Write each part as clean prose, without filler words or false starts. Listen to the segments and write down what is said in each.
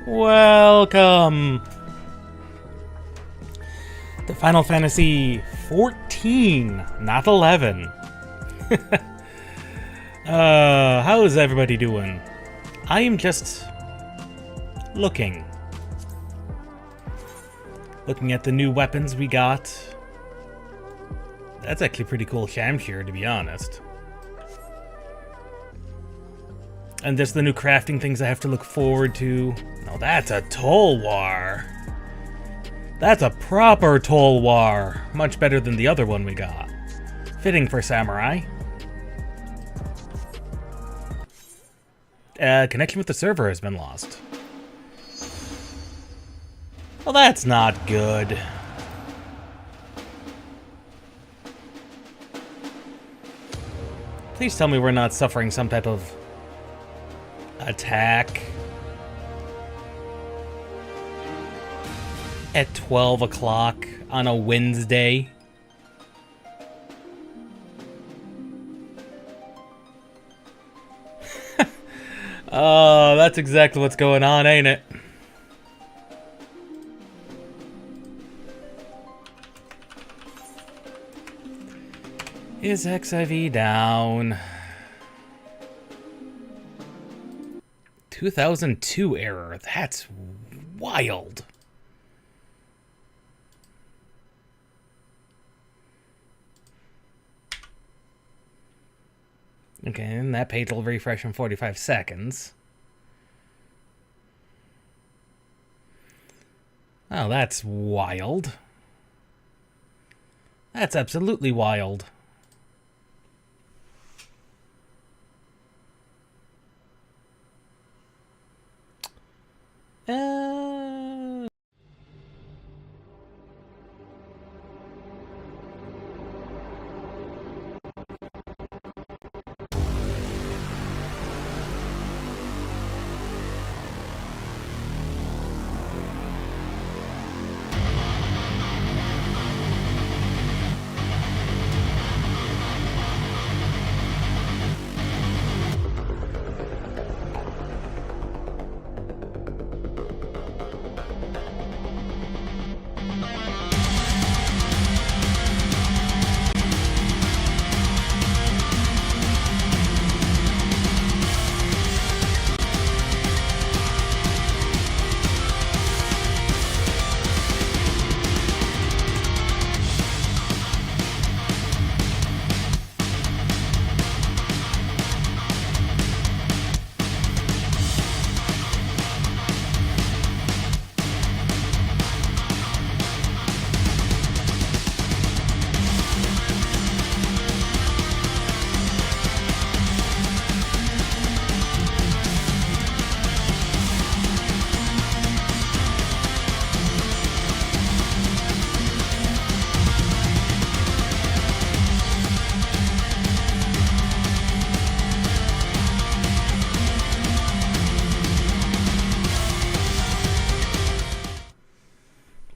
Welcome to Final Fantasy 14, not 11. How is everybody doing? I am just looking at the new weapons we got. That's actually pretty cool Shamshir, to be honest. And there's the new crafting things I have to look forward to. Now that's a Tolwar. That's a proper Tolwar. Much better than the other one we got. Fitting for Samurai. Connection with the server has been lost. Well, that's not good. Please tell me we're not suffering some type of attack at 12 o'clock on a Wednesday. Oh, that's exactly what's going on, ain't it? Is XIV down? 2002 error. That's wild. Okay, and that page will refresh in 45 seconds. Oh, that's wild. That's absolutely wild.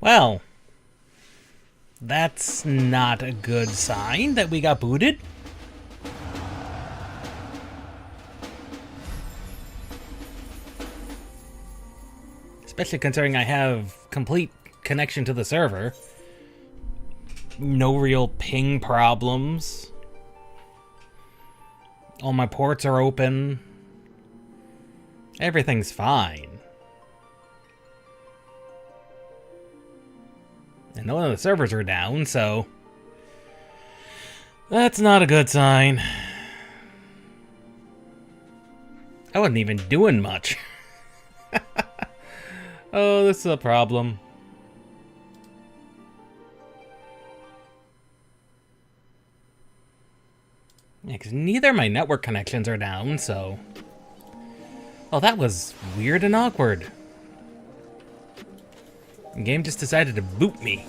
Well, that's not a good sign that we got booted. Especially considering I have complete connection to the server. No real ping problems. All my ports are open. Everything's fine. And none of the servers are down, so that's not a good sign. I wasn't even doing much. Oh, this is a problem. Yeah, because neither of my network connections are down, so... Oh, that was weird and awkward. The game just decided to boot me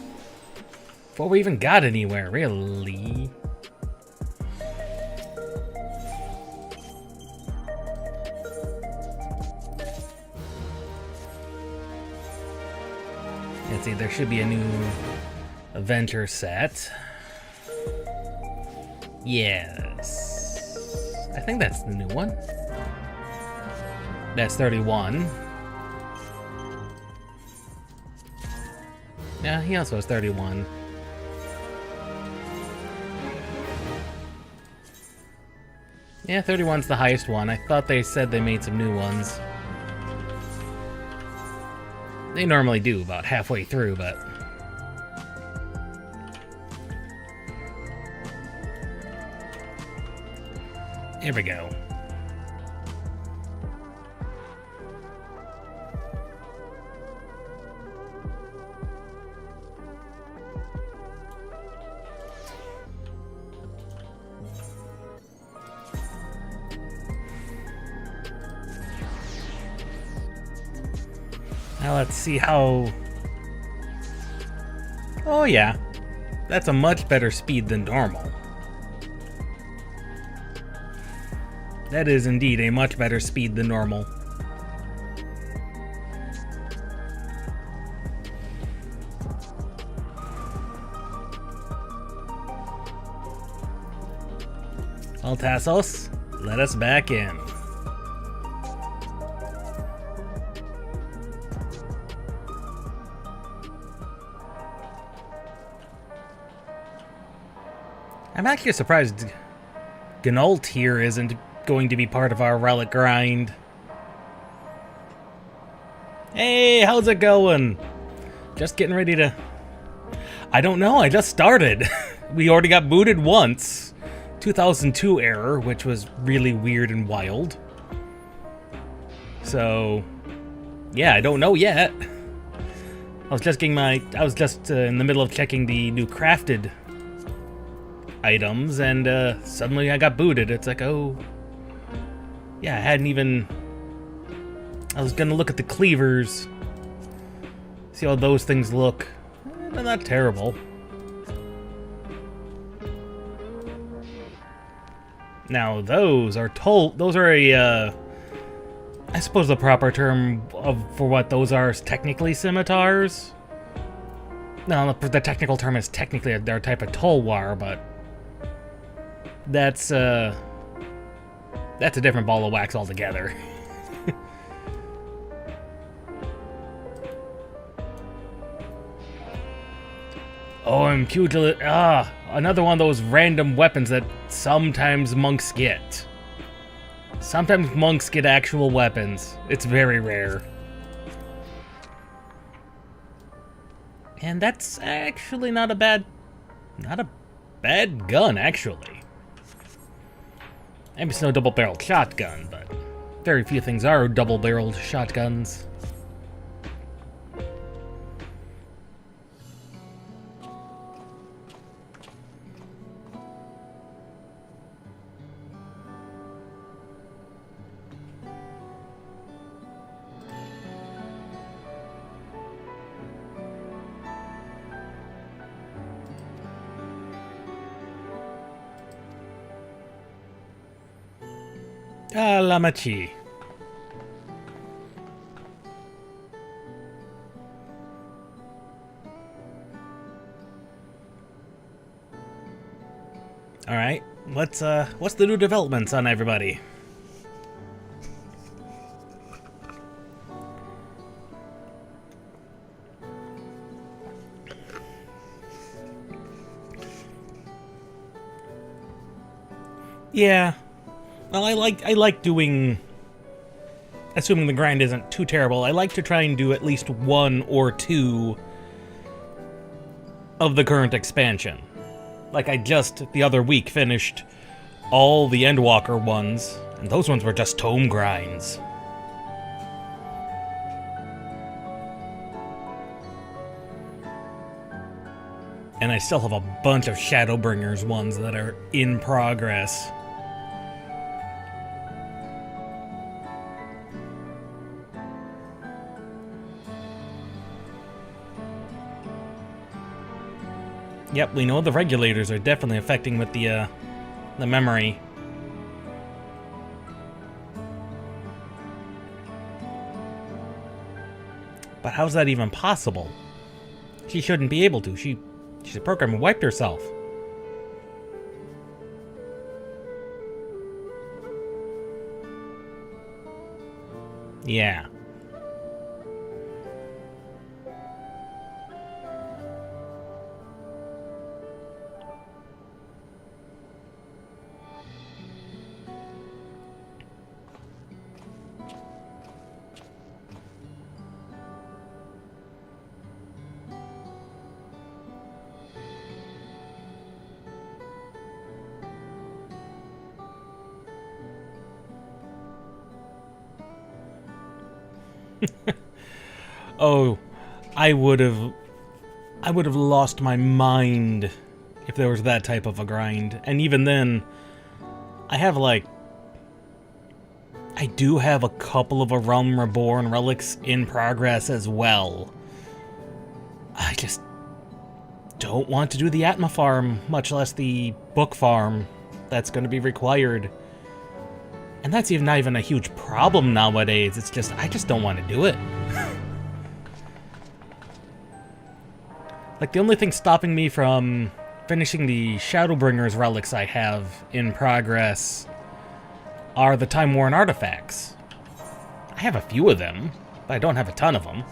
before we even got anywhere, really. Let's see, there should be a new adventure set. Yes. I think that's the new one. That's 31. Yeah, he also has 31. Yeah, 31's the highest one. I thought they said they made some new ones. They normally do about halfway through, but... Here we go. Now let's see how... Oh yeah, that's a much better speed than normal. That is indeed a much better speed than normal. Well, Tassos, let us back in. I'm actually surprised Gnault here isn't going to be part of our relic grind. Hey, how's it going? Just getting ready to... I don't know, I just started. We already got booted once. 2002 error, which was really weird and wild. So, yeah, I don't know yet. I was just in the middle of checking the new crafted items, and suddenly I got booted. It's like, oh, yeah, I was gonna look at the cleavers, see how those things look. They're not terrible. Now those are a I suppose the proper term for what those are is technically scimitars. No, the technical term is technically their type of tulwar, but that's a different ball of wax altogether. Oh, and pugilant. Another one of those random weapons that sometimes monks get. Sometimes monks get actual weapons. It's very rare. And that's actually not a bad gun, actually. Maybe it's no double-barreled shotgun, but very few things are double-barreled shotguns. Lamachi. All right, what's the new developments on everybody? Yeah. Well, I like doing, assuming the grind isn't too terrible, I like to try and do at least 1 or 2 of the current expansion. Like I just, the other week, finished all the Endwalker ones, and those ones were just tome grinds. And I still have a bunch of Shadowbringers ones that are in progress. Yep, we know the regulators are definitely affecting with the memory. But how's that even possible? She shouldn't be able to. She's a program who wiped herself. Yeah. Oh, I would have lost my mind if there was that type of a grind. And even then, I do have a couple of A Realm Reborn relics in progress as well. I just don't want to do the Atma farm, much less the book farm that's going to be required. And that's not even a huge problem nowadays. It's just, I just don't want to do it. Like, the only thing stopping me from finishing the Shadowbringers relics I have in progress are the time-worn artifacts. I have a few of them, but I don't have a ton of them.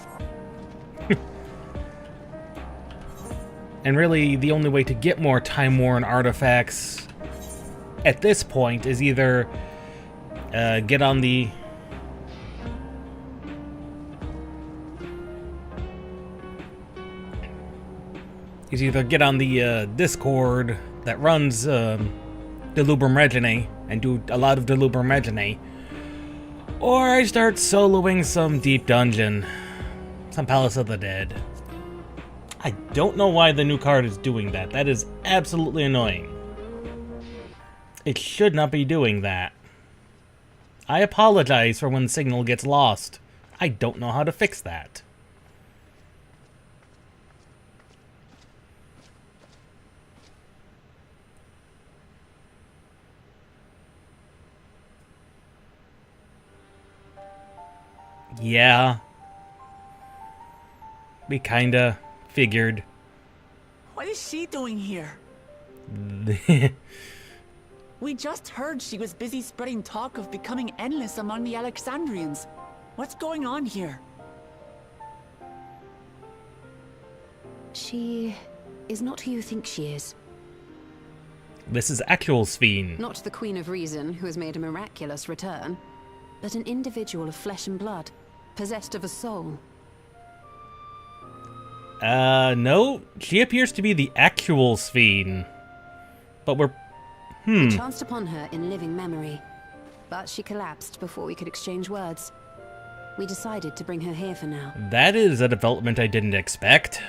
And really, the only way to get more time-worn artifacts at this point is either get on the... Discord that runs Delubrum Reginae and do a lot of Delubrum Reginae, or I start soloing some deep dungeon, some Palace of the Dead. I don't know why the new card is doing that. That is absolutely annoying. It should not be doing that. I apologize for when the signal gets lost. I don't know how to fix that. Yeah. We kinda figured. What is she doing here? We just heard she was busy spreading talk of becoming endless among the Alexandrians. What's going on here? She is not who you think she is. This is actual Sphene. Not the Queen of Reason, who has made a miraculous return, but an individual of flesh and blood, possessed of a soul. No. She appears to be the actual Sphene. But we're... We chanced upon her in living memory, but she collapsed before we could exchange words. We decided to bring her here for now. That is a development I didn't expect.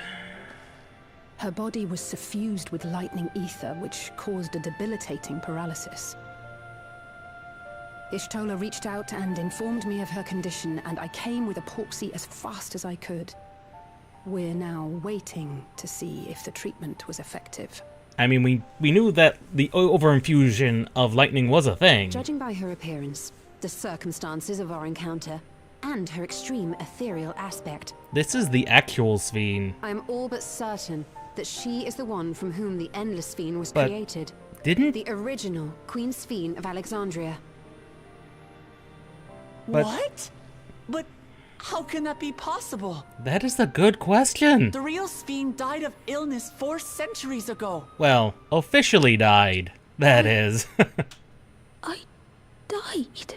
Her body was suffused with lightning ether, which caused a debilitating paralysis. Ishtola reached out and informed me of her condition, and I came with a porksy as fast as I could. We're now waiting to see if the treatment was effective. I mean, we knew that the overinfusion of lightning was a thing. Judging by her appearance, the circumstances of our encounter, and her extreme ethereal aspect, This is the actual Sphene. I am all but certain that she is the one from whom the Endless Sphene was But created. Didn't... The original Queen Sphene of Alexandria. But- What? But how can that be possible? That is a good question. The real Sphene died of illness 4 centuries ago. Well, officially died. That is. I died?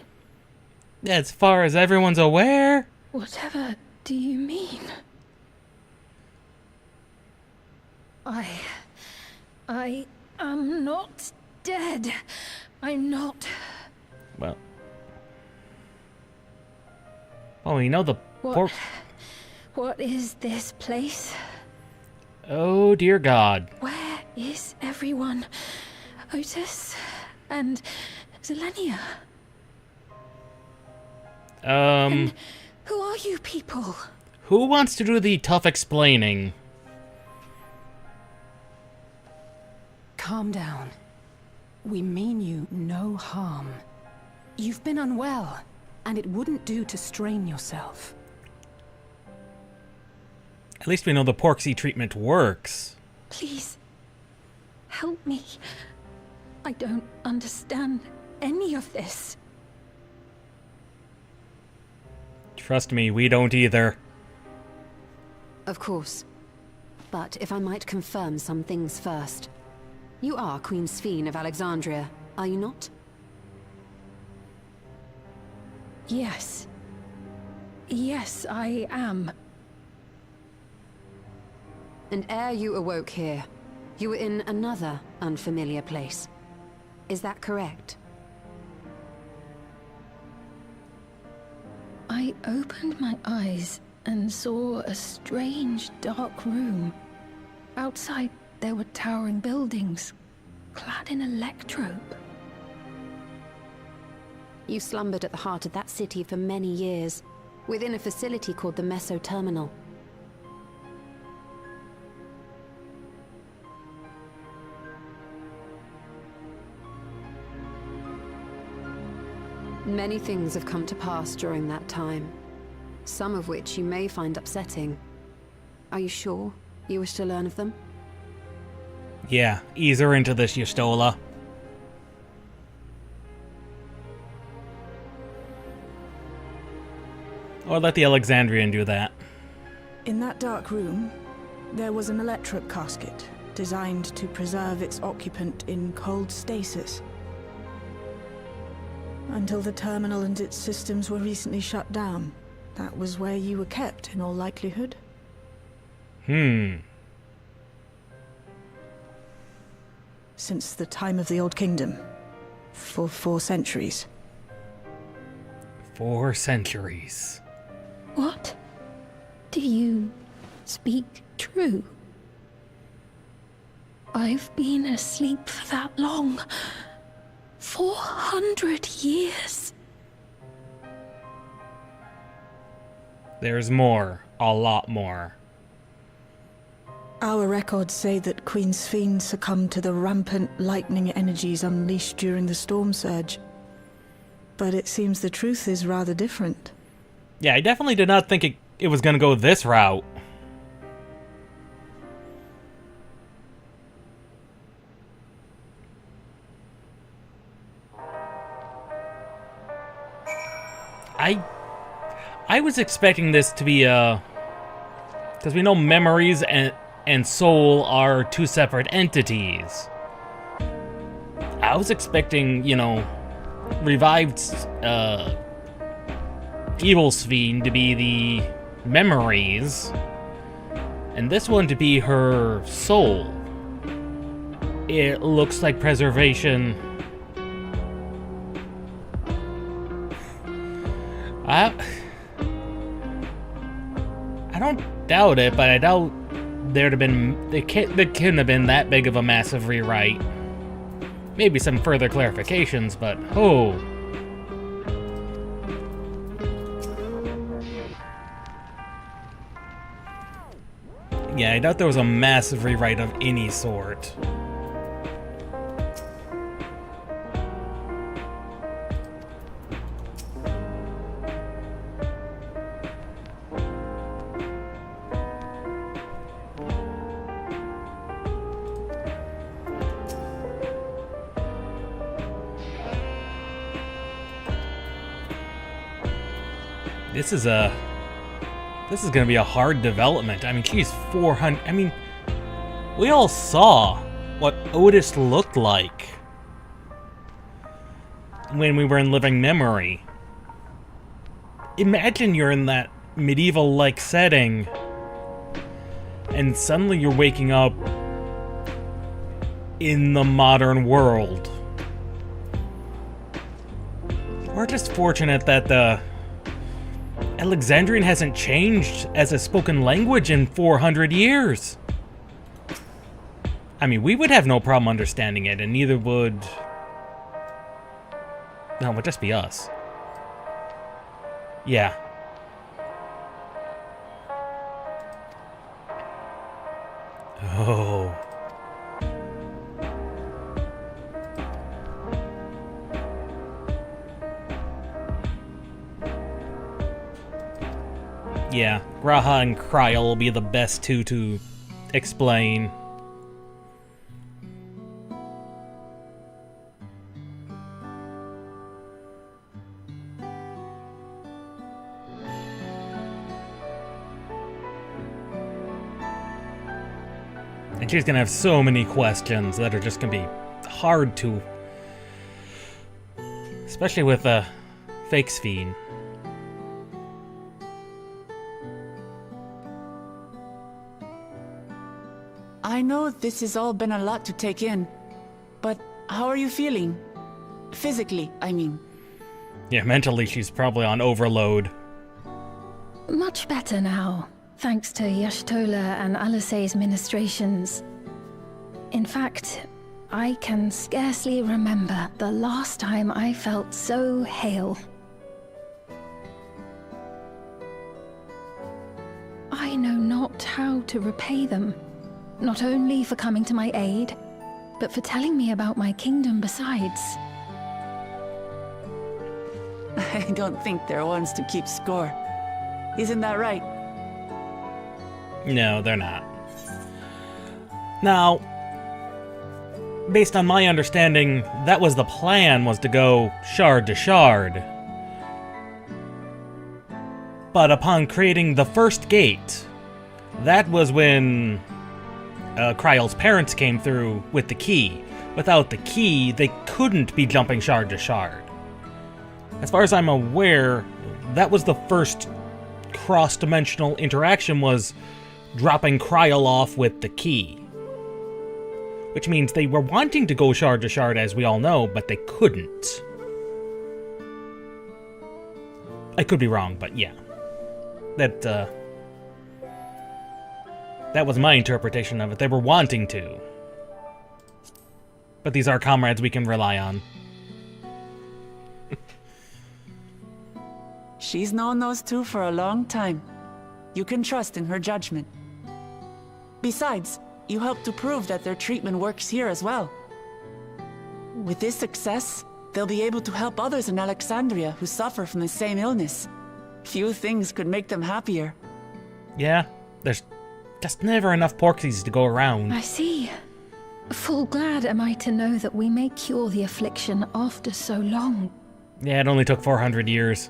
As far as everyone's aware. Whatever do you mean? I am not dead. I'm not. Well, we know the poor... What is this place? Oh, dear God. Where is everyone? Otis and Zelenia? Who are you people? Who wants to do the tough explaining? Calm down. We mean you no harm. You've been unwell, and it wouldn't do to strain yourself. At least we know the Porksy treatment works. Please, help me. I don't understand any of this. Trust me, we don't either. Of course. But if I might confirm some things first. You are Queen Sphene of Alexandria, are you not? Yes. Yes, I am. And ere you awoke here, you were in another unfamiliar place. Is that correct? I I opened my eyes and saw a strange, dark room. Outside, there were towering buildings, clad in electrope. You slumbered at the heart of that city for many years, within a facility called the Meso Terminal. Many things have come to pass during that time, some of which you may find upsetting. Are you sure you wish to learn of them? Yeah, ease her into this, Yustola. Or let the Alexandrian do that. In that dark room, there was an electric casket designed to preserve its occupant in cold stasis. Until the terminal and its systems were recently shut down. That was where you were kept, in all likelihood. Since the time of the Old Kingdom. For 4 centuries. 4 centuries. What? Do you speak true? I've been asleep for that long. 400 years. There's more. A lot more. Our records say that Queen Sphene succumbed to the rampant lightning energies unleashed during the storm surge. But it seems the truth is rather different. Yeah, I definitely did not think it was going to go this route. I was expecting this to be because we know memories and soul are 2 separate entities. I was expecting, you know, revived evil Sphene to be the memories, and this one to be her soul. It looks like preservation. I don't doubt it, but I doubt there'd have been it couldn't have been that big of a massive rewrite. Maybe some further clarifications, but oh. Yeah, I doubt there was a massive rewrite of any sort. This is gonna be a hard development. I mean, she's 400. I mean, we all saw what Otis looked like when we were in living memory. Imagine you're in that medieval-like setting, and suddenly you're waking up in the modern world. We're just fortunate that the Alexandrian hasn't changed as a spoken language in 400 years. I mean, we would have no problem understanding it, and neither would... No, it would just be us. Yeah. Oh. Yeah, Graha and Kryl will be the best two to explain. And she's gonna have so many questions that are just gonna be hard to... Especially with fake Sphene. I know this has all been a lot to take in, but how are you feeling? Physically, I mean. Yeah, mentally she's probably on overload. Much better now, thanks to Yashtola and Alisei's ministrations. In fact, I can scarcely remember the last time I felt so hale. I know not how to repay them, not only for coming to my aid, but for telling me about my kingdom besides. I don't think they're ones to keep score. Isn't that right? No, they're not. Now, based on my understanding, that was the plan, was to go shard to shard. But upon creating the first gate, that was when Kryle's parents came through with the key. Without the key, they couldn't be jumping shard to shard. As far as I'm aware, that was the first cross-dimensional interaction, was dropping Kryle off with the key. Which means they were wanting to go shard to shard, as we all know, but they couldn't. I could be wrong, but yeah. That was my interpretation of it. They were wanting to. But these are comrades we can rely on. She's known those two for a long time. You can trust in her judgment. Besides, you helped to prove that their treatment works here as well. With this success, they'll be able to help others in Alexandria who suffer from the same illness. Few things could make them happier. Yeah, there's just never enough Porksies to go around. I see. Full glad am I to know that we may cure the affliction after so long. Yeah, it only took 400 years.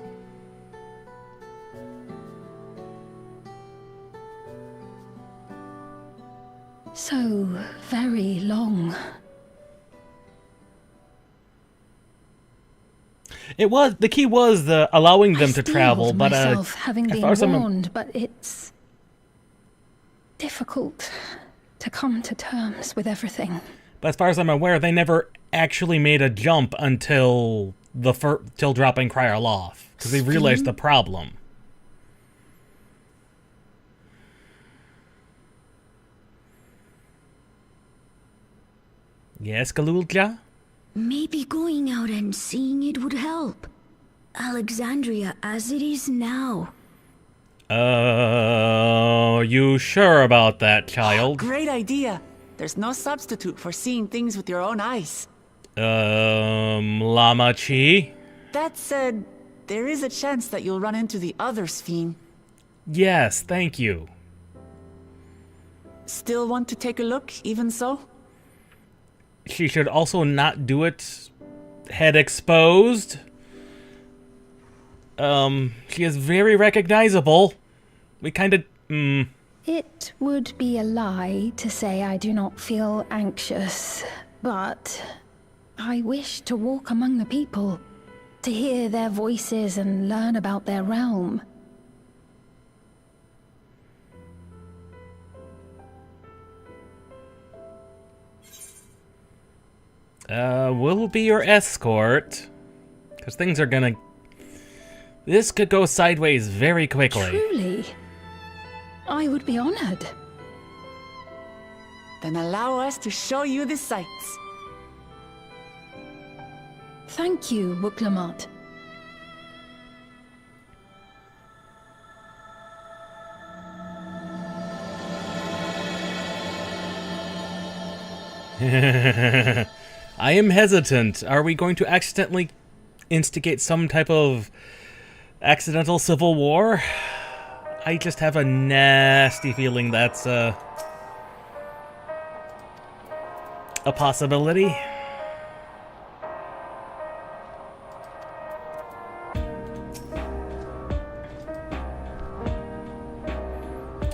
So very long. It was, the key was the allowing them to travel, but myself having been warned, but it's difficult to come to terms with everything. But as far as I'm aware, they never actually made a jump until till dropping Kryle off, because they realized the problem. Yes, Galulja? Maybe going out and seeing it would help. Alexandria as it is now. You sure about that, child? Great idea. There's no substitute for seeing things with your own eyes. Lama Chi? That said, there is a chance that you'll run into the other Sphene. Yes, thank you. Still want to take a look, even so? She should also not do it head exposed. She is very recognizable. We kind of, It would be a lie to say I do not feel anxious, but I wish to walk among the people, to hear their voices and learn about their realm. We'll be your escort. Because things are gonna... This could go sideways very quickly. Truly? I would be honored. Then allow us to show you the sights. Thank you, Wuklamat. I am hesitant. Are we going to accidentally instigate some type of accidental civil war? I just have a nasty feeling that's a possibility.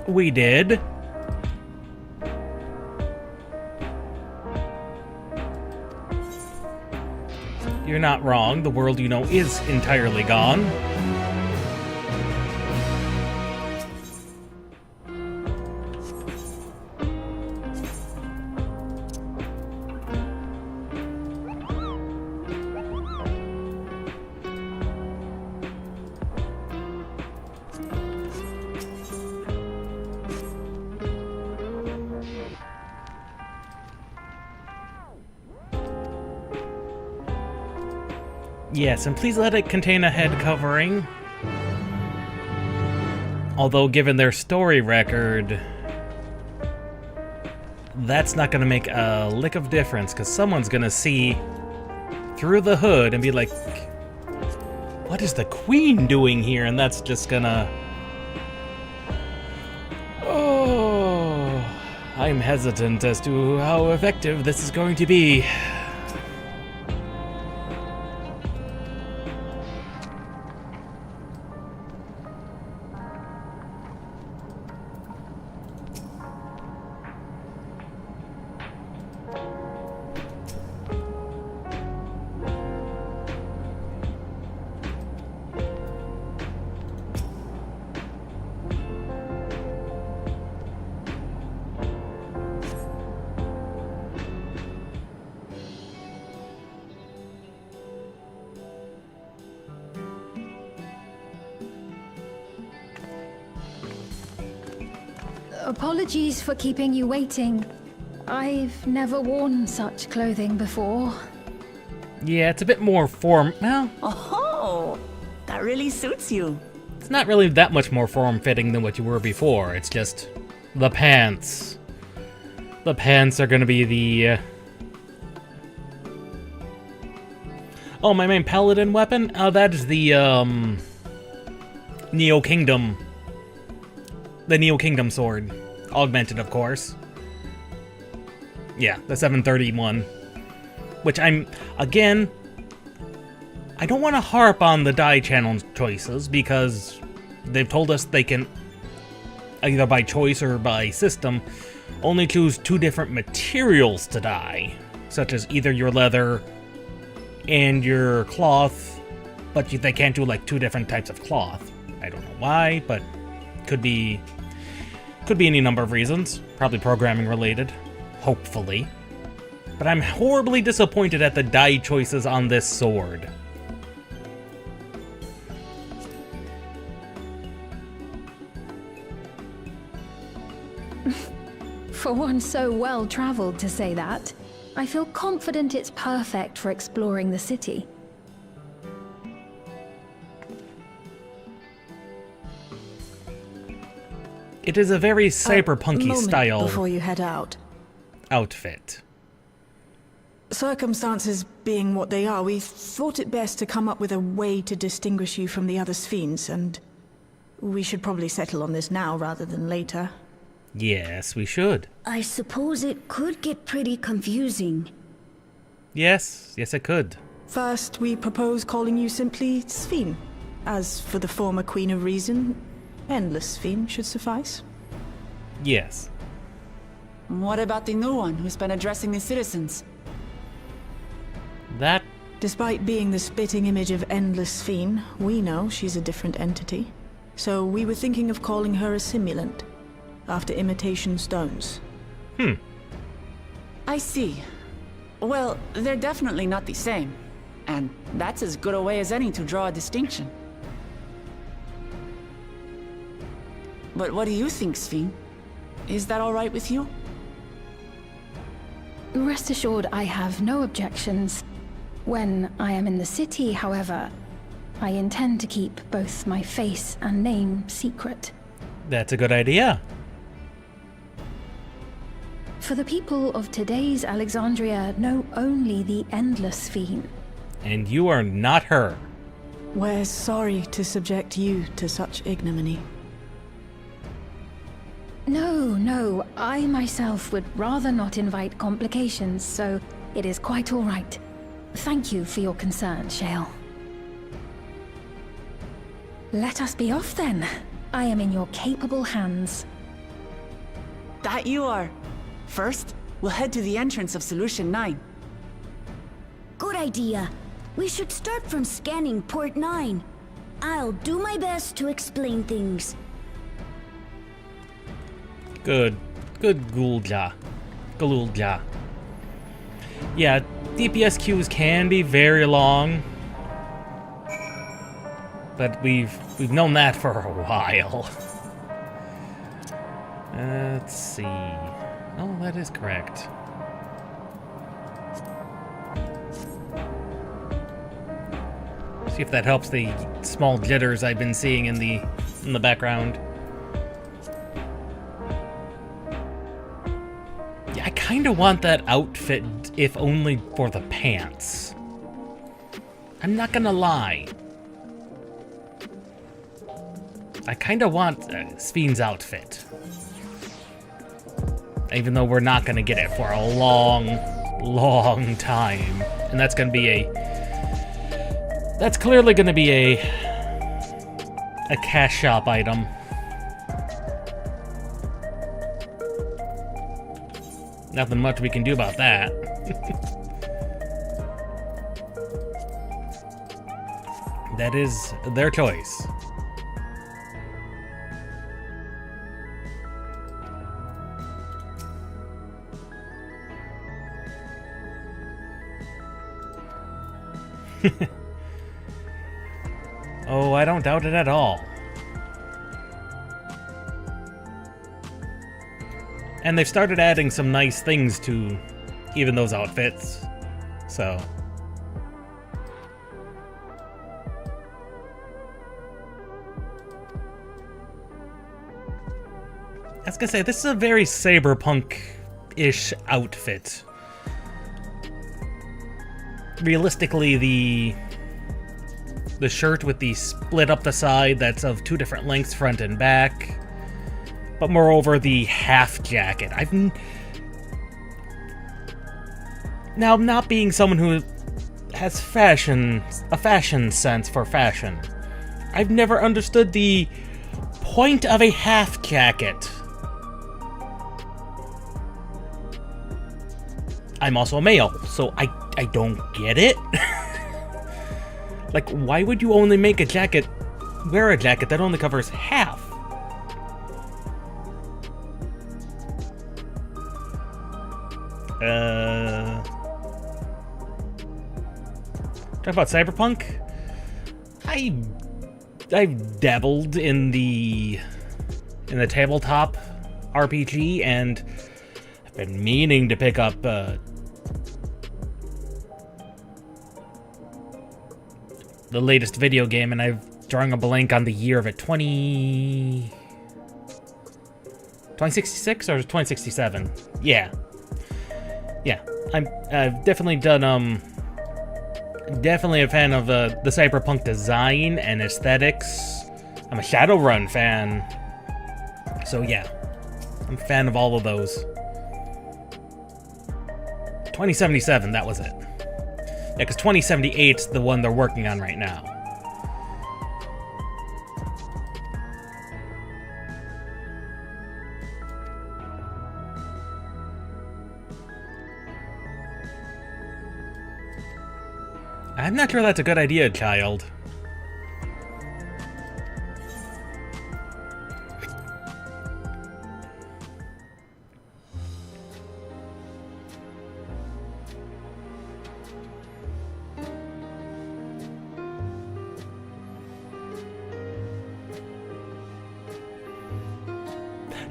We did. You're not wrong. The world you know is entirely gone. Yes, and please let it contain a head covering. Although, given their story record, that's not going to make a lick of difference, because someone's going to see through the hood and be like, what is the Queen doing here? And that's just gonna... Oh, I'm hesitant as to how effective this is going to be. Apologies for keeping you waiting. I've never worn such clothing before. Yeah, it's a bit more well, Oh, that really suits you. it's not really that much more form-fitting than what you were before. It's just the pants. The pants are gonna be the... Oh, my main paladin weapon? Oh, that is the, Neo Kingdom. The Neo Kingdom sword. Augmented, of course. Yeah, the 731. Which again, I don't want to harp on the dye channel choices, because they've told us they can, either by choice or by system, only choose 2 different materials to dye, such as either your leather and your cloth, but they can't do like 2 different types of cloth. I don't know why, but could be any number of reasons. Probably programming related, hopefully. But I'm horribly disappointed at the dye choices on this sword. For one so well-traveled to say that, I feel confident it's perfect for exploring the city. It is a very cyberpunky style before you head out. outfit. Circumstances being what they are, we thought it best to come up with a way to distinguish you from the other Sphenes, and we should probably settle on this now rather than later. Yes, we should. I suppose it could get pretty confusing. Yes, it could. First, we propose calling you simply Sphene. As for the former Queen of Reason, Endless Sphene should suffice. Yes. What about the new one who's been addressing the citizens? That... Despite being the spitting image of Endless Sphene, we know she's a different entity. So we were thinking of calling her a simulant, after imitation stones. I see. Well, they're definitely not the same. And that's as good a way as any to draw a distinction. But what do you think, Sphene? Is that all right with you? Rest assured, I have no objections. When I am in the city, however, I intend to keep both my face and name secret. That's a good idea. For the people of today's Alexandria know only the Endless Sphene. And you are not her. We're sorry to subject you to such ignominy. No, I myself would rather not invite complications, so it is quite all right. Thank you for your concern, Shale. Let us be off then. I am in your capable hands. That you are. First, we'll head to the entrance of Solution 9. Good idea. We should start from scanning Port 9. I'll do my best to explain things. Good Gulja. Galulja. Yeah, DPS queues can be very long. But we've known that for a while. Let's see. Oh, that is correct. See if that helps the small jitters I've been seeing in the background. Yeah, I kind of want that outfit, if only for the pants. I'm not gonna lie. I kind of want Sphene's outfit. Even though we're not gonna get it for a long, long time. And that's gonna be that's clearly gonna be a cash shop item. Nothing much we can do about that. That is their choice. Oh, I don't doubt it at all. And they've started adding some nice things to even those outfits, so... I was gonna say, this is a very cyberpunk-ish outfit. Realistically, the shirt with the split up the side that's of two different lengths, front and back. But moreover, the half jacket. Now, not being someone who has a fashion sense for fashion, I've never understood the point of a half jacket. I'm also a male, so I don't get it. Like, why would you only make wear a jacket that only covers half? Talk about Cyberpunk? I've dabbled in the tabletop RPG, and I've been meaning to pick up the latest video game, and I've drawn a blank on the year of it. 2066 or 2067? Yeah. I've definitely done definitely a fan of the cyberpunk design and aesthetics. I'm a Shadowrun fan, so yeah, I'm a fan of all of those. 2077, that was it. Yeah, because 2078's the one they're working on right now. I'm not sure that's a good idea, child.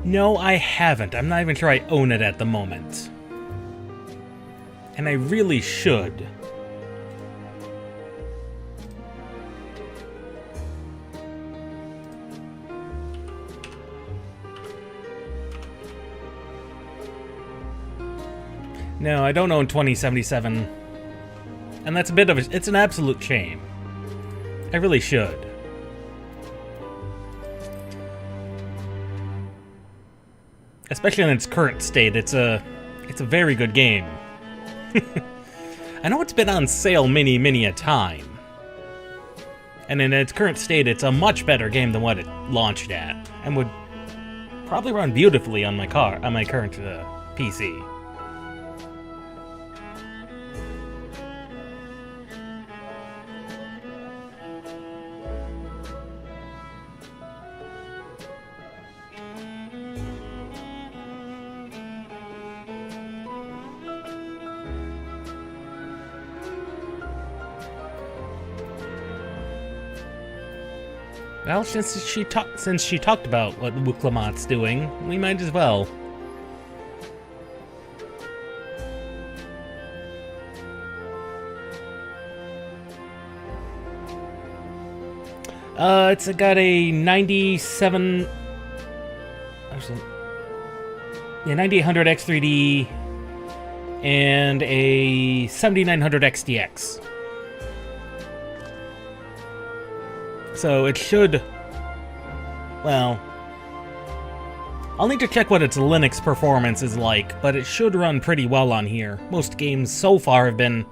No, I haven't. I'm not even sure I own it at the moment. And I really should. No, I don't own 2077. And that's it's an absolute shame. I really should. Especially in its current state, it's a very good game. I know it's been on sale many a time. And in its current state, it's a much better game than what it launched at, and would probably run beautifully on my current PC. Well, since she talked about what Wuklamat's doing, we might as well. It's got a 97... Actually, yeah, 9800 X3D and a 7900 XDX. So it should... Well... I'll need to check what its Linux performance is like, but it should run pretty well on here. Most games so far have been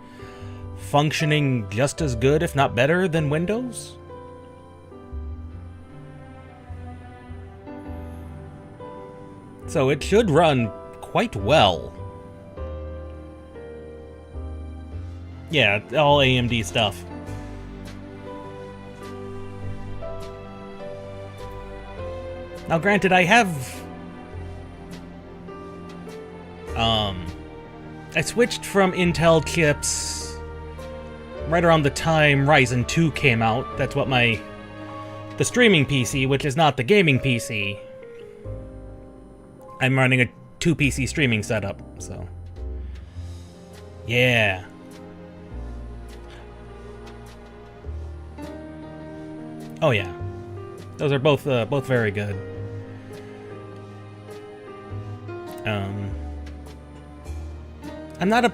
functioning just as good, if not better, than Windows. So it should run quite well. Yeah, all AMD stuff. Now granted, I have... I switched from Intel chips right around the time Ryzen 2 came out. That's what the streaming PC, which is not the gaming PC. I'm running a 2-PC streaming setup, so... Yeah. Oh yeah. Those are both very good. I'm not a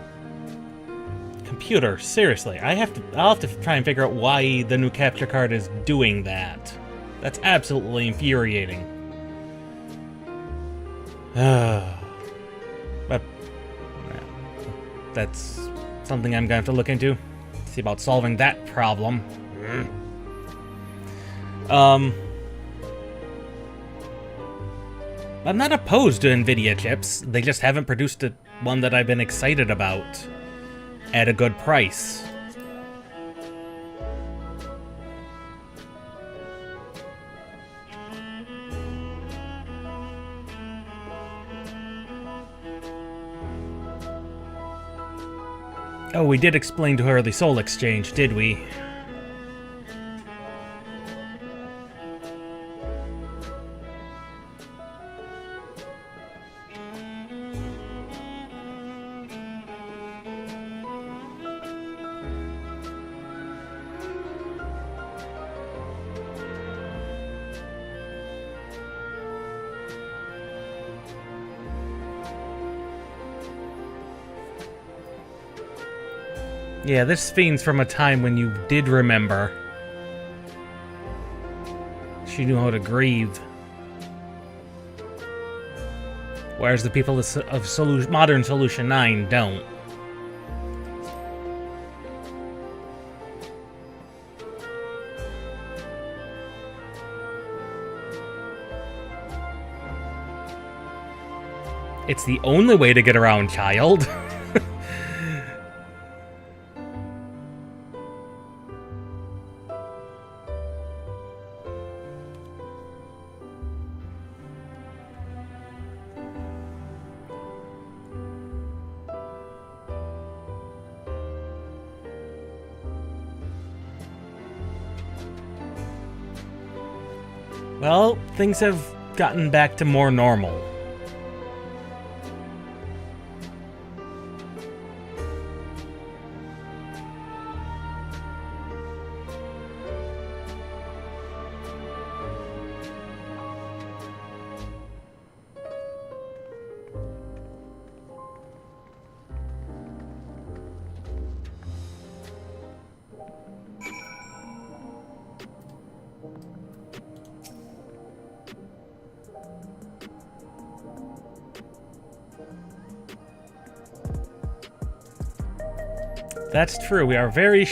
computer, seriously. I'll have to try and figure out why the new capture card is doing that. That's absolutely infuriating. But that's something I'm gonna have to look into. See about solving that problem. I'm not opposed to NVIDIA chips. They just haven't produced one that I've been excited about at a good price. Oh, we did explain to her the soul exchange, did we? Yeah, this Sphene's from a time when you did remember. She knew how to grieve. Whereas the people of modern Solution 9 don't. It's the only way to get around, child. Well, things have gotten back to more normal. That's true, we are very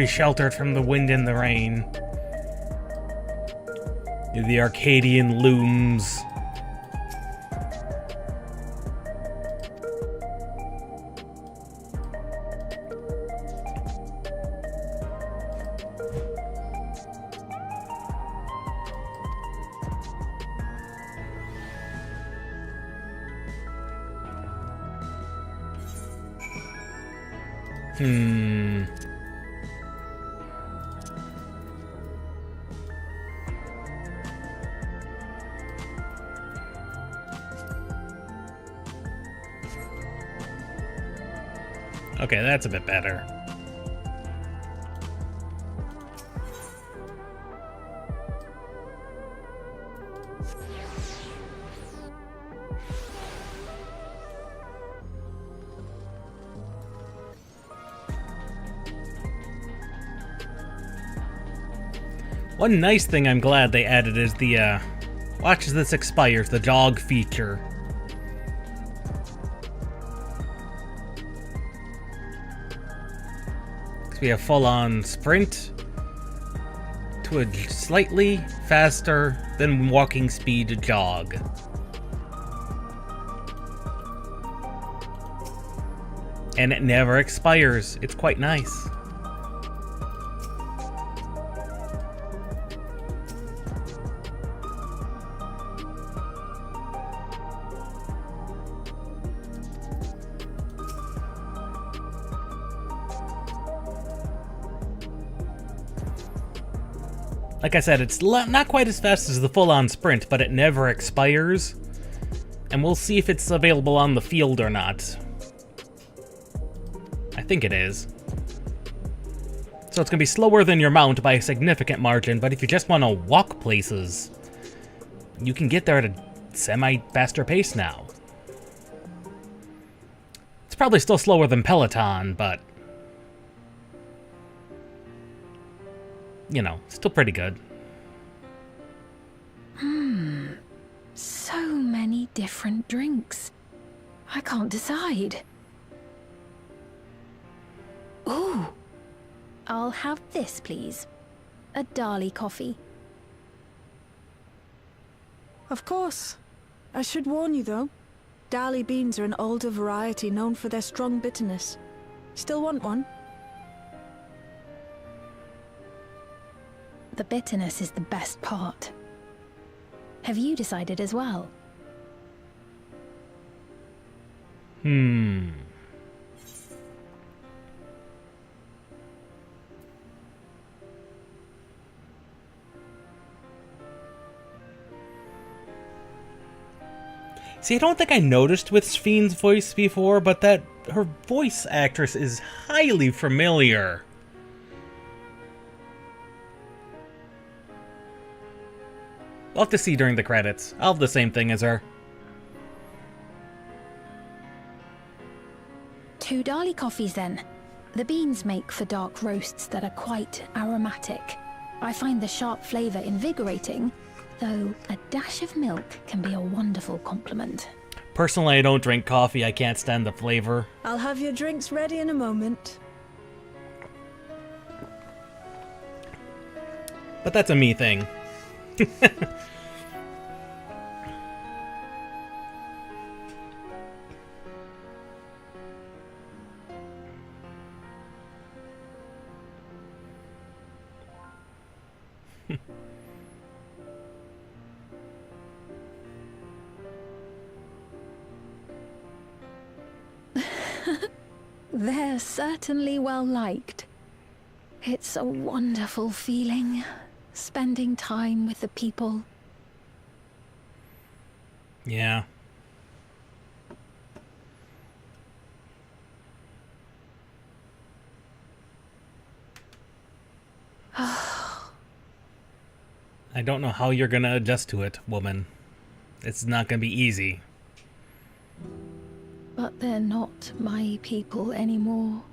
sheltered from the wind and the rain. The Arcadian looms. Okay, that's a bit better. One nice thing I'm glad they added is the, watch as this expires, the jog feature. We have full-on sprint to a slightly faster than walking speed jog. And it never expires. It's quite nice. Like I said, it's not quite as fast as the full-on sprint, but it never expires. And we'll see if it's available on the field or not. I think it is. So it's going to be slower than your mount by a significant margin, but if you just want to walk places, you can get there at a semi-faster pace now. It's probably still slower than Peloton, but... you know, still pretty good. So many different drinks. I can't decide. Ooh. I'll have this, please. A Dali coffee. Of course. I should warn you, though. Dali beans are an older variety known for their strong bitterness. Still want one? The bitterness is the best part. Have you decided as well? See, I don't think I noticed with Sphene's voice before, but that her voice actress is highly familiar. I'll have to see during the credits. I'll have the same thing as her. 2 Dali coffees then. The beans make for dark roasts that are quite aromatic. I find the sharp flavor invigorating, though a dash of milk can be a wonderful complement. Personally, I don't drink coffee. I can't stand the flavor. I'll have your drinks ready in a moment. But that's a me thing. They're certainly well liked. It's a wonderful feeling, spending time with the people. Yeah. I don't know how you're gonna adjust to it, woman. It's not gonna be easy. But they're not my people anymore.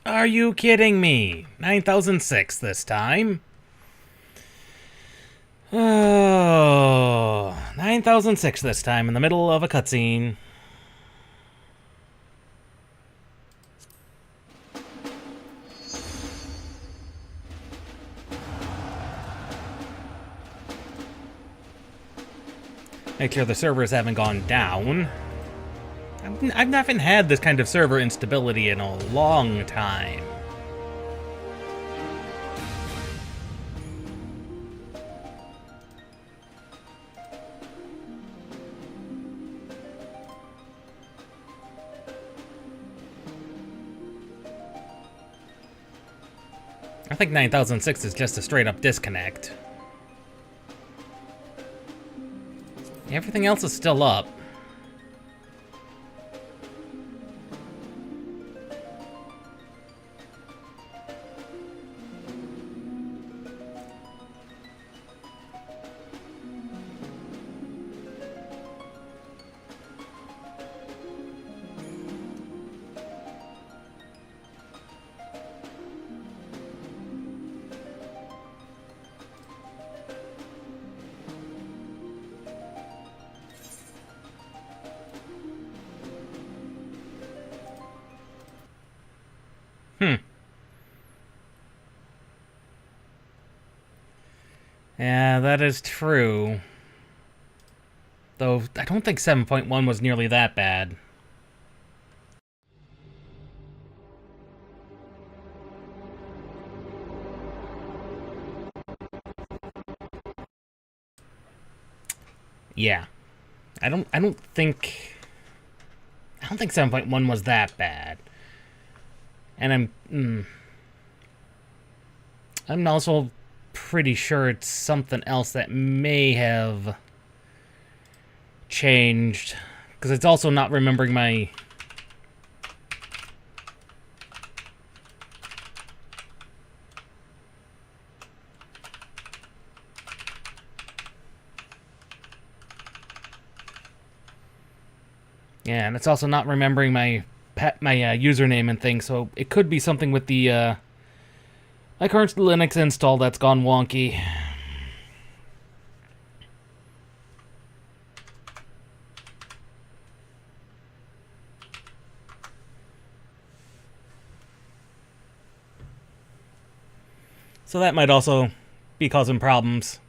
Are you kidding me? 9006 this time? Oh, 9006 this time in the middle of a cutscene. Make sure the servers haven't gone down. I've not even had this kind of server instability in a long time. I think 9006 is just a straight up disconnect. Everything else is still up. Yeah, that is true. Though, I don't think 7.1 was nearly that bad. Yeah. I don't think 7.1 was that bad. And I'm also pretty sure it's something else that may have changed, because it's also not remembering my yeah, and it's also not remembering my username and things, so it could be something with the my current Linux install that's gone wonky. So that might also be causing problems.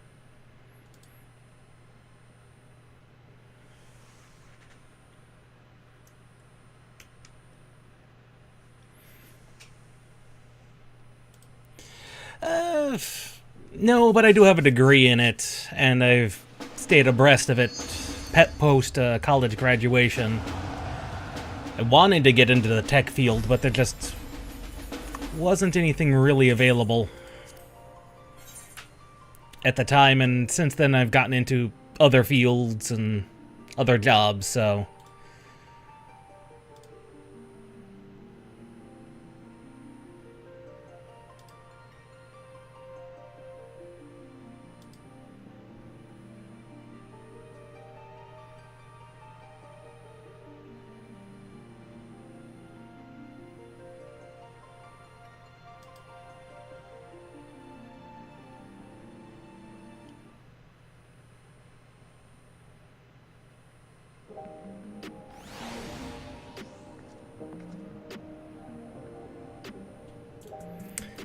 No, but I do have a degree in it, and I've stayed abreast of it post college graduation. I wanted to get into the tech field, but there just wasn't anything really available at the time, and since then I've gotten into other fields and other jobs, so...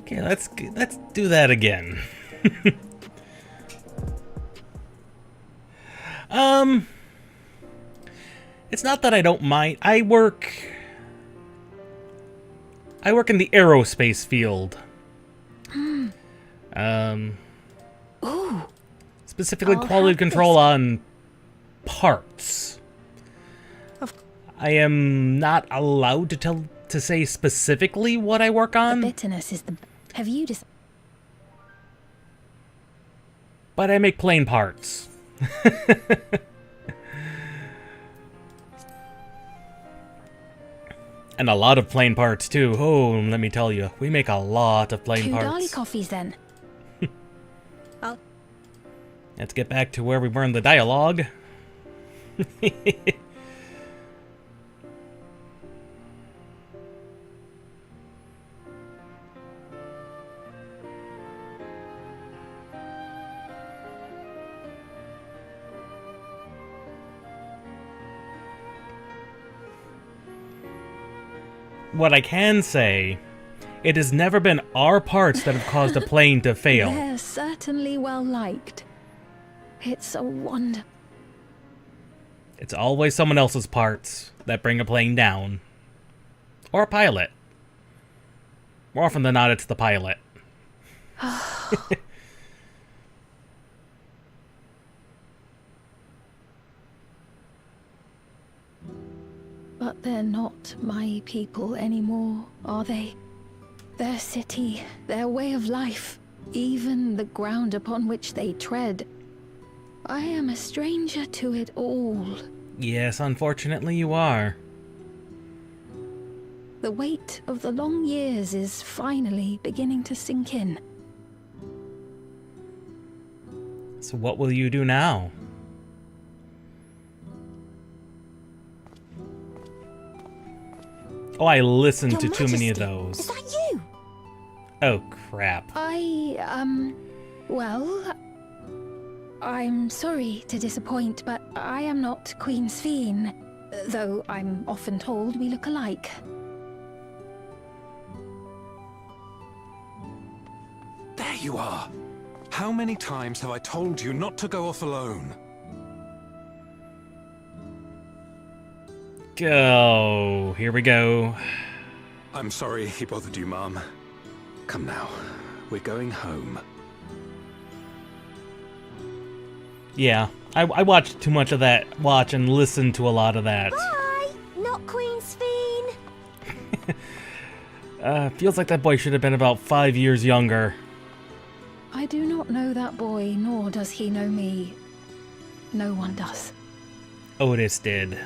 Okay, let's do that again. It's not that I don't mind. I work in the aerospace field. Ooh. Specifically I'll quality have control this. on parts. I am not allowed to say specifically what I work The on, bitterness is the... Have you just... but I make plane parts. And a lot of plane parts too. Oh, let me tell you, we make a lot of plane Two parts. Dali coffees then. Let's get back to where we were in the dialogue. What I can say, it has never been our parts that have caused a plane to fail. They're certainly well liked. It's a wonder... It's always someone else's parts that bring a plane down. Or a pilot. More often than not, it's the pilot. But they're not my people anymore, are they? Their city, their way of life, even the ground upon which they tread. I am a stranger to it all. Yes, unfortunately you are. The weight of the long years is finally beginning to sink in. So what will you do now? Oh, I listened to too many of those. Is that you? Oh, crap. Well, I'm sorry to disappoint, but I am not Queen Sphene, though I'm often told we look alike. you are. How many times have I told you not to go off alone? Go. Here we go. I'm sorry he bothered you, Mom. Come now. We're going home. Yeah, I watched too much of that. Watch and listen to a lot of that. Bye! Not Queen Sphene! Feels like that boy should have been about 5 years younger. I do not know that boy, nor does he know me. No one does. Otis did.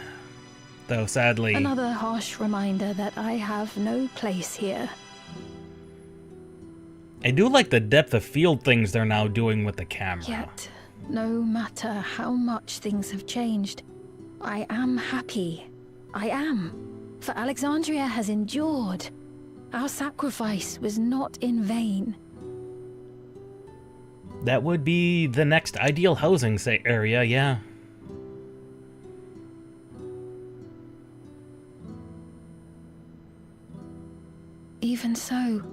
Though, sadly... Another harsh reminder that I have no place here. I do like the depth of field things they're now doing with the camera. Yet, no matter how much things have changed, I am happy. I am. For Alexandria has endured. Our sacrifice was not in vain. That would be the next ideal housing area, yeah. Even so,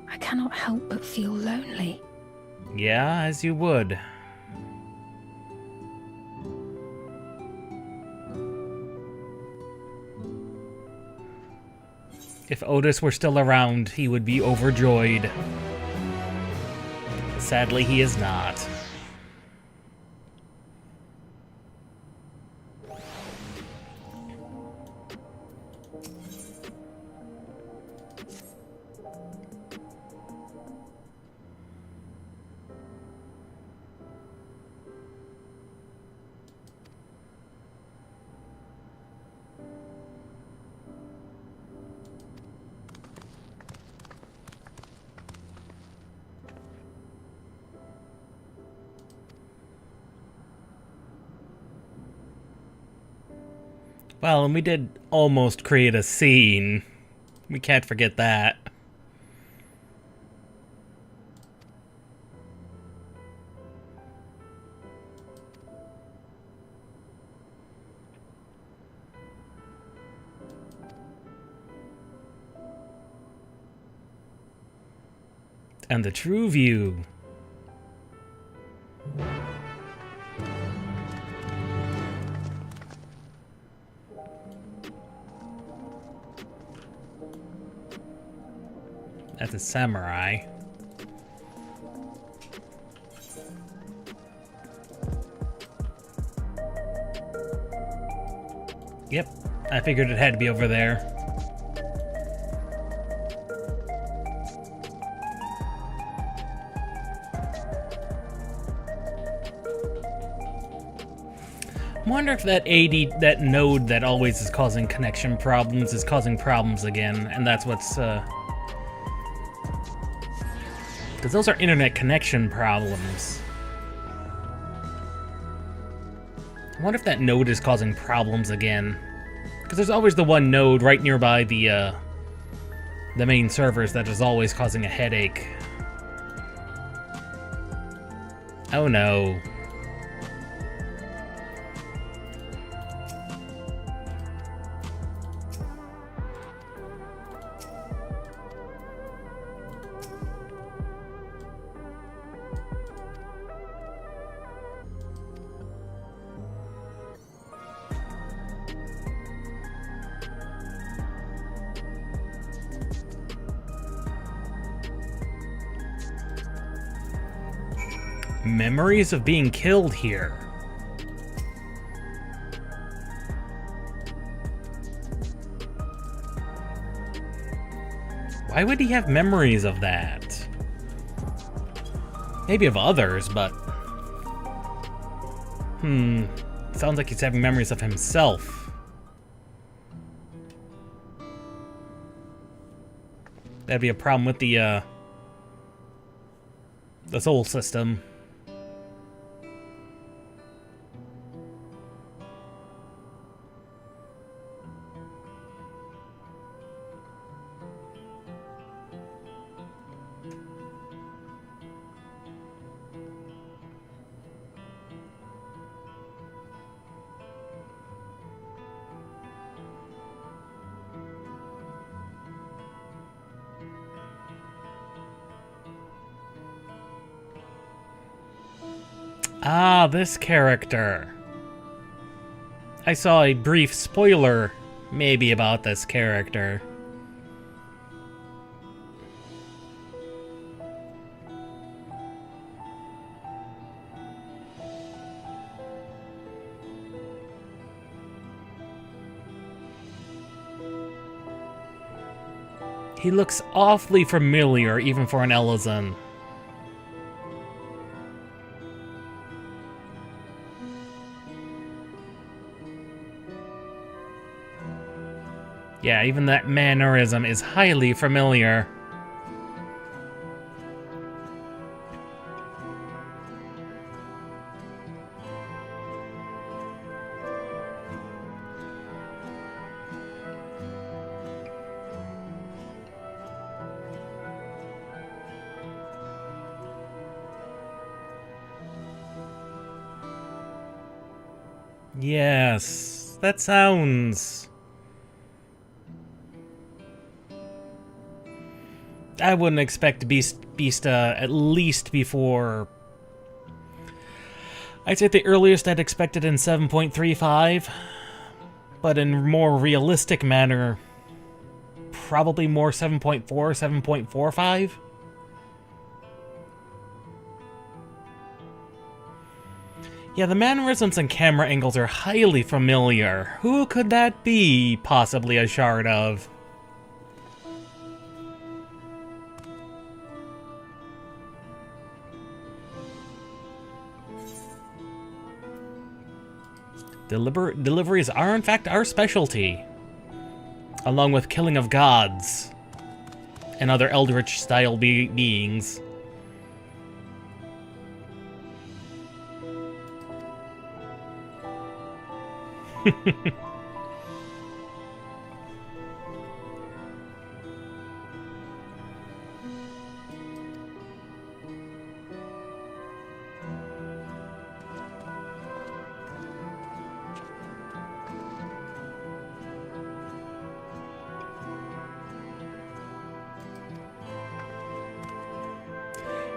I cannot help but feel lonely. Yeah, as you would. If Otis were still around, he would be overjoyed. Sadly, he is not. Well, and we did almost create a scene. We can't forget that. And the true view. That's a samurai. Yep, I figured it had to be over there. I wonder if that that node that always is causing connection problems is causing problems again, and that's what's, because those are internet connection problems. I wonder if that node is causing problems again. Because there's always the one node right nearby the main servers that is always causing a headache. Oh no. Memories of being killed here. Why would he have memories of that? Maybe of others, but... Sounds like he's having memories of himself. That'd be a problem with the soul system. Ah, this character. I saw a brief spoiler, maybe, about this character. He looks awfully familiar, even for an Elysian. Yeah, even that mannerism is highly familiar. Yes, that sounds... I wouldn't expect Beast at least before... I'd say the earliest I'd expected in 7.35, but in more realistic manner, probably more 7.4, 7.45. Yeah, the mannerisms and camera angles are highly familiar. Who could that be, possibly a shard of? Deliveries are, in fact, our specialty, along with killing of gods and other eldritch-style beings.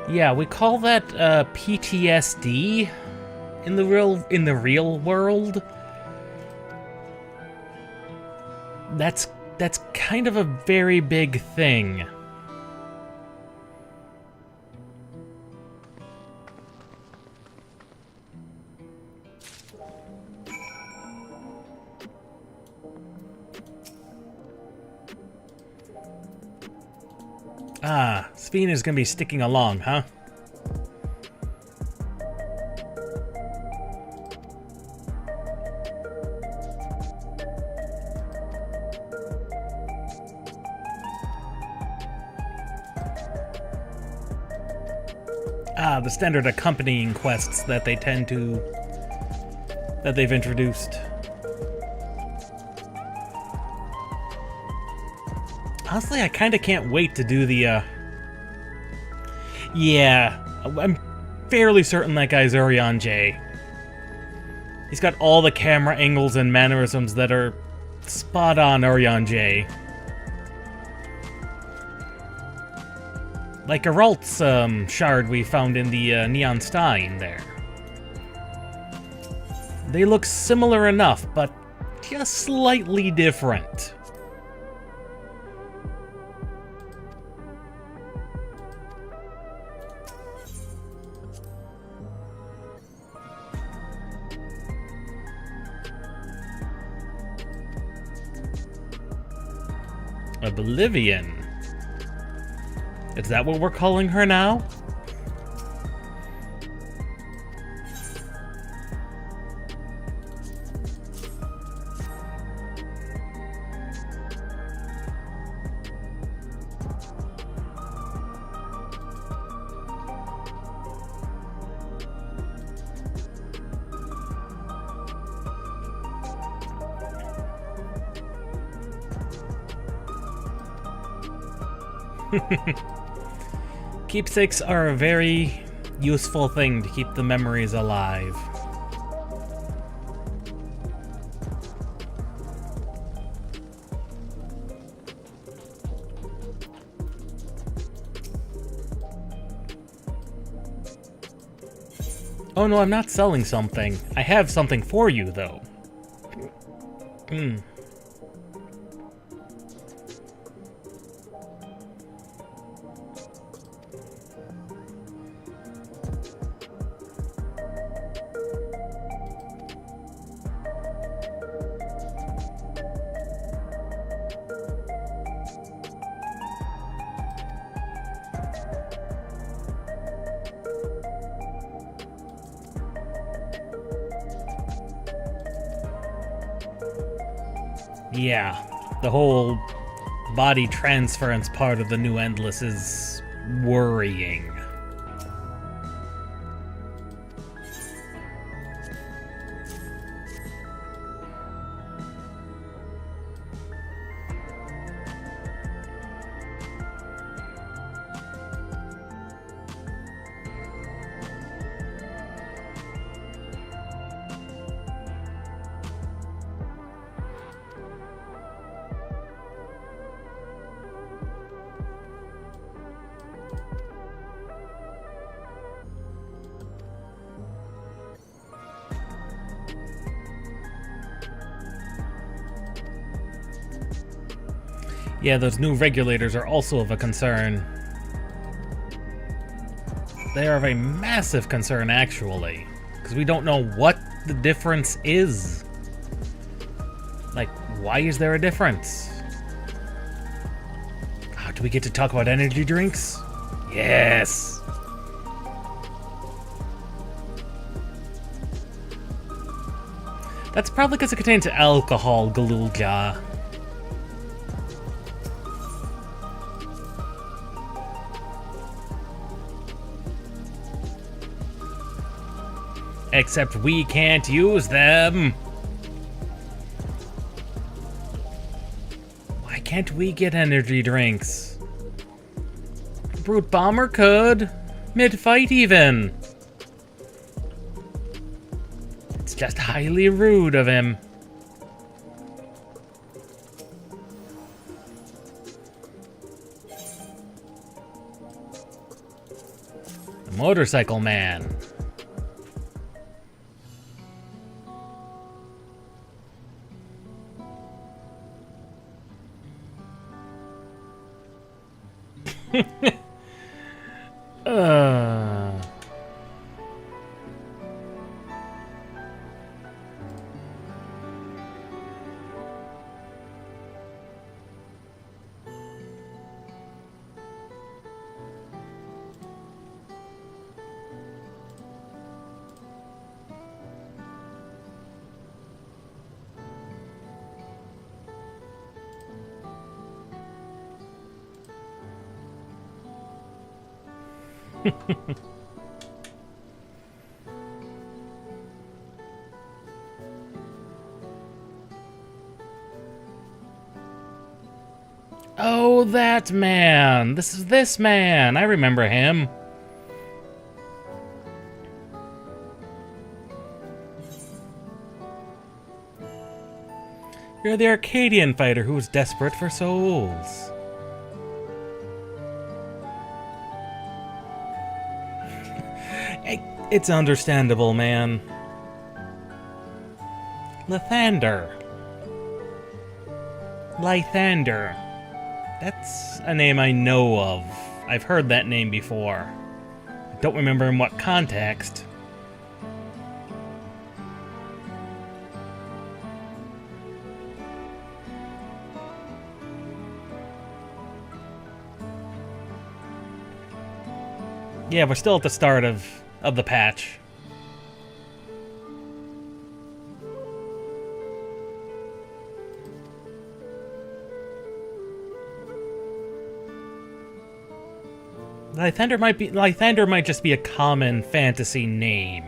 Yeah, we call that PTSD in the real world. That's kind of a very big thing. Ah, Sphene is gonna be sticking along, huh? Ah, the standard accompanying quests that they've introduced. Honestly, I kinda can't wait to do the, Yeah, I'm fairly certain that guy's Urian J. He's got all the camera angles and mannerisms that are spot on Urian J. Like Geralt's shard we found in the Neon Stein there. They look similar enough, but just slightly different. Oblivion. Is that what we're calling her now? Keepsakes are a very useful thing to keep the memories alive. Oh no, I'm not selling something. I have something for you, though. Yeah, the whole body transference part of the new Endless is worrying. Yeah, those new regulators are also of a concern. They are of a massive concern, actually, because we don't know what the difference is. Like, why is there a difference? Oh, do we get to talk about energy drinks? Yes! That's probably because it contains alcohol, Galulja. Except we can't use them. Why can't we get energy drinks? Brute Bomber could. Mid-fight even. It's just highly rude of him. The Motorcycle Man. Oh, that man! This is this man! I remember him. You're the Arcadian fighter who was desperate for souls. It's understandable, man. Lathander. Lythander. That's a name I know of. I've heard that name before. I don't remember in what context. Yeah, we're still at the start of the patch. Lythander might just be a common fantasy name.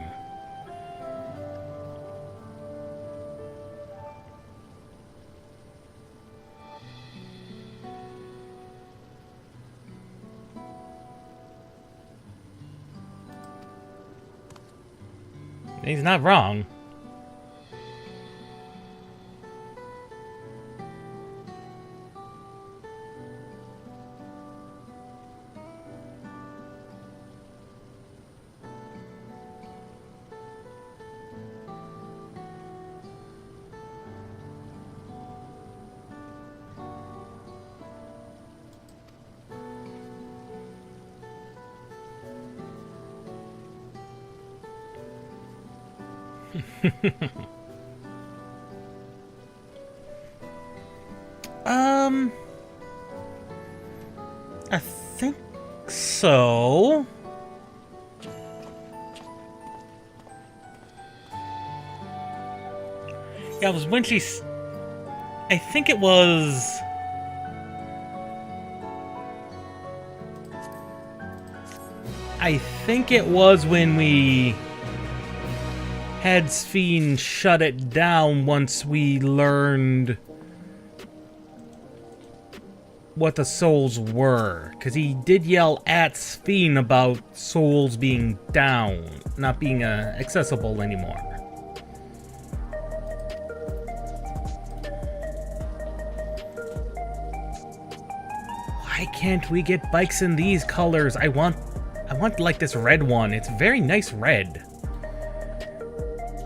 He's not wrong. I think so. Yeah, it was when I think it was... I think it was when we had Sphene shut it down once we learned what the souls were. Because he did yell at Sphene about souls being down, not being accessible anymore. Why can't we get bikes in these colors? I want like this red one. It's very nice red.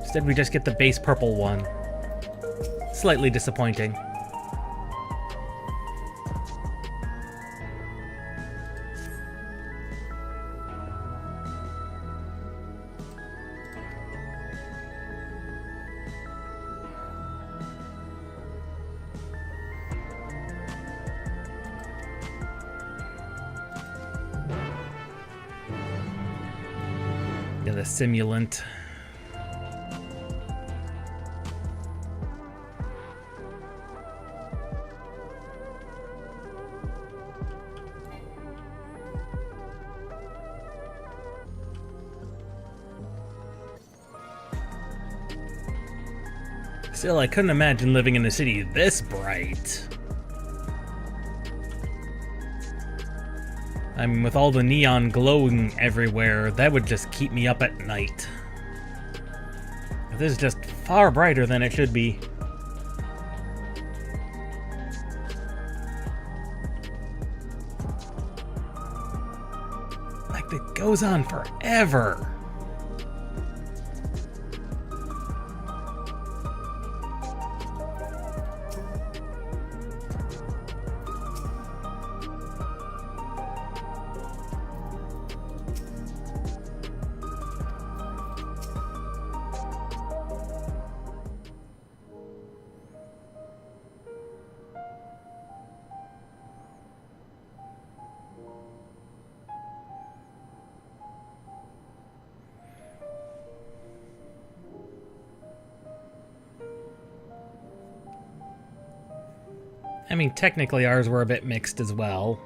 Instead we just get the base purple one. Slightly disappointing. Yeah, the simulant. Still, I couldn't imagine living in a city this bright. I mean, with all the neon glowing everywhere, that would just keep me up at night. This is just far brighter than it should be. Like, it goes on forever. I mean, technically ours were a bit mixed as well.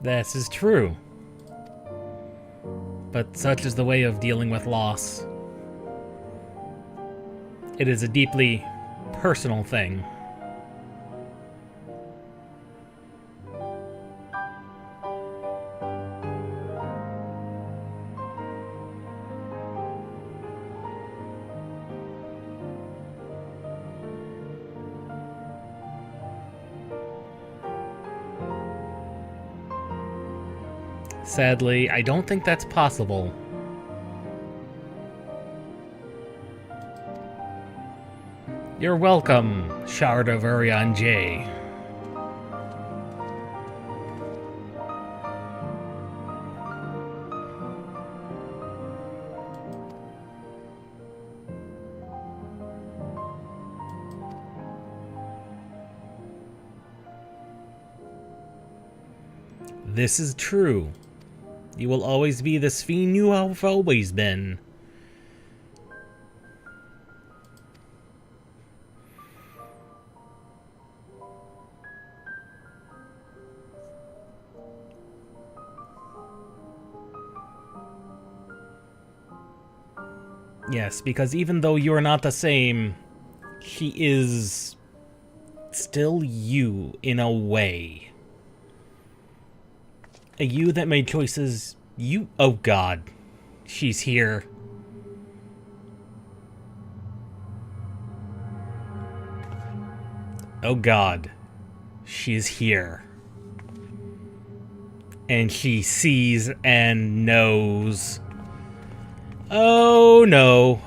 This is true. But such is the way of dealing with loss. It is a deeply personal thing. Sadly, I don't think that's possible. You're welcome, Shard of Urian J. This is true. You will always be the Sphene you have always been. Yes, because even though you're not the same, she is still you in a way. A you that made choices you... Oh god. She's here. Oh god. She's here. And she sees and knows. Oh no.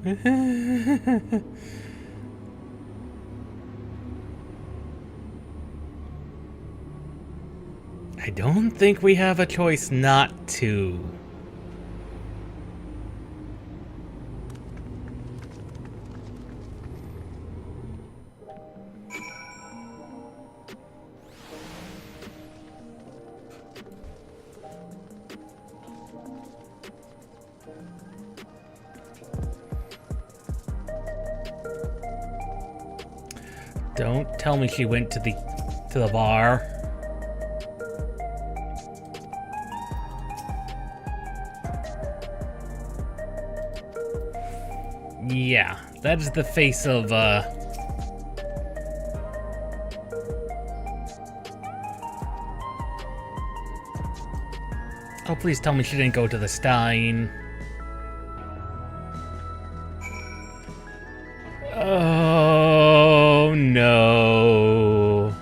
I don't think we have a choice not to. Don't tell me she went to the bar. Yeah, that is the face of Oh, please tell me she didn't go to the Stein. Oh no.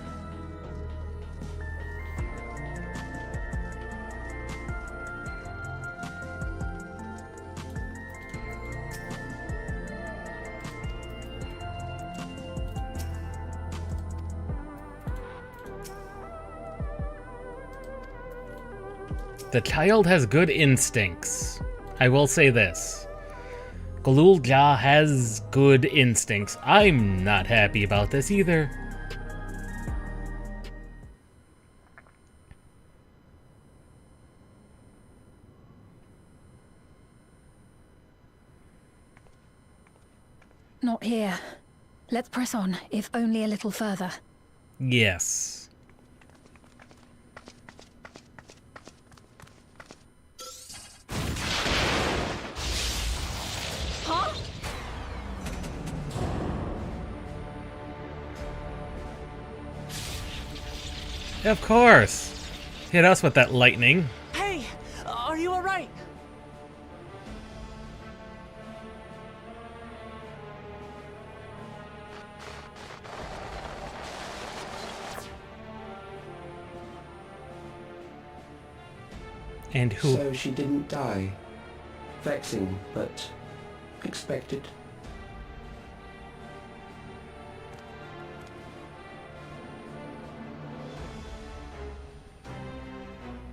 The child has good instincts. I will say this. Galulja has good instincts. I'm not happy about this either. Not here. Let's press on, if only a little further. Yes. Of course. Hit us with that lightning. Hey, are you alright? And who? So she didn't die. Vexing, but expected.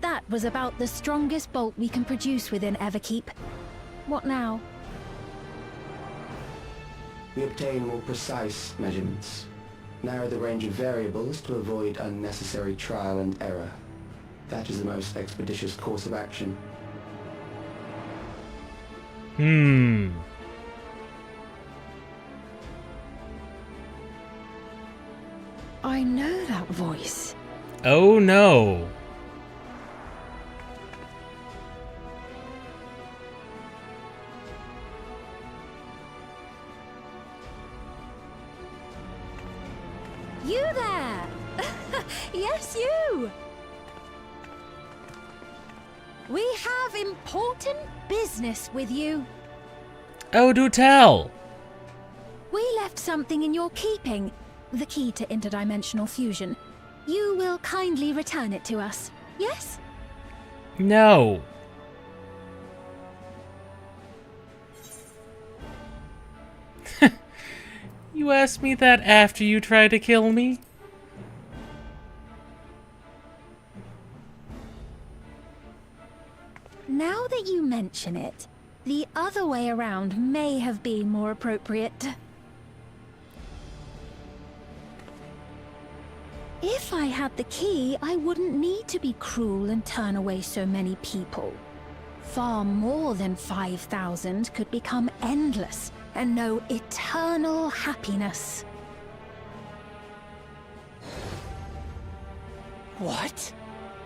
That was about the strongest bolt we can produce within Everkeep. What now? We obtain more precise measurements. Narrow the range of variables to avoid unnecessary trial and error. That is the most expeditious course of action. I know that voice. Oh no. You there! Yes, you! We have important business with you. Oh, do tell. We left something in your keeping. The key to interdimensional fusion. You will kindly return it to us, yes? No. You asked me that after you tried to kill me? Now that you mention it, the other way around may have been more appropriate. If I had the key, I wouldn't need to be cruel and turn away so many people. Far more than 5,000 could become endless and know eternal happiness. What?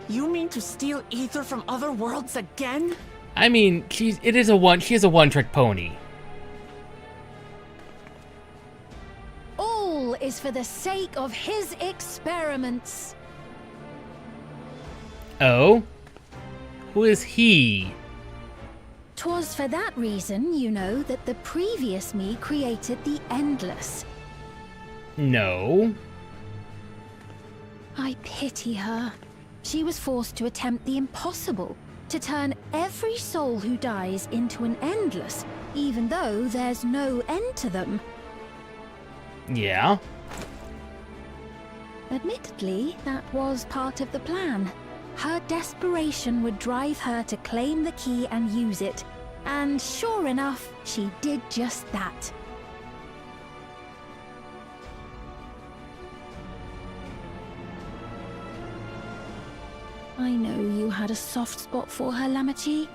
You mean to steal ether from other worlds again? I mean, she is a one-trick pony. All is for the sake of his experiments. Oh? Who is he? 'Twas for that reason, you know, that the previous me created the Endless. No. I pity her. She was forced to attempt the impossible, to turn every soul who dies into an Endless, even though there's no end to them. Yeah. Admittedly, that was part of the plan. Her desperation would drive her to claim the key and use it, and sure enough, she did just that. I know you had a soft spot for her, Lamachi.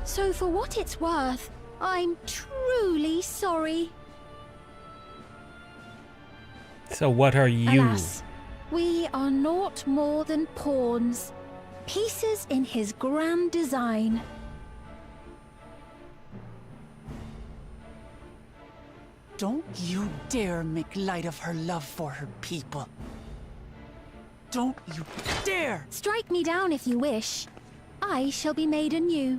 So for what it's worth, I'm truly sorry. So what are you? Alas, we are naught more than pawns, pieces in his grand design. Don't you dare make light of her love for her people. Don't you dare! Strike me down if you wish. I shall be made anew.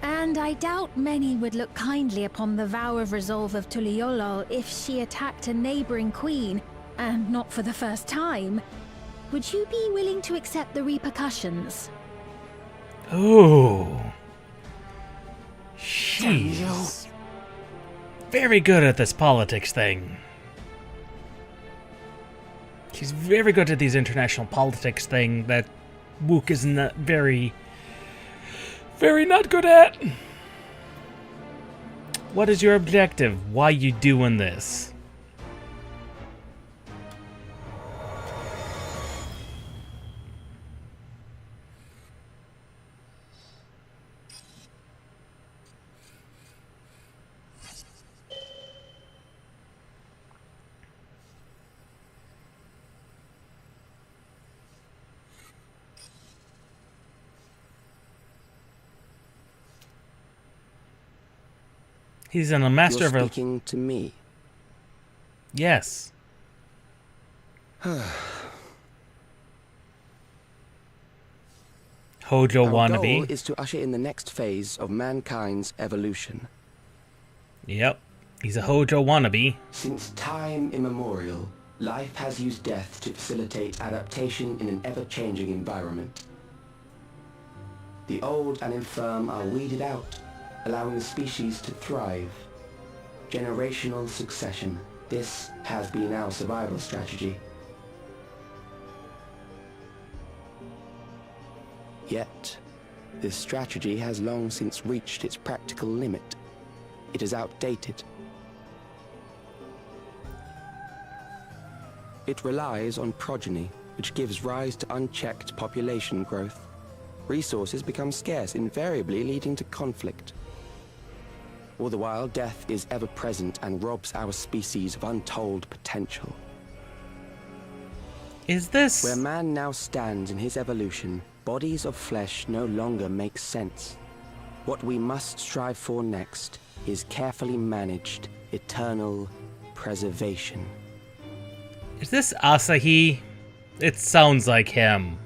And I doubt many would look kindly upon the vow of resolve of Tuliolol if she attacked a neighboring queen, and not for the first time. Would you be willing to accept the repercussions? Ooh. She's very good at this politics thing. She's very good at these international politics thing that Wook is not very not good at. What is your objective? Why you doing this? He's a master You're of a... speaking to me. Yes. Hojo Our wannabe. goal is to usher in the next phase of mankind's evolution. Yep. He's a Hojo wannabe. Since time immemorial, life has used death to facilitate adaptation in an ever-changing environment. The old and infirm are weeded out, allowing the species to thrive. Generational succession. This has been our survival strategy. Yet, this strategy has long since reached its practical limit. It is outdated. It relies on progeny, which gives rise to unchecked population growth. Resources become scarce, invariably leading to conflict. All the while, death is ever present and robs our species of untold potential. Is this... Where man now stands in his evolution, bodies of flesh no longer make sense. What we must strive for next is carefully managed, eternal preservation. Is this Asahi? It sounds like him.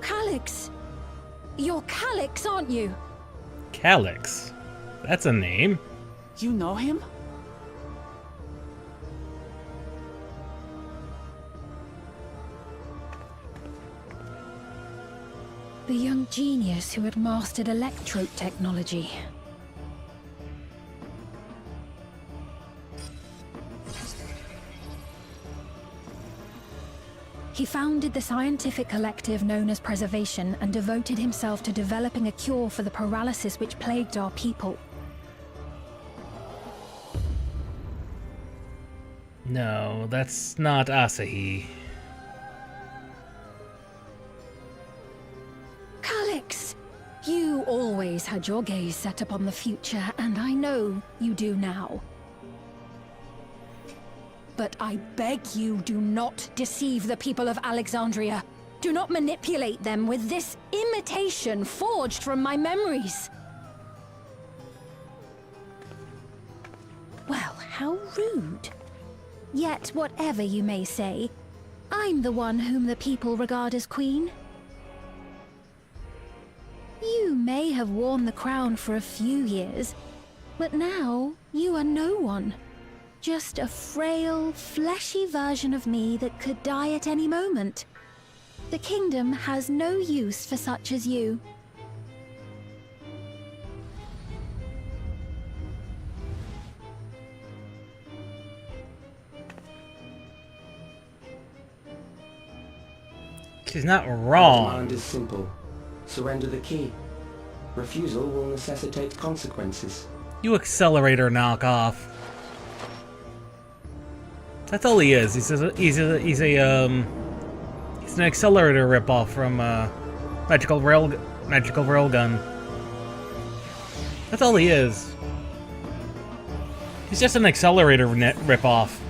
Calyx! You're Calyx, aren't you? Calyx? That's a name. You know him? The young genius who had mastered electrope technology. He founded the scientific collective known as Preservation and devoted himself to developing a cure for the paralysis which plagued our people. No, that's not Asahi. Calyx! You always had your gaze set upon the future, and I know you do now. But I beg you, do not deceive the people of Alexandria. Do not manipulate them with this imitation forged from my memories. Well, how rude. Yet, whatever you may say, I'm the one whom the people regard as queen. You may have worn the crown for a few years, but now you are no one. Just a frail, fleshy version of me that could die at any moment. The kingdom has no use for such as you. She's not Our wrong. command is simple. Surrender the key. Refusal will necessitate consequences. You accelerator knockoff. That's all he is. He's an accelerator ripoff from Magical Railgun. That's all he is. He's just an accelerator ripoff.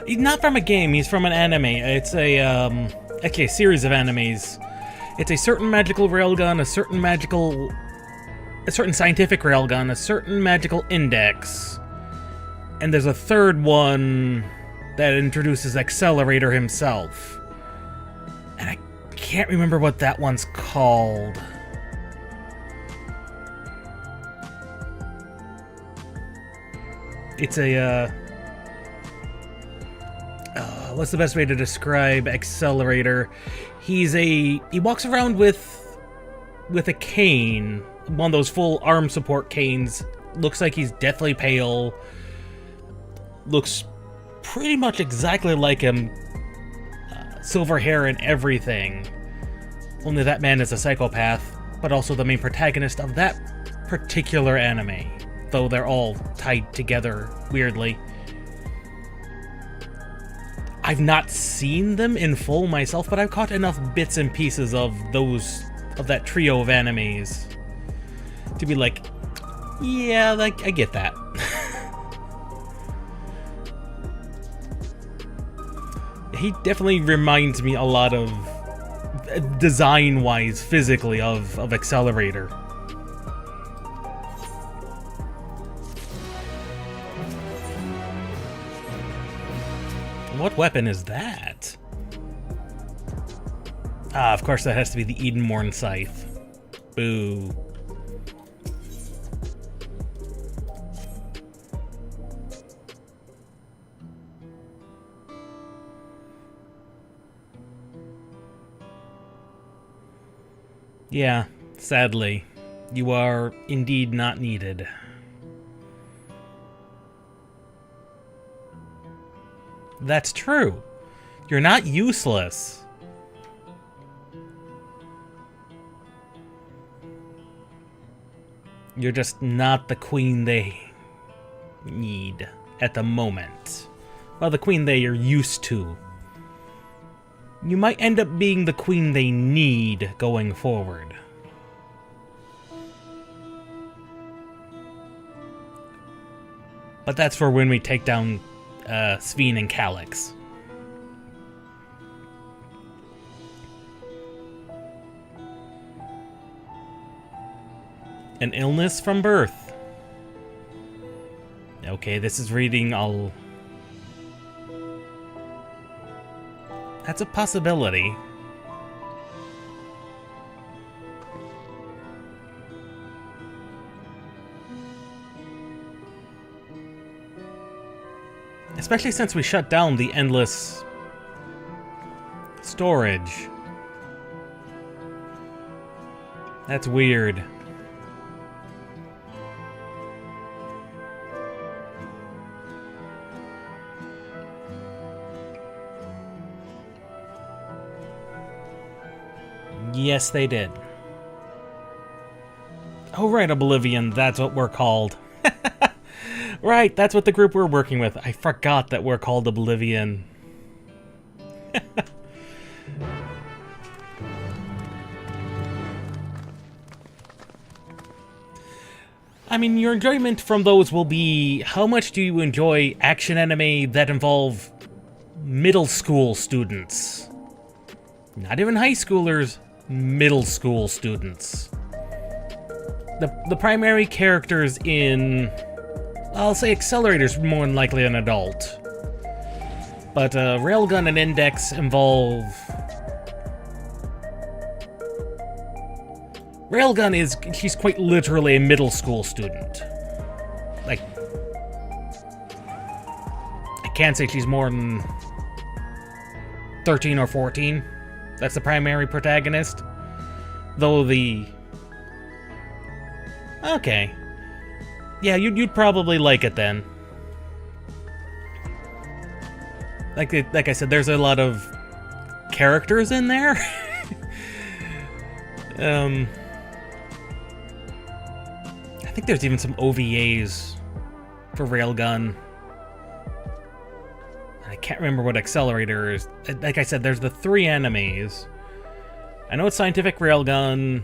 He's not from a game, he's from an anime. It's actually a series of animes. It's a certain magical railgun, a certain scientific railgun, a certain magical index. And there's a third one that introduces Accelerator himself. And I can't remember what that one's called. It's a, what's the best way to describe Accelerator? He walks around with a cane, one of those full arm support canes. Looks like he's deathly pale. Looks pretty much exactly like him. Silver hair and everything. Only that man is a psychopath, but also the main protagonist of that particular anime. Though they're all tied together weirdly. I've not seen them in full myself, but I've caught enough bits and pieces of that trio of animes to be like, yeah, like I get that. He definitely reminds me a lot of, design-wise, physically, of Accelerator. What weapon is that? Ah, of course that has to be the Edenmorn Scythe. Boo. Yeah, sadly, you are indeed not needed. That's true. You're not useless. You're just not the queen they need at the moment. Well, the queen they are used to. You might end up being the queen they need going forward. But that's for when we take down Sphene and Calyx. An illness from birth. Okay, this is reading all... That's a possibility. Especially since we shut down the endless storage. That's weird. Yes, they did. Oh, right, Oblivion, that's what we're called. Right, that's what the group we're working with. I forgot that we're called Oblivion. I mean, your enjoyment from those will be how much do you enjoy action anime that involve middle school students? Not even high schoolers, middle school students. The primary characters in, I'll say Accelerator's more than likely an adult. But Railgun and Index involve... Railgun she's quite literally a middle school student. Like, I can't say she's more than 13 or 14. That's the primary protagonist. Though okay. Yeah, you'd probably like it then. Like I said, there's a lot of characters in there. I think there's even some OVAs for Railgun. I can't remember what Accelerator is. Like I said, there's the 3 animes. I know it's Scientific Railgun,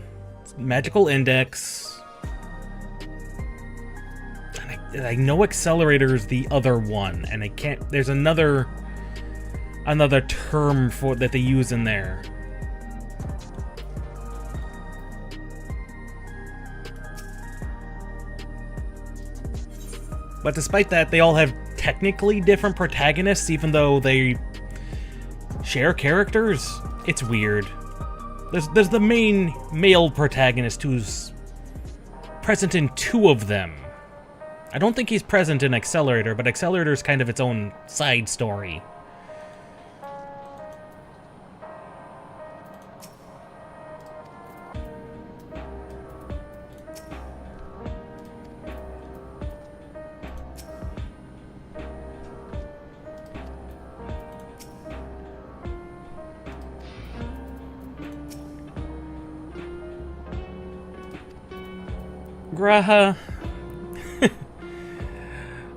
Magical Index. And I know Accelerator is the other one, and I can't. There's another term for that they use in there. But despite that, they all have technically different protagonists, even though they share characters. It's weird. There's the main male protagonist who's present in 2 of them. I don't think he's present in Accelerator, but Accelerator is kind of its own side story.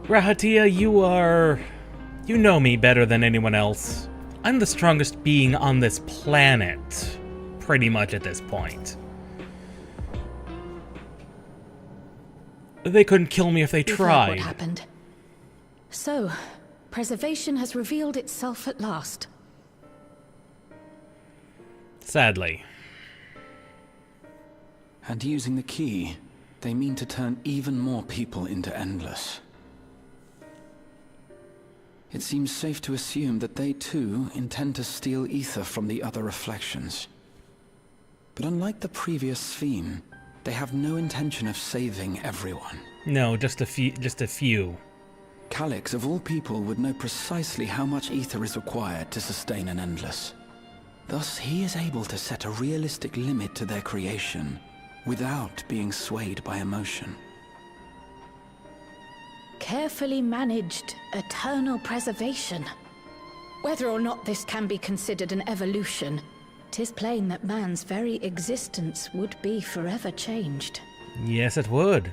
Grahatia, you know me better than anyone else. I'm the strongest being on this planet, pretty much at this point. They couldn't kill me if they You've heard tried. what happened. So, preservation has revealed itself at last. Sadly. And using the key, they mean to turn even more people into Endless. It seems safe to assume that they too intend to steal ether from the other reflections. But unlike the previous Sphene, they have no intention of saving everyone. No, just a few. Calyx, of all people, would know precisely how much ether is required to sustain an Endless. Thus, he is able to set a realistic limit to their creation, without being swayed by emotion. Carefully managed eternal preservation. Whether or not this can be considered an evolution, 'tis plain that man's very existence would be forever changed. Yes, it would.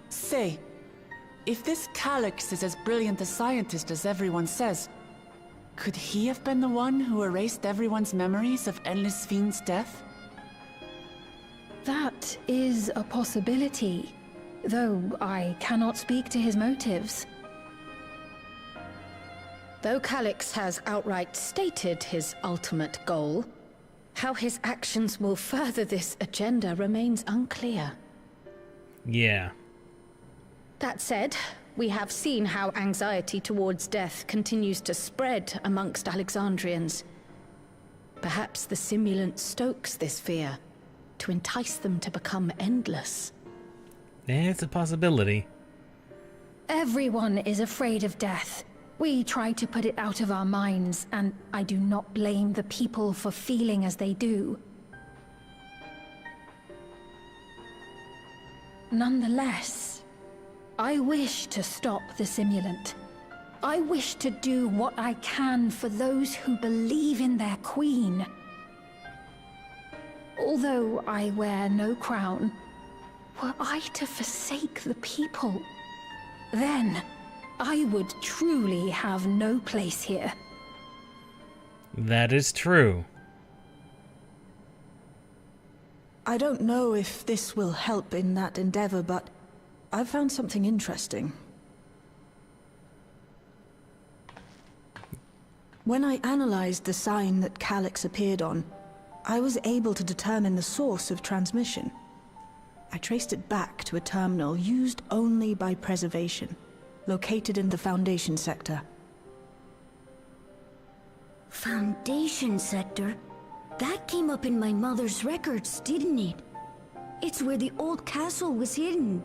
Say, if this Calyx is as brilliant a scientist as everyone says, could he have been the one who erased everyone's memories of Endless Sphene's death? That is a possibility, though I cannot speak to his motives. Though Calyx has outright stated his ultimate goal, how his actions will further this agenda remains unclear. Yeah. That said, we have seen how anxiety towards death continues to spread amongst Alexandrians. Perhaps the simulant stokes this fear to entice them to become endless. It's a possibility. Everyone is afraid of death. We try to put it out of our minds, and I do not blame the people for feeling as they do. Nonetheless, I wish to stop the simulant. I wish to do what I can for those who believe in their queen. Although I wear no crown, were I to forsake the people, then I would truly have no place here. That is true. I don't know if this will help in that endeavor, but I've found something interesting. When I analyzed the sign that Calyx appeared on, I was able to determine the source of transmission. I traced it back to a terminal used only by Preservation, located in the Foundation sector. Foundation sector? That came up in my mother's records, didn't it? It's where the old castle was hidden.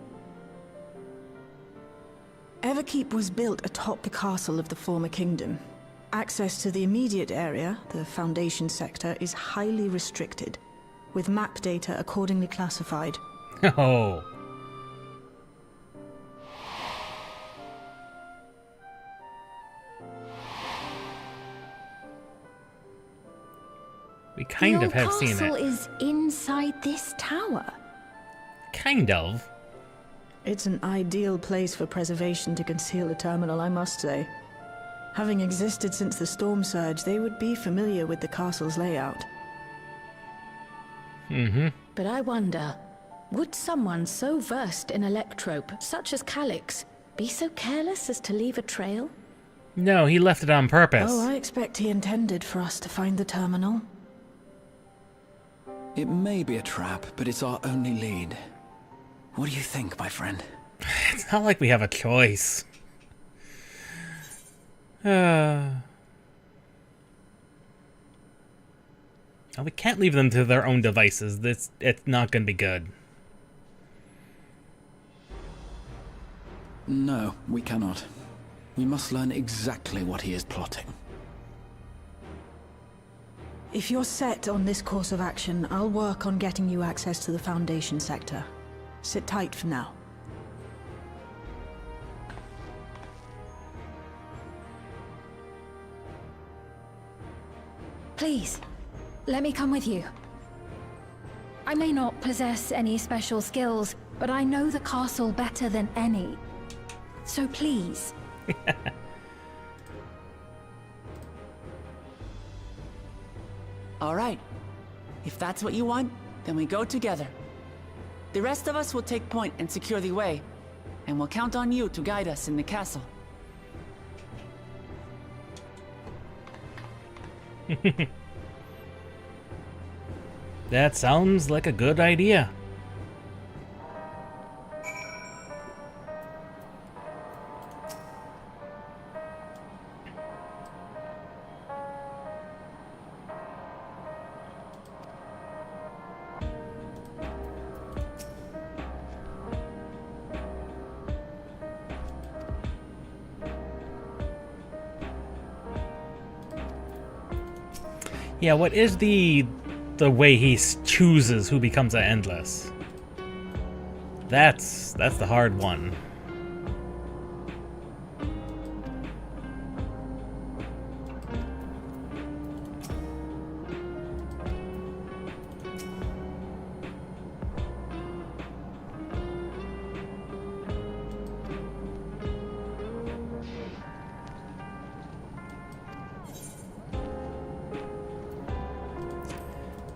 Everkeep was built atop the castle of the former kingdom. Access to the immediate area, the Foundation sector, is highly restricted, with map data accordingly classified. Oh. We kind of have seen it. The old castle is inside this tower. Kind of. It's an ideal place for Preservation to conceal a terminal, I must say. Having existed since the Storm Surge, they would be familiar with the castle's layout. Mm-hmm. But I wonder, would someone so versed in electrope, such as Calyx, be so careless as to leave a trail? No, he left it on purpose. Oh, I expect he intended for us to find the terminal. It may be a trap, but it's our only lead. What do you think, my friend? It's not like we have a choice. Well, we can't leave them to their own devices. It's not going to be good. No, we cannot. We must learn exactly what he is plotting. If you're set on this course of action, I'll work on getting you access to the Foundation sector. Sit tight for now. Please, let me come with you. I may not possess any special skills, but I know the castle better than any. So please. All right. If that's what you want, then we go together. The rest of us will take point and secure the way, and we'll count on you to guide us in the castle. That sounds like a good idea. Yeah, what is the way he chooses who becomes an Endless? That's the hard one.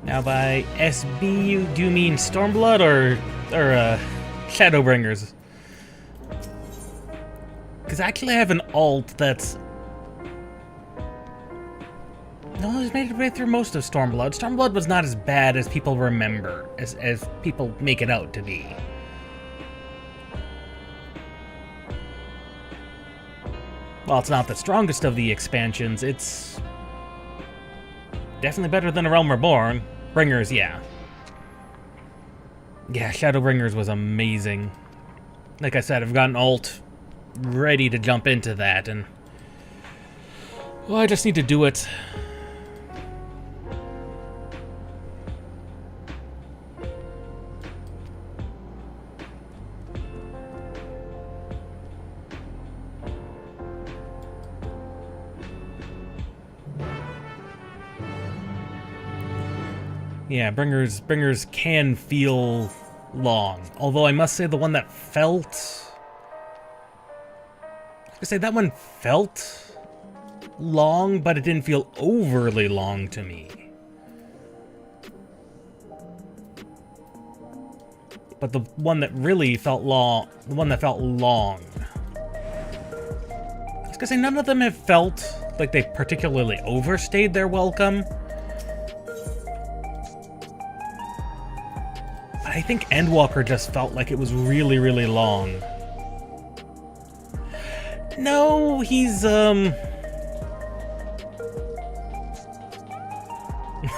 Now, by SB, do you mean Stormblood or Shadowbringers? Because I actually have an alt that's... No, it's made its way through most of Stormblood. Stormblood was not as bad as people remember, as people make it out to be. While it's not the strongest of the expansions, it's definitely better than A Realm Reborn. Bringers, yeah. Yeah, Shadowbringers was amazing. Like I said, I've got an alt ready to jump into that, and... well, I just need to do it. Yeah, Bringers can feel long. Although I must say the one that felt... I say that one felt long, but it didn't feel overly long to me. but the one that really felt long, the one that felt long. I was gonna say, none of them have felt like they particularly overstayed their welcome. But I think Endwalker just felt like it was really, really long. No, he's,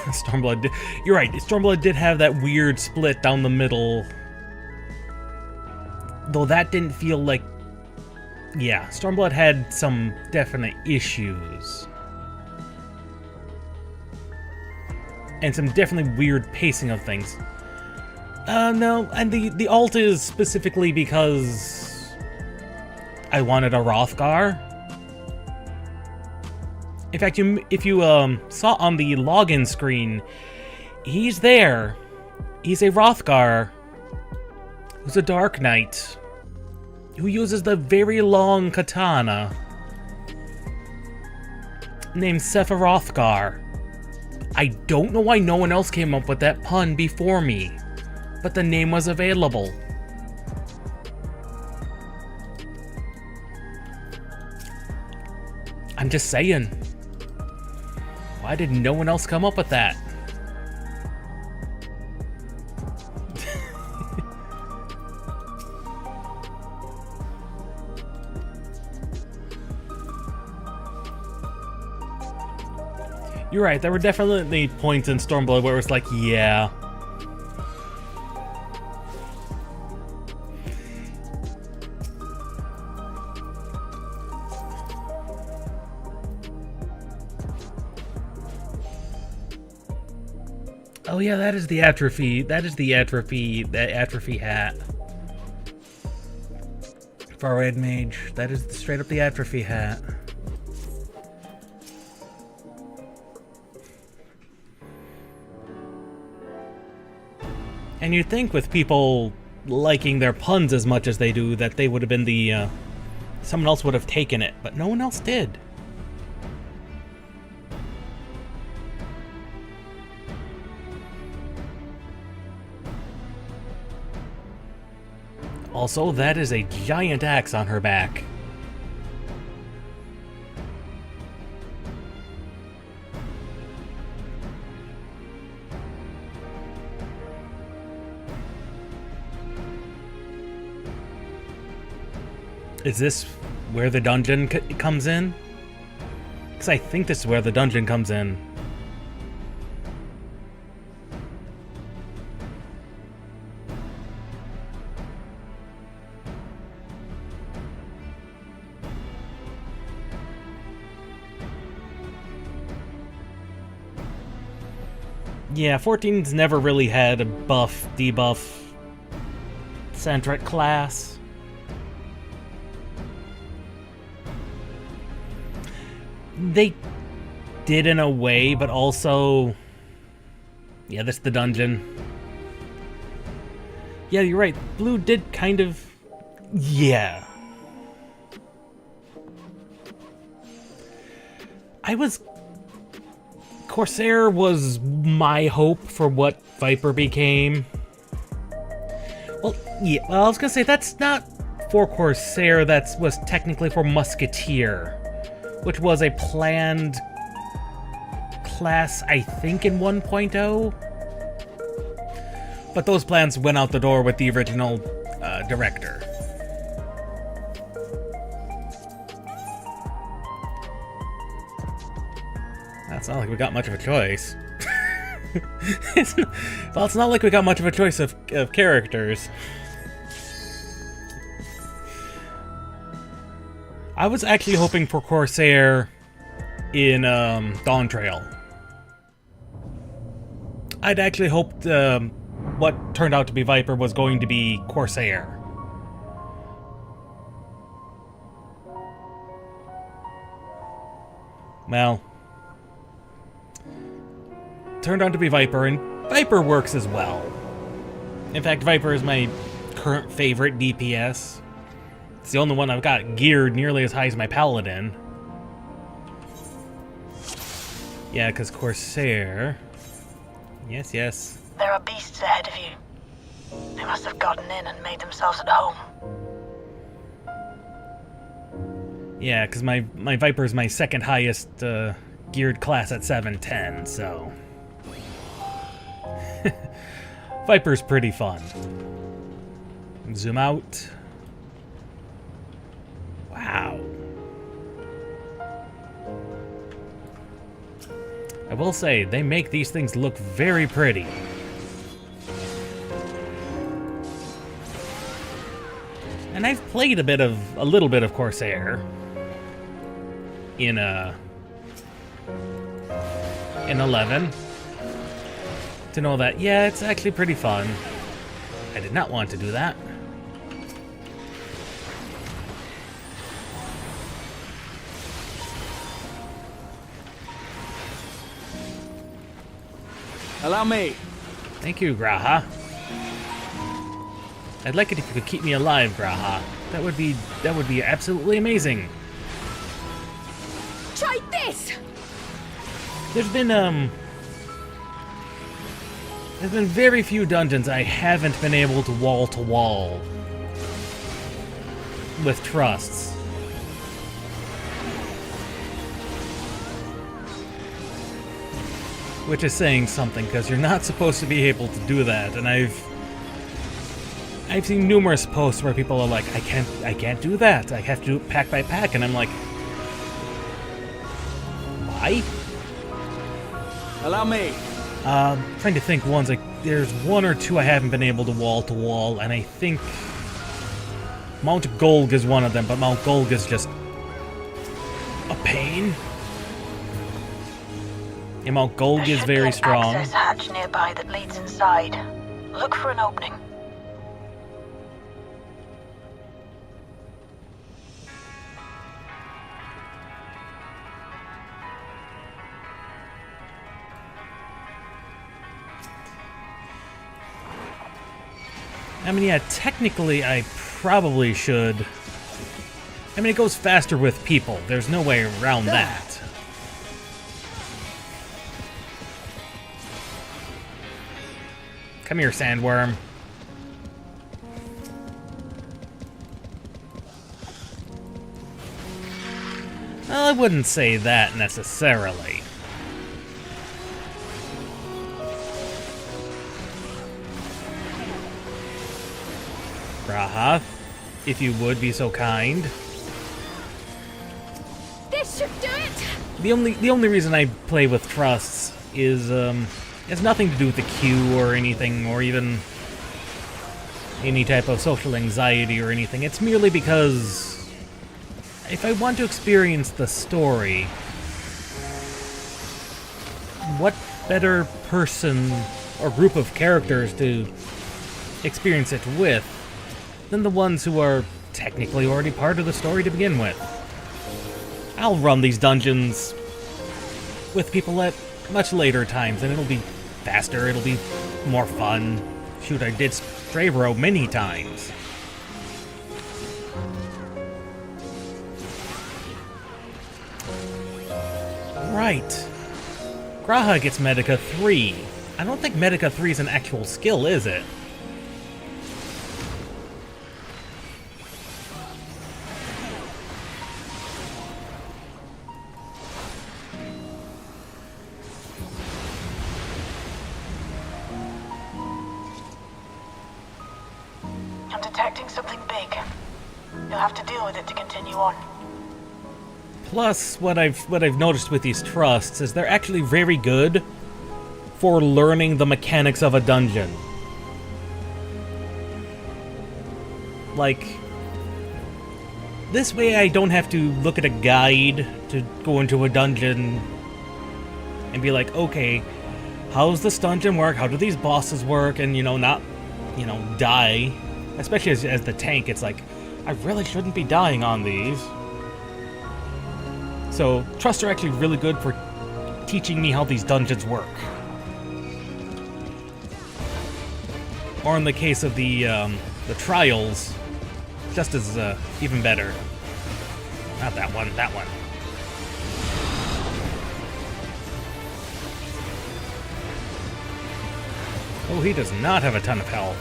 Stormblood, you're right, Stormblood did have that weird split down the middle. Though that didn't feel like... Yeah, Stormblood had some definite issues. And some definitely weird pacing of things. No, and the alt is specifically because I wanted a Hrothgar. In fact, if you saw on the login screen, he's there. He's a Hrothgar who's a Dark Knight who uses the very long katana named Hrothgar. I don't know why no one else came up with that pun before me, but the name was available. I'm just saying. Why did no one else come up with that? You're right, there were definitely points in Stormblood where it was like, yeah. Oh yeah, that is the atrophy. That is the atrophy hat. For Red Mage. That is straight up the atrophy hat. And you'd think with people liking their puns as much as they do that they would have been the, someone else would have taken it, but no one else did. Also, that is a giant axe on her back. Is this where the dungeon comes in? Because I think this is where the dungeon comes in. Yeah, 14's never really had a buff, debuff, centric class. They did in a way, but also... Yeah, this is the dungeon. Yeah, you're right. Blue did kind of... Yeah. Corsair was my hope for what Viper became. Well, yeah, well, I was gonna say, that's not for Corsair, that was technically for Musketeer, which was a planned class, I think, in 1.0. But those plans went out the door with the original director. It's not like we got much of a choice. It's not like we got much of a choice of characters. I was actually hoping for Corsair in Dawn Trail. I'd actually hoped what turned out to be Viper was going to be Corsair. Well, turned out to be Viper, and Viper works as well. In fact, Viper is my current favorite DPS. It's the only one I've got geared nearly as high as my Paladin. Yeah, because Corsair... Yes, yes. There are beasts ahead of you. They must have gotten in and made themselves at home. Yeah, because my Viper is my second highest geared class at 710, so... Viper's pretty fun. Zoom out. Wow. I will say, they make these things look very pretty. And I've played a little bit of Corsair in 11 to know that, yeah, it's actually pretty fun. I did not want to do that. Allow me. Thank you, Graha. I'd like it if you could keep me alive, Graha. That would be absolutely amazing. Try this! There's been very few dungeons I haven't been able to wall with trusts. Which is saying something, because you're not supposed to be able to do that, and I've seen numerous posts where people are like, I can't do that. I have to do it pack by pack, and I'm like, why? Allow me. Trying to think ones, like, there's one or two I haven't been able to wall, and I think Mount Golg is one of them, but Mount Golg is just a pain. Yeah, Mount Golg is very strong. There should be an access hatch nearby that leads inside. Look for an opening. I mean, yeah, technically I probably should. I mean, it goes faster with people. There's no way around that. Come here, sandworm. Well, I wouldn't say that necessarily. Graha, if you would be so kind. This should do it! The only reason I play with trusts is has nothing to do with the queue or anything, or even any type of social anxiety or anything. It's merely because if I want to experience the story, what better person or group of characters to experience it with than the ones who are technically already part of the story to begin with. I'll run these dungeons with people at much later times, and it'll be faster, it'll be more fun. Shoot, I did Stray Row many times. Right. Graha gets Medica 3. I don't think Medica 3 is an actual skill, is it? I'm detecting something big. You'll have to deal with it to continue on. Plus, what I've noticed with these trusts is they're actually very good for learning the mechanics of a dungeon. Like, this way I don't have to look at a guide to go into a dungeon and be like, okay, how's this dungeon work? How do these bosses work? And, not, die. Especially as the tank, it's like, I really shouldn't be dying on these. So, trusts are actually really good for teaching me how these dungeons work. Or in the case of the trials, just as even better. Not that one, that one. Oh, he does not have a ton of health.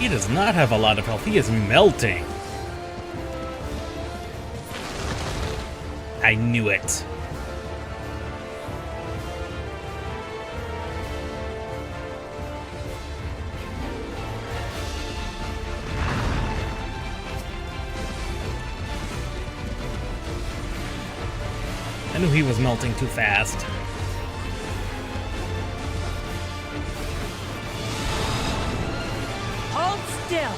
He does not have a lot of health. He is melting. I knew it. I knew he was melting too fast. Hold still.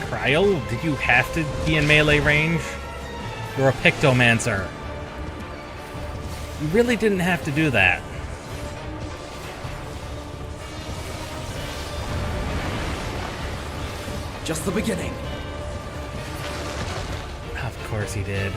Cryo, did you have to be in melee range? You're a Pictomancer. You really didn't have to do that. Just the beginning. Of course he did.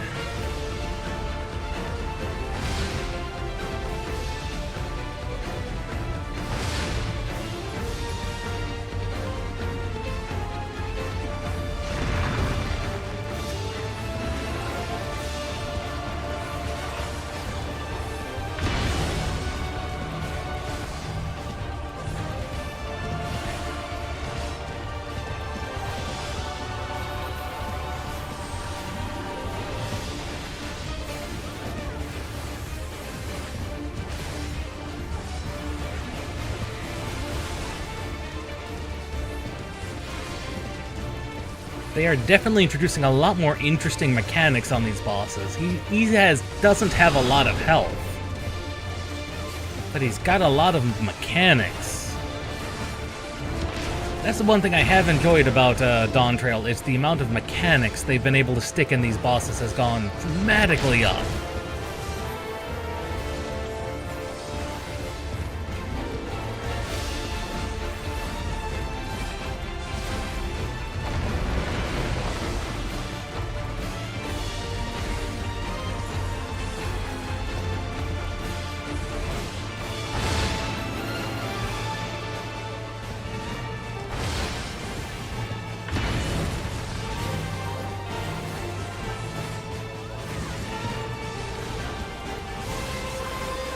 They are definitely introducing a lot more interesting mechanics on these bosses. He doesn't have a lot of health, but he's got a lot of mechanics. That's the one thing I have enjoyed about Dawn Trail, is the amount of mechanics they've been able to stick in these bosses has gone dramatically up.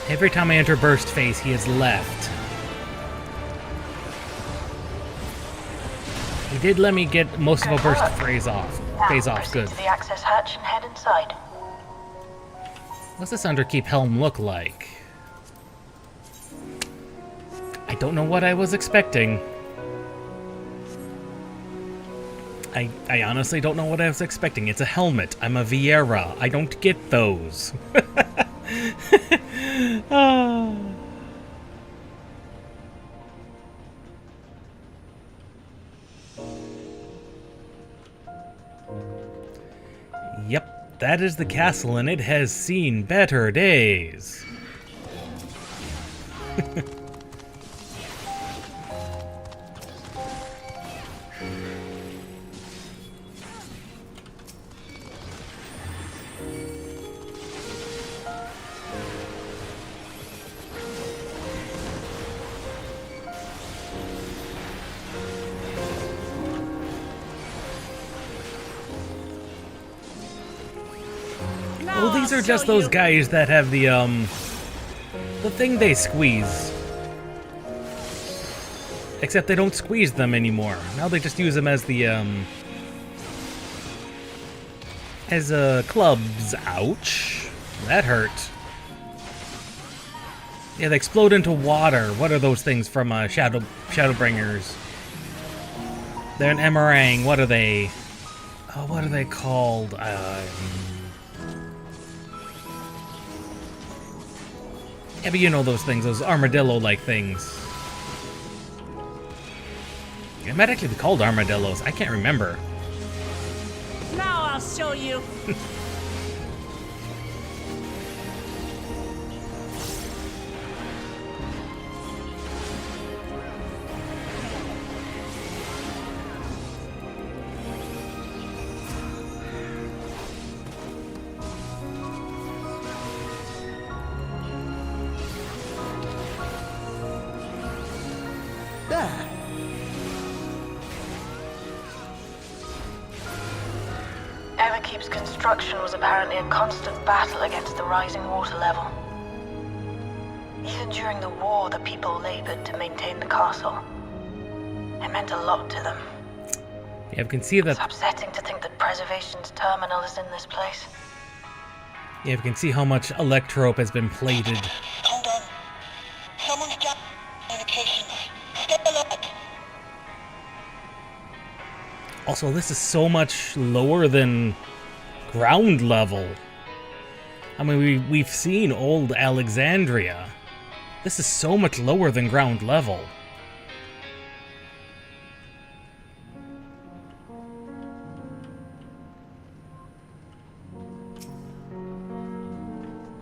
Every time I enter Burst Phase, he is left. He did let me get most of a Burst Phase off. Good. To the access hatch and head inside. What's this Underkeep helm look like? I don't know what I was expecting. I honestly don't know what I was expecting. It's a helmet. I'm a Vieira. I don't get those. Yep, that is the castle, and it has seen better days. Oh, these are just those guys that have the thing they squeeze. Except they don't squeeze them anymore. Now they just use them as the, clubs. Ouch. That hurt. Yeah, they explode into water. What are those things from, Shadowbringers? They're an Emerang. What are they? Oh, what are they called? Yeah, but you know those things, those armadillo-like things. It might actually be called armadillos. I can't remember. Now I'll show you. destruction was apparently a constant battle against the rising water level. Even during the war, the people labored to maintain the castle. It meant a lot to them. Yeah, we can see that. It's upsetting to think that Preservation's terminal is in this place. Yeah, we can see how much Electrope has been plated. Hold on. Someone's got communications. Step alert. Also, this is so much lower than ground level. I mean, we've seen old Alexandria. This is so much lower than ground level.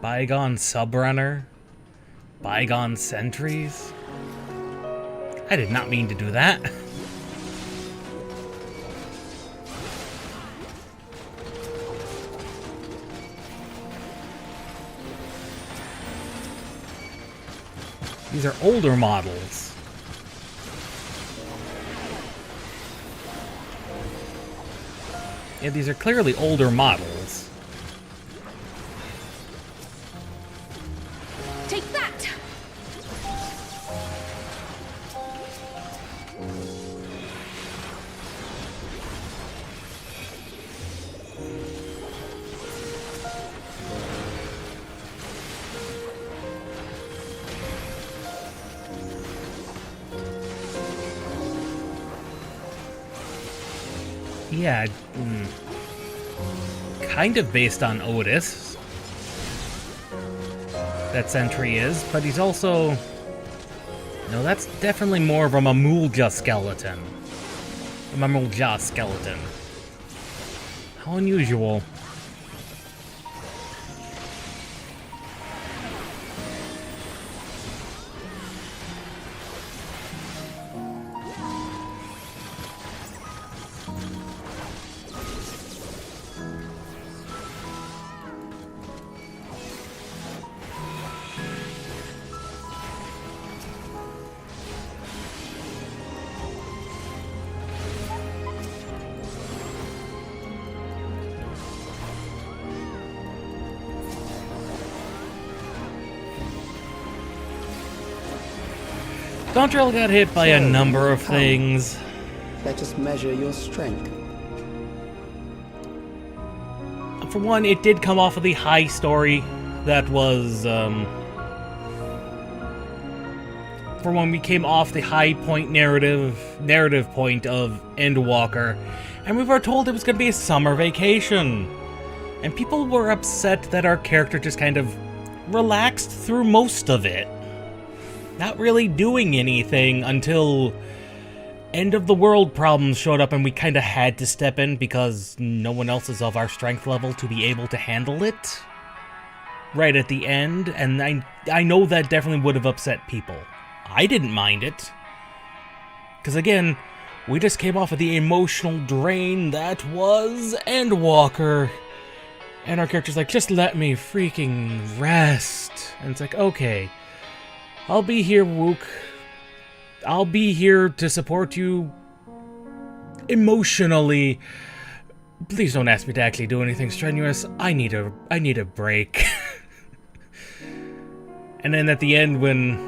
Bygone subrunner? Bygone sentries? I did not mean to do that. These are older models. Yeah, these are clearly older models. Take that! Yeah, kind of based on Otis. That sentry is, but he's also... No, that's definitely more of a Mamulja skeleton. A Mamulja skeleton. How unusual. Dontrell got hit by a number of things. Let us measure your strength. For one, it did come off of the high story that was, for one, we came off the high point narrative point of Endwalker, and we were told it was going to be a summer vacation. And people were upset that our character just kind of relaxed through most of it. Not really doing anything until end of the world problems showed up and we kind of had to step in because no one else is of our strength level to be able to handle it right at the end, and I know that definitely would have upset people. I didn't mind it. Because again, we just came off of the emotional drain that was Endwalker. And our character's like, just let me freaking rest. And it's like, okay. I'll be here, Wook. I'll be here to support you emotionally. Please don't ask me to actually do anything strenuous. I need a break. And then at the end, when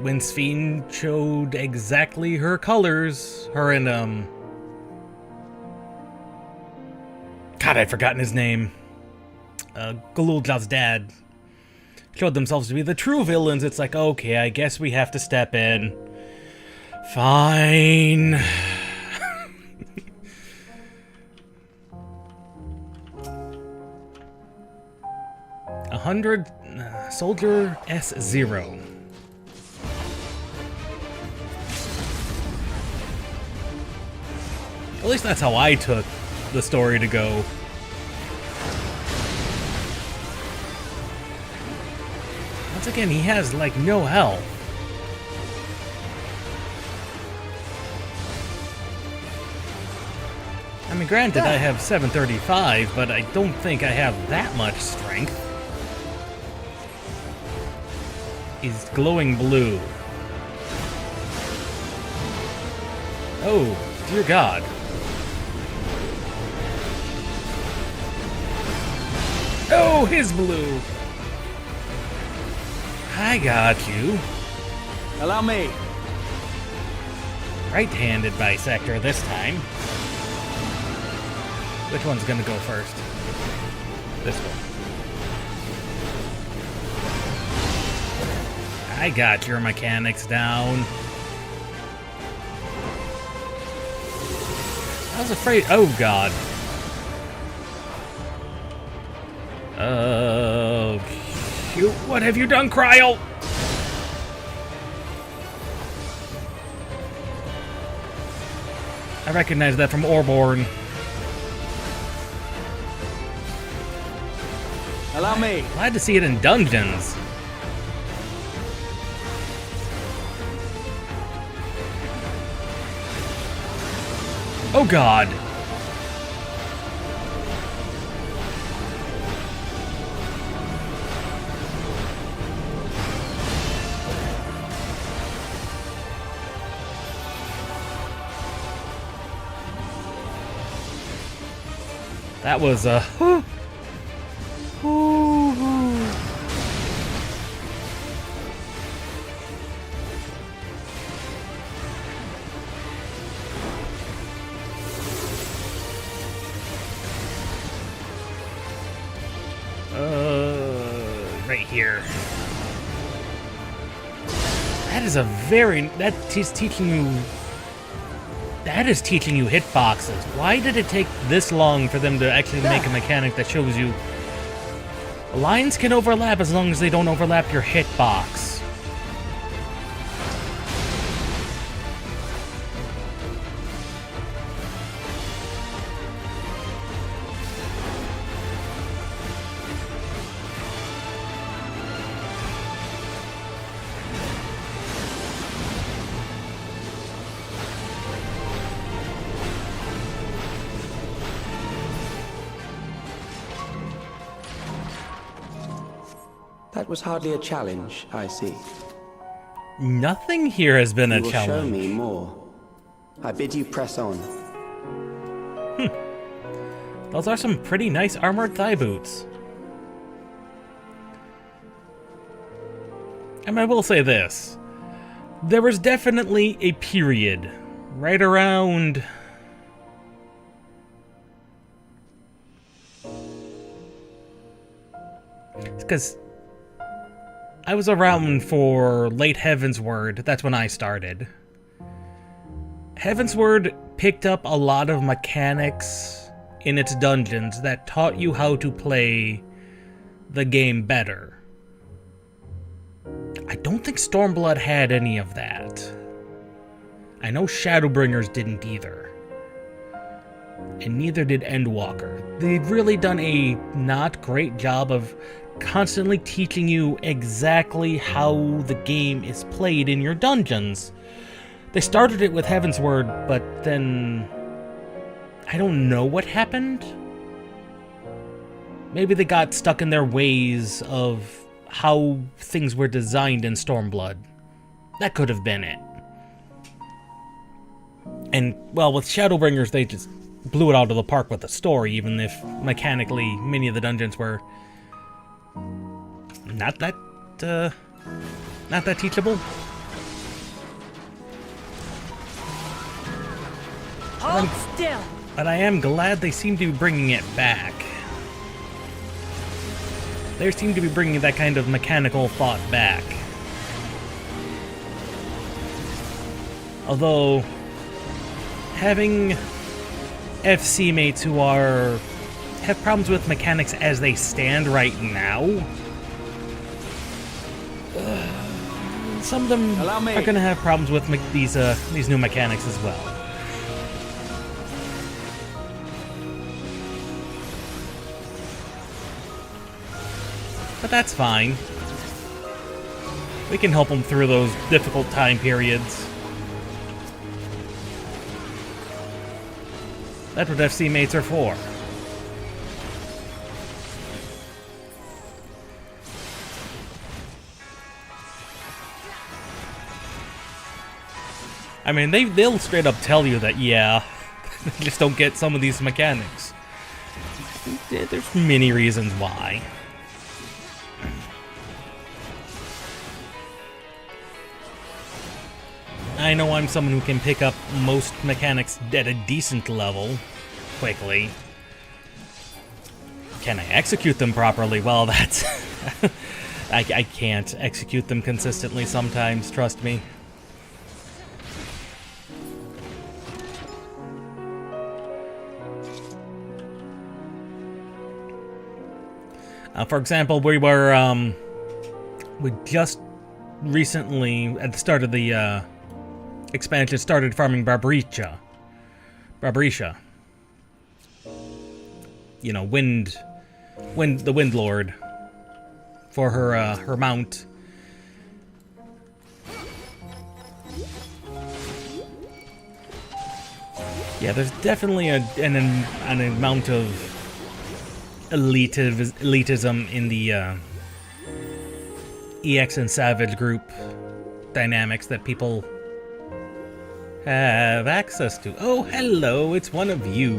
Sphene showed exactly her colors, her and God, I'd forgotten his name. Galulja's dad showed themselves to be the true villains. It's like, okay, I guess we have to step in. Fine. Soldier S0. At least that's how I took the story to go. Once again, he has, like, no health. I mean, granted, I have 735, but I don't think I have that much strength. He's glowing blue. Oh, dear God. Oh, his blue. I got you. Allow me. Right-handed bisector this time. Which one's gonna go first? This one. I got your mechanics down. I was afraid. Oh, God. Oh, shoot. What have you done, Cryo? I recognize that from Orborn. Allow me. Glad to see it in dungeons. Oh, God. That was a... right here. That is a very... That is teaching you... That is teaching you hitboxes. Why did it take this long for them to actually make a mechanic that shows you... Lines can overlap as long as they don't overlap your hitbox. That was hardly a challenge, I see. Nothing here has been a You will challenge. show me more. I bid you press on. Those are some pretty nice armored thigh boots. And I will say this. There was definitely a period right around... It's because I was around for late Heavensward. That's when I started. Heavensward picked up a lot of mechanics in its dungeons that taught you how to play the game better. I don't think Stormblood had any of that. I know Shadowbringers didn't either. And neither did Endwalker. They've really done a not great job of constantly teaching you exactly how the game is played in your dungeons. They started it with Heavensward, but then I don't know what happened. Maybe they got stuck in their ways of how things were designed in Stormblood. That could have been it. And, well, with Shadowbringers, they just blew it out of the park with the story, even if mechanically many of the dungeons were not that teachable. Hold still. But I am glad they seem to be bringing it back. They seem to be bringing that kind of mechanical thought back. Although, having FC mates who have problems with mechanics as they stand right now, some of them are going to have problems with these new mechanics as well. But that's fine. We can help them through those difficult time periods. That's what FC mates are for. I mean, they'll straight up tell you that, yeah, they just don't get some of these mechanics. There's many reasons why. I know I'm someone who can pick up most mechanics at a decent level quickly. Can I execute them properly? Well, that's... I can't execute them consistently sometimes, trust me. For example, we just recently, at the start of the expansion, started farming Barbricha. You know, the Wind Lord, for her mount. Yeah, there's definitely an amount of elitism in the EX and Savage group dynamics that people have access to. Oh, hello, it's one of you.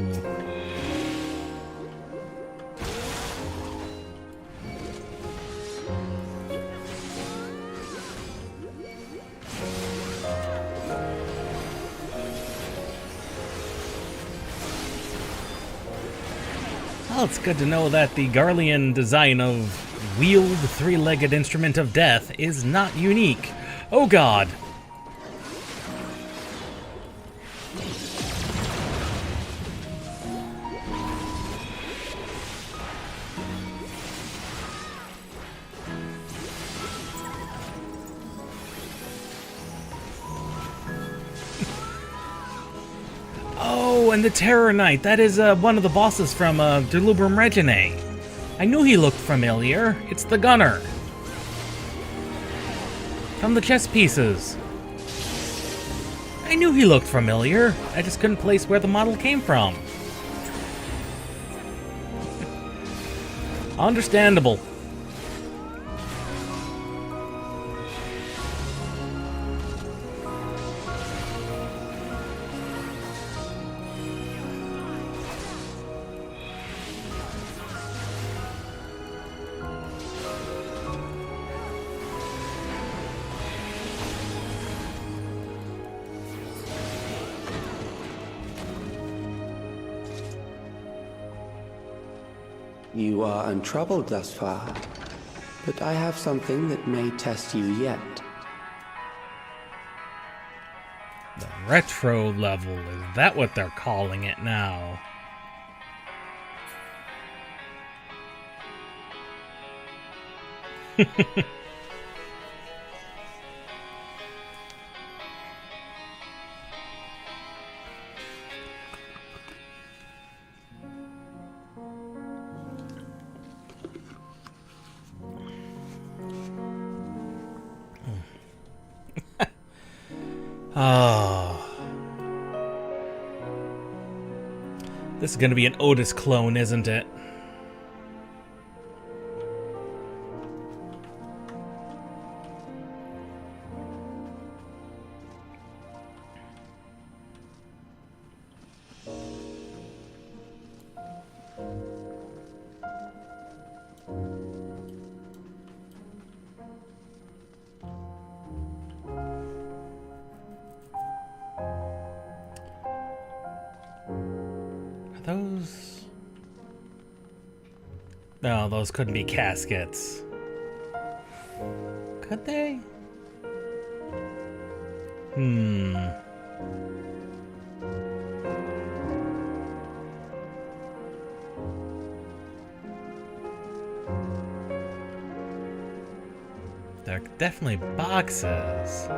Well, it's good to know that the Garlean design of wield three-legged instrument of death is not unique. Oh god! Oh, and the Terror Knight. That is one of the bosses from Delubrum Reginae. I knew he looked familiar. It's the Gunner. From the chess pieces. I knew he looked familiar. I just couldn't place where the model came from. Understandable. You are untroubled thus far, but I have something that may test you yet. The retro level, is that what they're calling it now? Oh. This is gonna be an Otis clone, isn't it? Those... No, those couldn't be caskets. Could they? They're definitely boxes.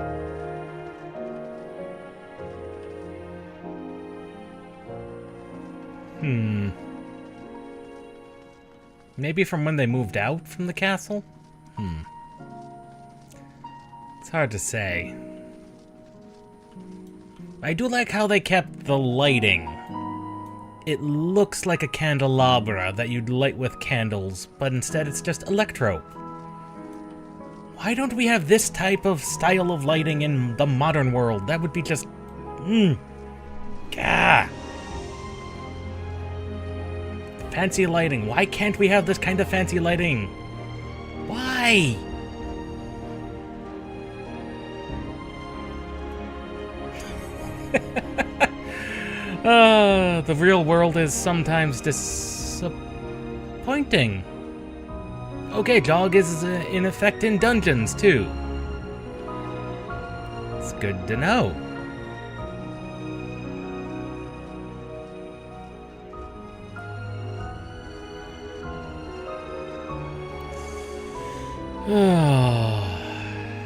Maybe from when they moved out from the castle? It's hard to say. I do like how they kept the lighting. It looks like a candelabra that you'd light with candles, but instead it's just electro. Why don't we have this type of style of lighting in the modern world? That would be just... Gah! Fancy lighting. Why can't we have this kind of fancy lighting? Why? The real world is sometimes disappointing. Okay, Jog is in effect in dungeons, too. It's good to know.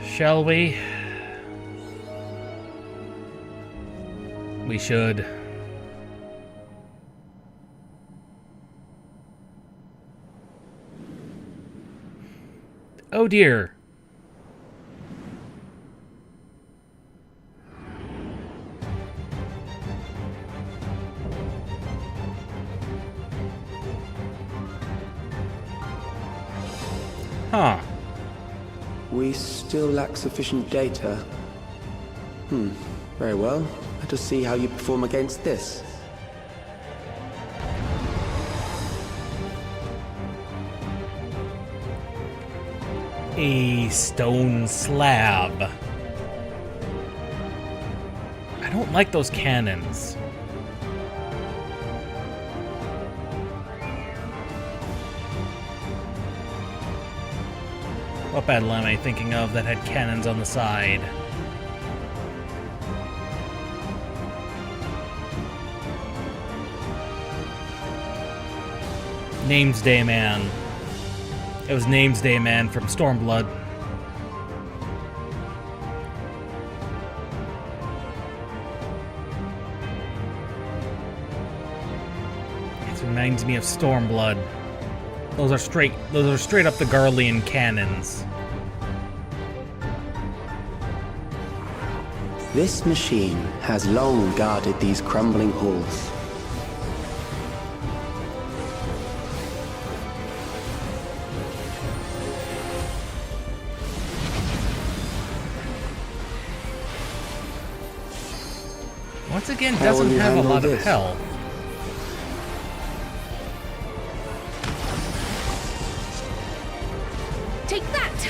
Shall we? We should. Oh dear. Huh. We still lack sufficient data. Very well. Let us see how you perform against this. A stone slab. I don't like those cannons. What battle am I thinking of that had cannons on the side? Namesday Man. It was Namesday Man from Stormblood. It reminds me of Stormblood. Those are straight up the Garlean cannons. This machine has long guarded these crumbling halls. Once again, doesn't have a lot of health. Take that!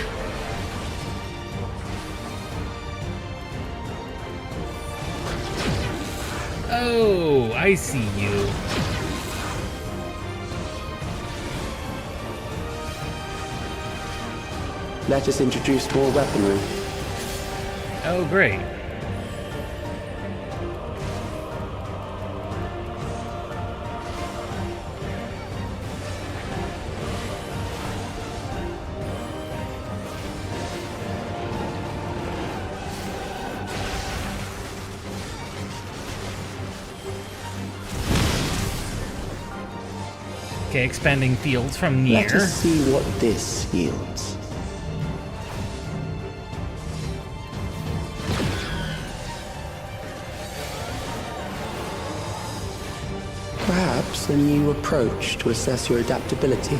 Oh, I see you. Let us introduce more weaponry. Oh, great. Okay, expanding fields from near. Let us see what this yields. Perhaps a new approach to assess your adaptability.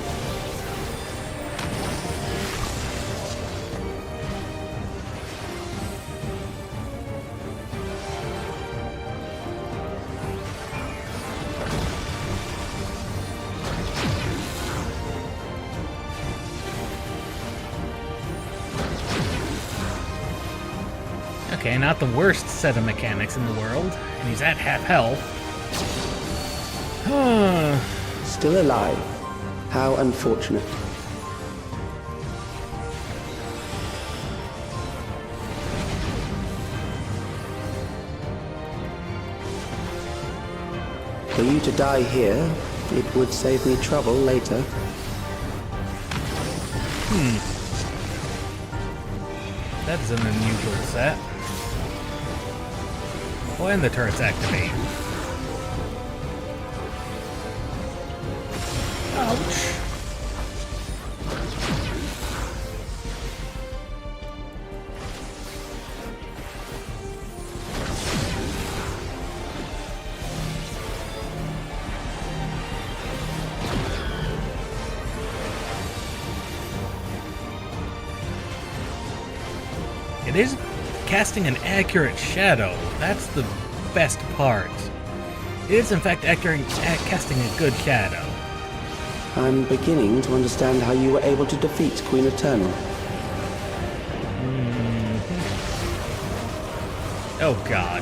Okay, not the worst set of mechanics in the world, and he's at half health. Still alive. How unfortunate. For you to die here, it would save me trouble later. That's an unusual set. When the turrets activate. Ouch. It is casting an accurate shadow. That's the best part. It is in fact casting a good shadow. I'm beginning to understand how you were able to defeat Queen Eternal. Oh god.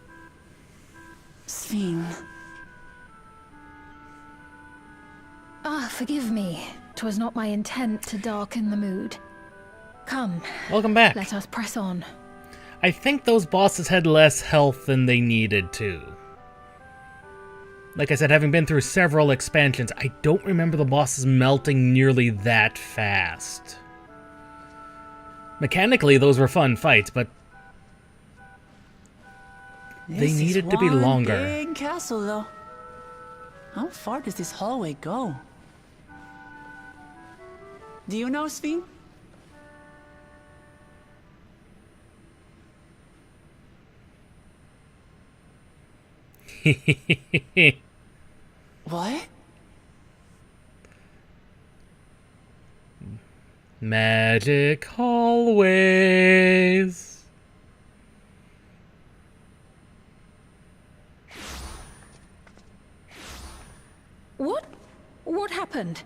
Sphene. Ah, forgive me. 'Twas not my intent to darken the mood. Come. Welcome back. Let us press on. I think those bosses had less health than they needed to. Like I said, having been through several expansions, I don't remember the bosses melting nearly that fast. Mechanically, those were fun fights, but they needed to be longer. This is one big castle, though. How far does this hallway go? Do you know, Sphene? What? Magic hallways. What? What happened?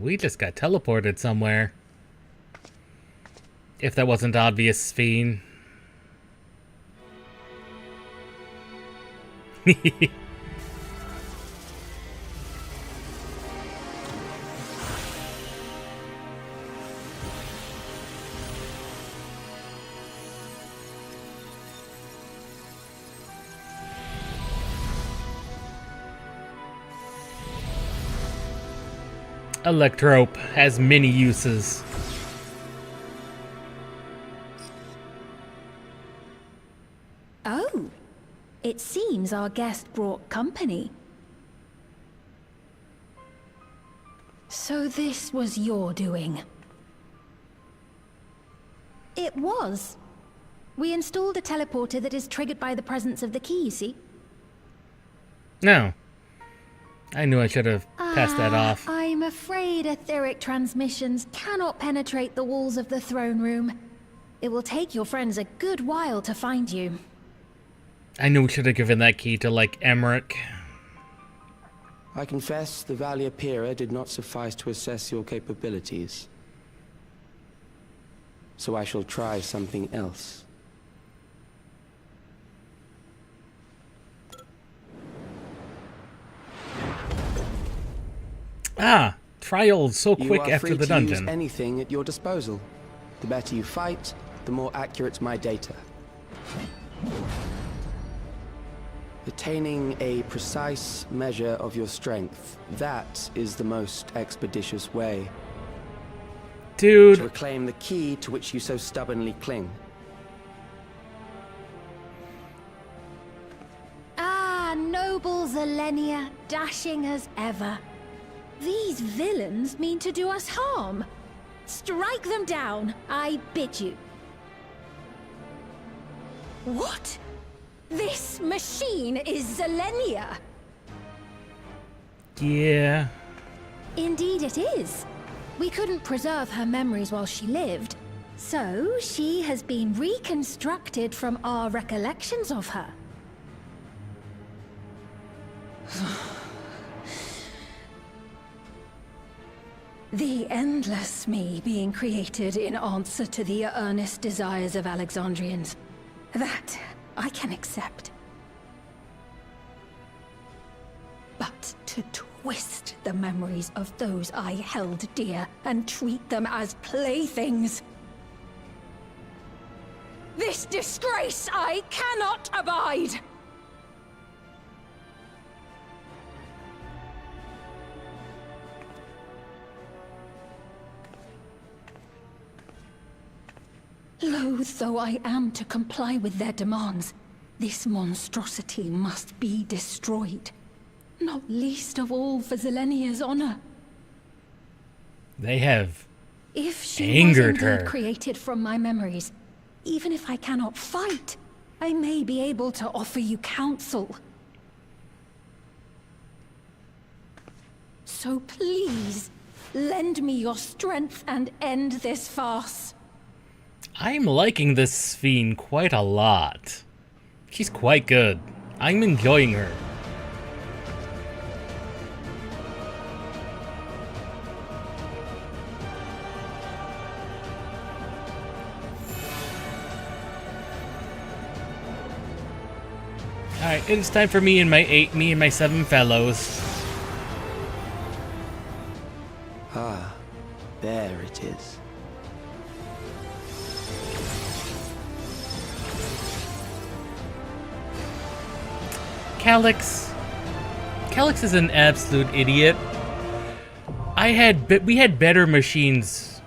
We just got teleported somewhere. If that wasn't obvious, Sphene. Electrope has many uses. Oh, it seems our guest brought company. So this was your doing? It was. We installed a teleporter that is triggered by the presence of the key, you see? No. I knew I should have passed that off. I'm afraid etheric transmissions cannot penetrate the walls of the throne room. It will take your friends a good while to find you. I knew we should have given that key to, like, Emmerich. I confess the Valiapira did not suffice to assess your capabilities. So I shall try something else. Ah, trials so quick You are after free the to dungeon. use anything at your disposal. The better you fight, the more accurate my data. Attaining a precise measure of your strength, that is the most expeditious way. Dude. To reclaim the key to which you so stubbornly cling. Ah, noble Zelenia, dashing as ever. These villains mean to do us harm. Strike them down, I bid you. What? This machine is Zelenia. Yeah. Indeed it is. We couldn't preserve her memories while she lived, so she has been reconstructed from our recollections of her. The endless me being created in answer to the earnest desires of Alexandrians. That I can accept. But to twist the memories of those I held dear and treat them as playthings. This disgrace I cannot abide! Loath though I am to comply with their demands, this monstrosity must be destroyed. Not least of all for Zelenia's honor. They have If she angered was indeed her. created from my memories, even if I cannot fight, I may be able to offer you counsel. So please, lend me your strength and end this farce. I'm liking this Sphene quite a lot. She's quite good. I'm enjoying her. Alright, it's time for me and my 7 fellows. Ah, there it is. Calyx. Calyx is an absolute idiot. We had better machines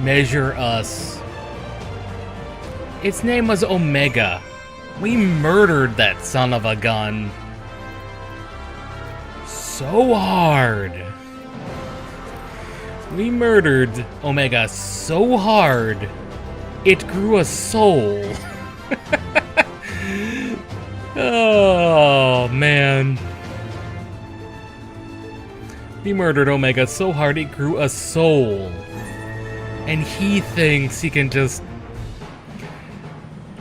measure us. Its name was Omega. We murdered that son of a gun. So hard. We murdered Omega so hard, it grew a soul. Oh, man. We murdered Omega so hard, it grew a soul. And he thinks he can just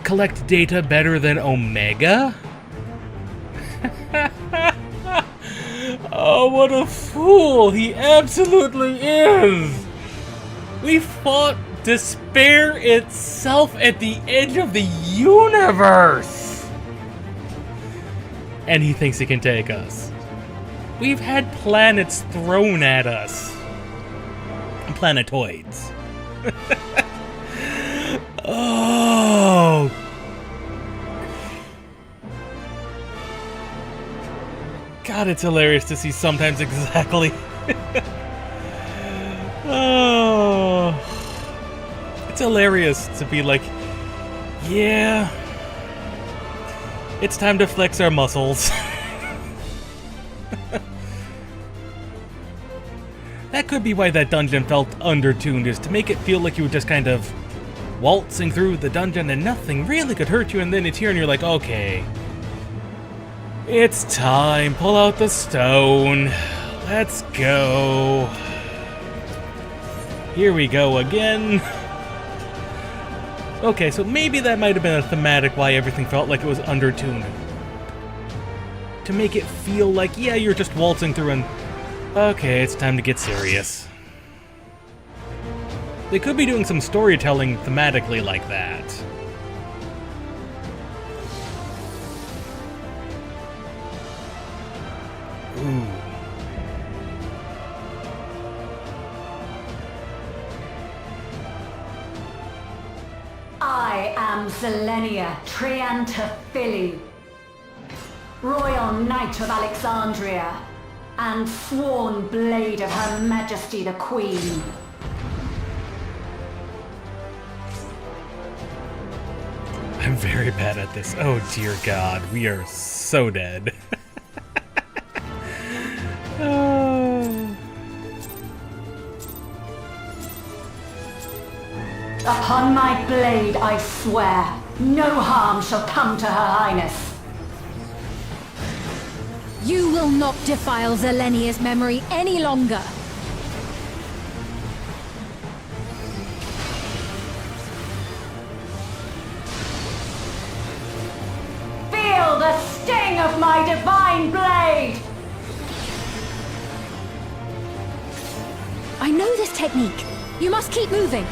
collect data better than Omega? Oh, what a fool! He absolutely is! We fought despair itself at the edge of the universe! And he thinks he can take us. We've had planets thrown at us. Planetoids. Oh! God, it's hilarious to see sometimes exactly. Oh. It's hilarious to be like, yeah, it's time to flex our muscles. That could be why that dungeon felt undertuned, is to make it feel like you were just kind of waltzing through the dungeon and nothing really could hurt you, and then it's here and you're like, okay. It's time. Pull out the stone. Let's go. Here we go again. Okay, so maybe that might have been a thematic why everything felt like it was undertuned. To make it feel like, yeah, you're just waltzing through and... Okay, it's time to get serious. They could be doing some storytelling thematically like that. Ooh. I am Zelenia Triantaphili, Royal Knight of Alexandria, and sworn blade of Her Majesty the Queen. I'm very bad at this. Oh dear God, we are so dead. Upon my blade I swear, no harm shall come to Her Highness. You will not defile Zelenia's memory any longer. Feel the sting of my divine blade! I know this technique. You must keep moving.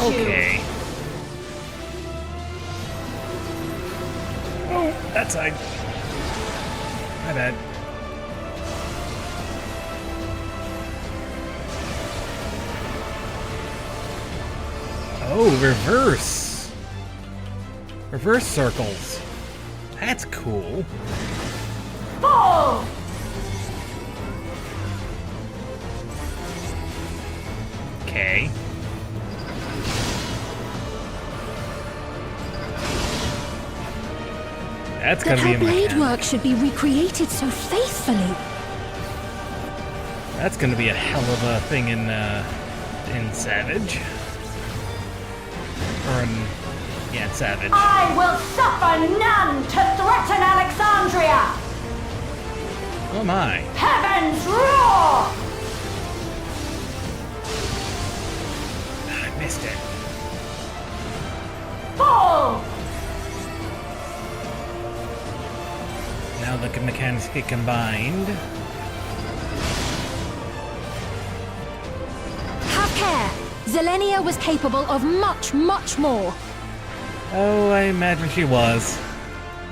Okay. Oh, that side. My bad. Oh, reverse. Reverse circles. That's cool. Fall! Okay. That's gonna be a blade mechanic. work should be recreated so faithfully. That's gonna be a hell of a thing in Savage. Or in Savage. I will suffer none to threaten Alexandria! Oh my. Heavens roar! I missed it. Fall! Now the mechanics get combined. Zelenia was capable of much, much more. Oh, I imagine she was.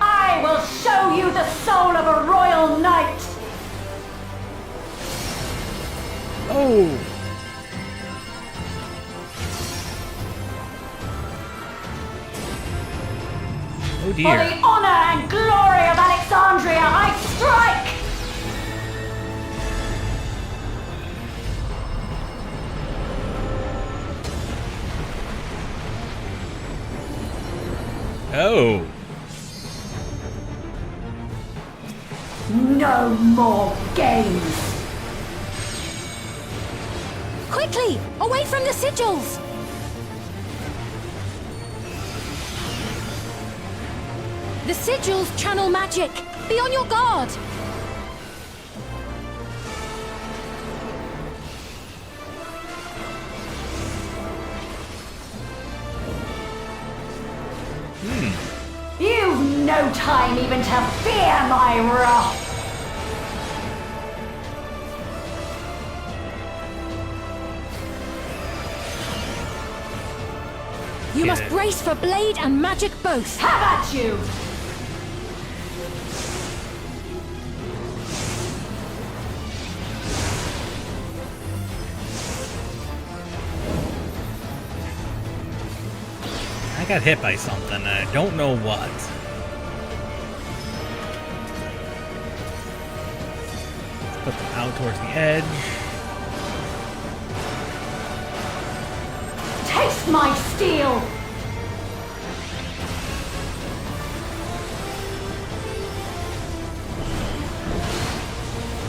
I will show you the soul of a royal knight! Oh! Oh For dear. the honor and glory of Alexandria, I strike! Oh. No more games! Quickly! Away from the sigils! The sigils channel magic! Be on your guard! You've no time even to fear my wrath! You must brace for blade and magic both! Have at you! I got hit by something, and I don't know what. Let's put them out towards the edge. Taste my steel!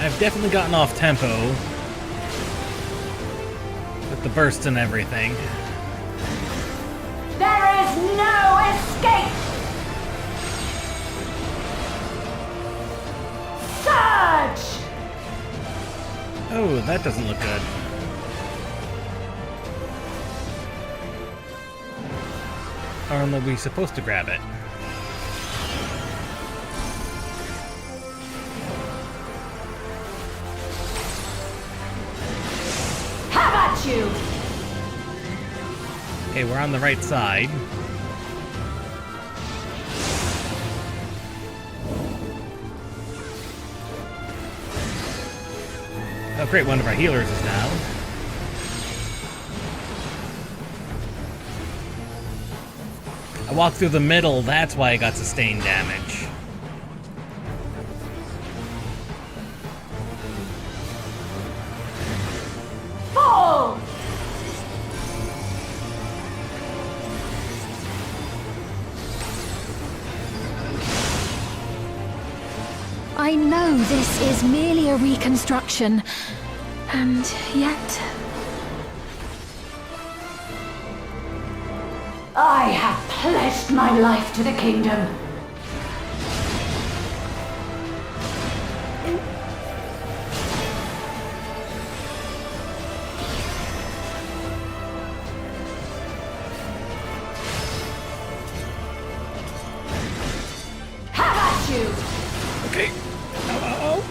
I've definitely gotten off tempo with the bursts and everything. There is no escape! Surge! Oh, that doesn't look good. Or are we supposed to grab it? Have at you! Okay, we're on the right side. Oh great, one of our healers is down. I walked through the middle, that's why I got sustained damage. Fall! I know this is merely a reconstruction, and yet... I have pledged my life to the kingdom. Have at you! Okay. Oh.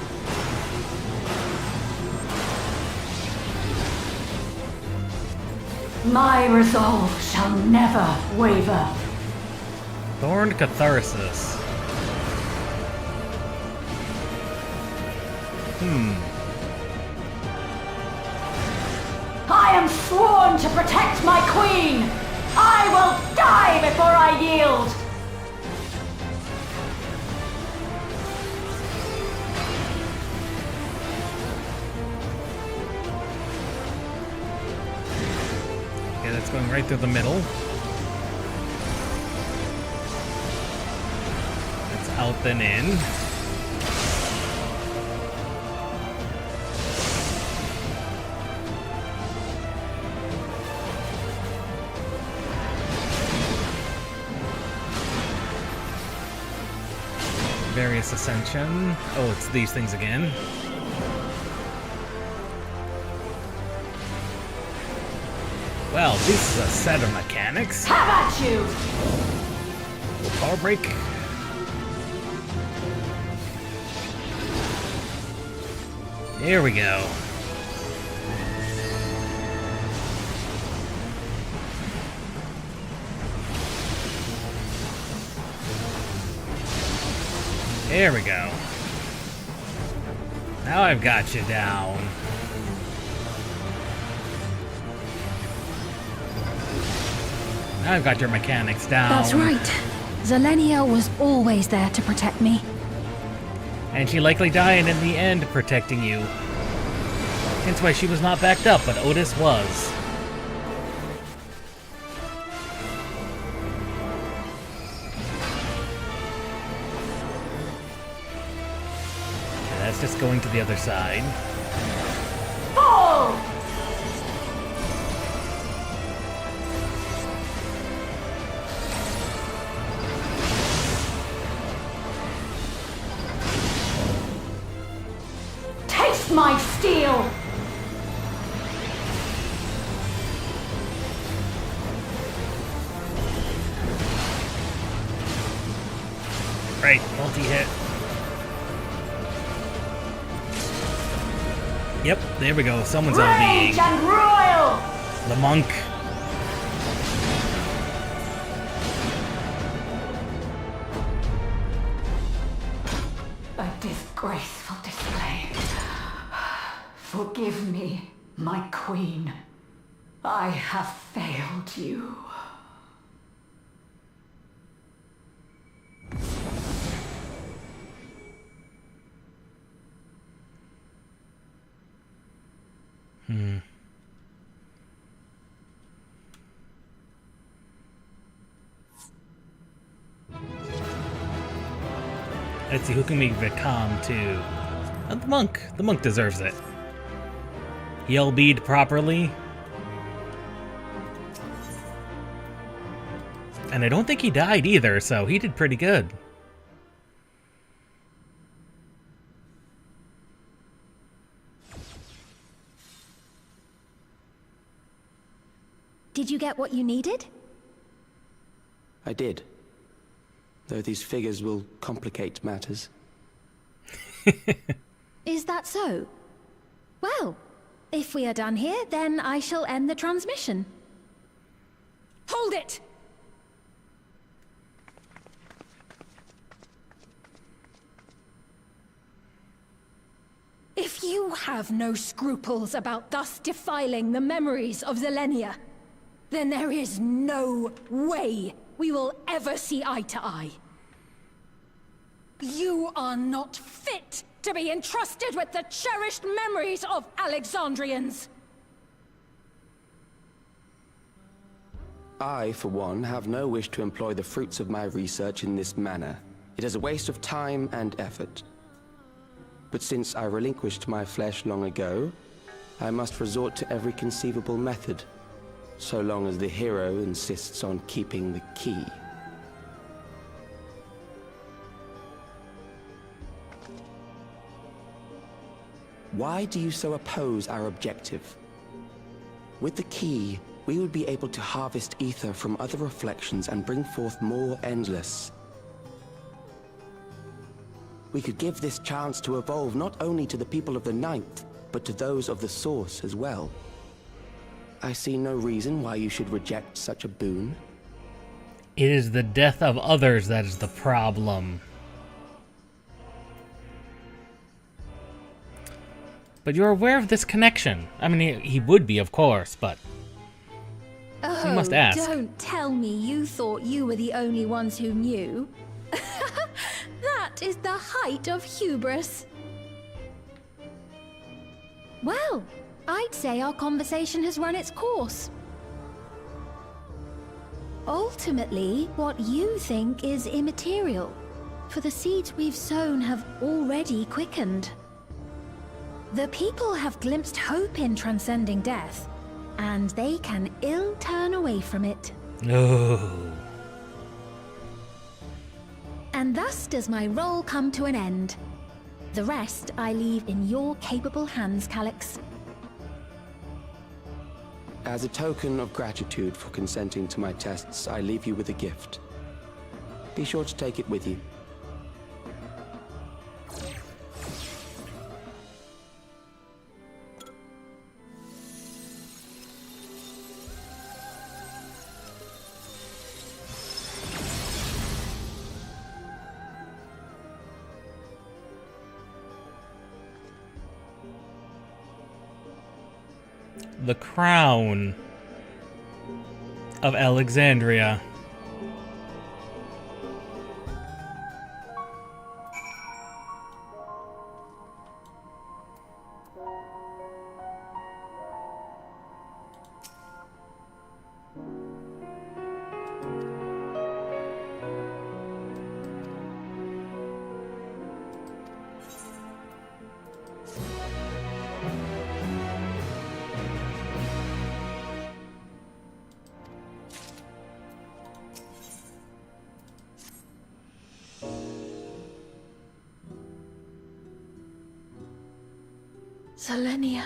My resolve shall never waver. Thorned Catharsis. I am sworn to protect my queen! I will die before I yield! Okay, that's going right through the middle. That's out then in. Various ascension. Oh, it's these things again. Well, this is a set of mechanics. Have at you! Power break. There we go. There we go. Now I've got you down. Now I've got your mechanics down. That's right. Zelenia was always there to protect me. And she likely died in the end protecting you. Hence why she was not backed up, but Otis was. Okay, that's just going to the other side. Fall! Taste my steel! Right, multi-hit. Yep, there we go. Someone's Rage LVing. and royal! The monk. A disgraceful display. Forgive me, my queen. I have failed you. Let's see, who can make Vicom too? The monk. The monk deserves it. He LB'd properly. And I don't think he died either, so he did pretty good. Did you get what you needed? I did. Though these figures will complicate matters. Is that so? Well, if we are done here, then I shall end the transmission. Hold it! If you have no scruples about thus defiling the memories of Zelenia, then there is no way we will ever see eye to eye. You are not fit to be entrusted with the cherished memories of Alexandrians. I, for one, have no wish to employ the fruits of my research in this manner. It is a waste of time and effort. But since I relinquished my flesh long ago, I must resort to every conceivable method, so long as the hero insists on keeping the key. Why do you so oppose our objective? With the key, we would be able to harvest ether from other reflections and bring forth more endless. We could give this chance to evolve not only to the people of the Ninth, but to those of the Source as well. I see no reason why you should reject such a boon. It is the death of others that is the problem. But you're aware of this connection. I mean, he would be, of course, but Oh, you must ask. Don't tell me you thought you were the only ones who knew. That is the height of hubris. Well, I'd say our conversation has run its course. Ultimately, what you think is immaterial, for the seeds we've sown have already quickened. The people have glimpsed hope in transcending death, and they can ill turn away from it. No. And thus does my role come to an end. The rest I leave in your capable hands, Calyx. As a token of gratitude for consenting to my tests, I leave you with a gift. Be sure to take it with you. the crown of Alexandria. Selenia,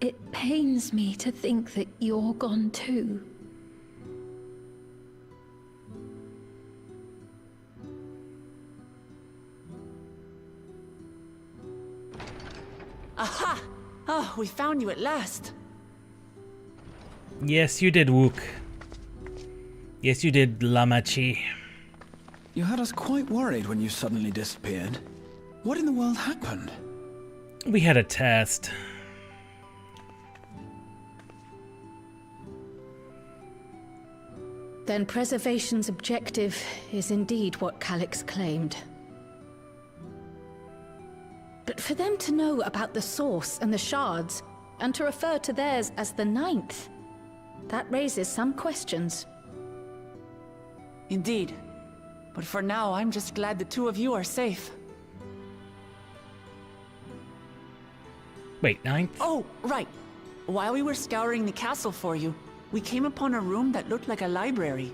it pains me to think that you're gone too. Aha! Oh, we found you at last. Yes, you did, Wook. Yes, you did, Lamachi. You had us quite worried when you suddenly disappeared. What in the world happened? We had a test. Then preservation's objective is indeed what Calyx claimed. But for them to know about the source and the shards, and to refer to theirs as the 9th, that raises some questions. Indeed. But for now, I'm just glad the two of you are safe. Wait, 9th? Oh, right. While we were scouring the castle for you, we came upon a room that looked like a library.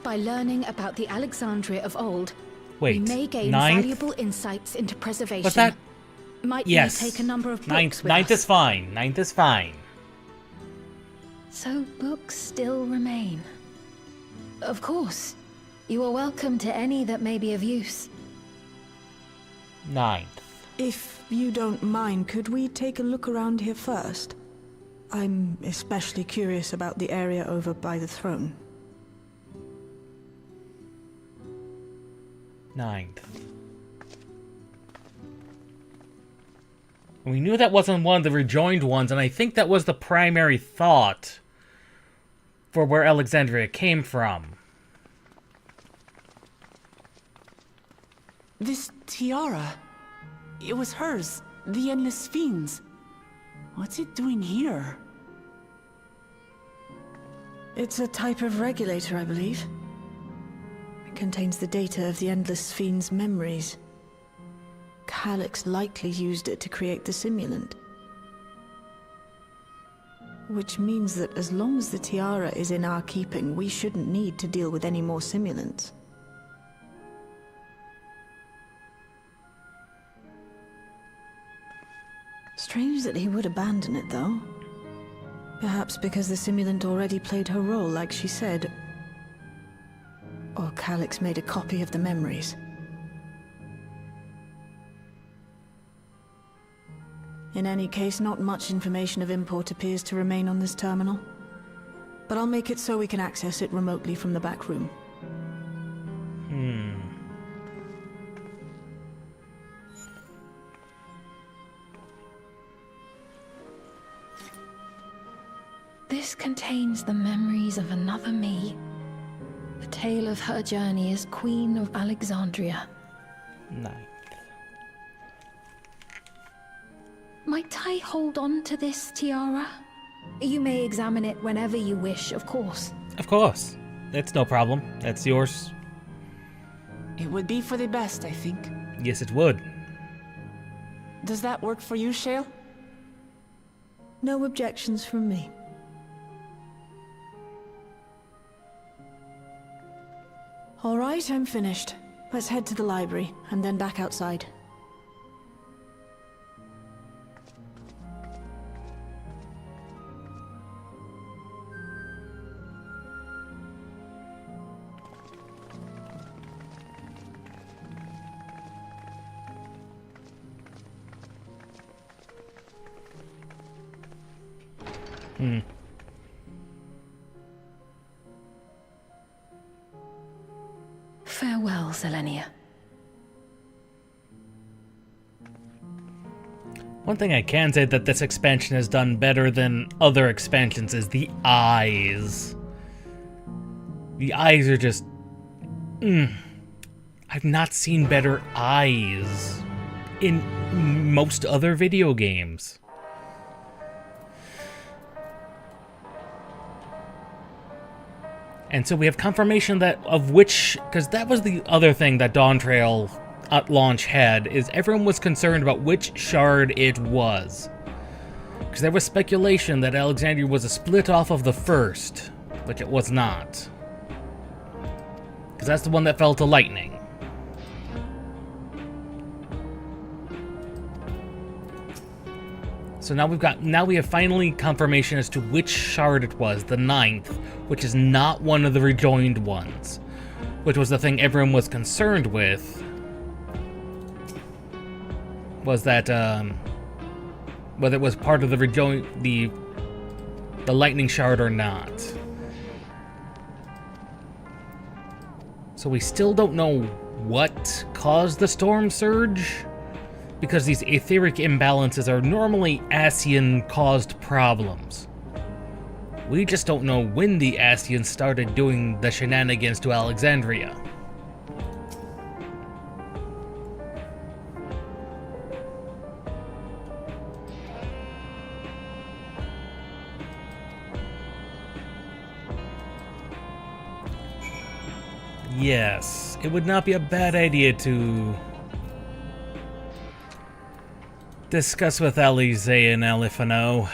By learning about the Alexandria of old, Wait, we may gain 9th? valuable insights into preservation. Was that? Might Yes. we take a number of books with 9th us? is fine. 9th is fine. So books still remain. Of course. You are welcome to any that may be of use. 9th. If you don't mind, could we take a look around here first? I'm especially curious about the area over by the throne. 9th. We knew that wasn't one of the rejoined ones, and I think that was the primary thought for where Alexandria came from. This tiara. It was hers. The Endless Sphene's. What's it doing here? It's a type of regulator, I believe. It contains the data of the Endless Sphene's memories. Calyx likely used it to create the simulant. Which means that as long as the tiara is in our keeping, we shouldn't need to deal with any more simulants. Strange that he would abandon it, though. Perhaps because the simulant already played her role, like she said. Or Calyx made a copy of the memories. In any case, not much information of import appears to remain on this terminal. But I'll make it so we can access it remotely from the back room. This contains the memories of another me. The tale of her journey as Queen of Alexandria. 9th. Might I hold on to this tiara? You may examine it whenever you wish, of course. Of course. That's no problem. That's yours. It would be for the best, I think. Yes, it would. Does that work for you, Shale? No objections from me. All right, I'm finished. Let's head to the library, and then back outside. Farewell, Selenia. One thing I can say that this expansion has done better than other expansions is the eyes. The eyes are just... I've not seen better eyes in most other video games. And so we have confirmation that of which... Because that was the other thing that Dawn Trail at launch had, is everyone was concerned about which shard it was. Because there was speculation that Alexandria was a split off of the first, which it was not. Because that's the one that fell to lightning. So now we have finally confirmation as to which shard it was, the 9th, which is not one of the rejoined ones, which was the thing everyone was concerned with. Was that whether it was part of the the lightning shard or not. So we still don't know what caused the storm surge, because these etheric imbalances are normally Ascian-caused problems. We just don't know when the Ascians started doing the shenanigans to Alexandria. Yes, it would not be a bad idea to discuss with Alize and Alifano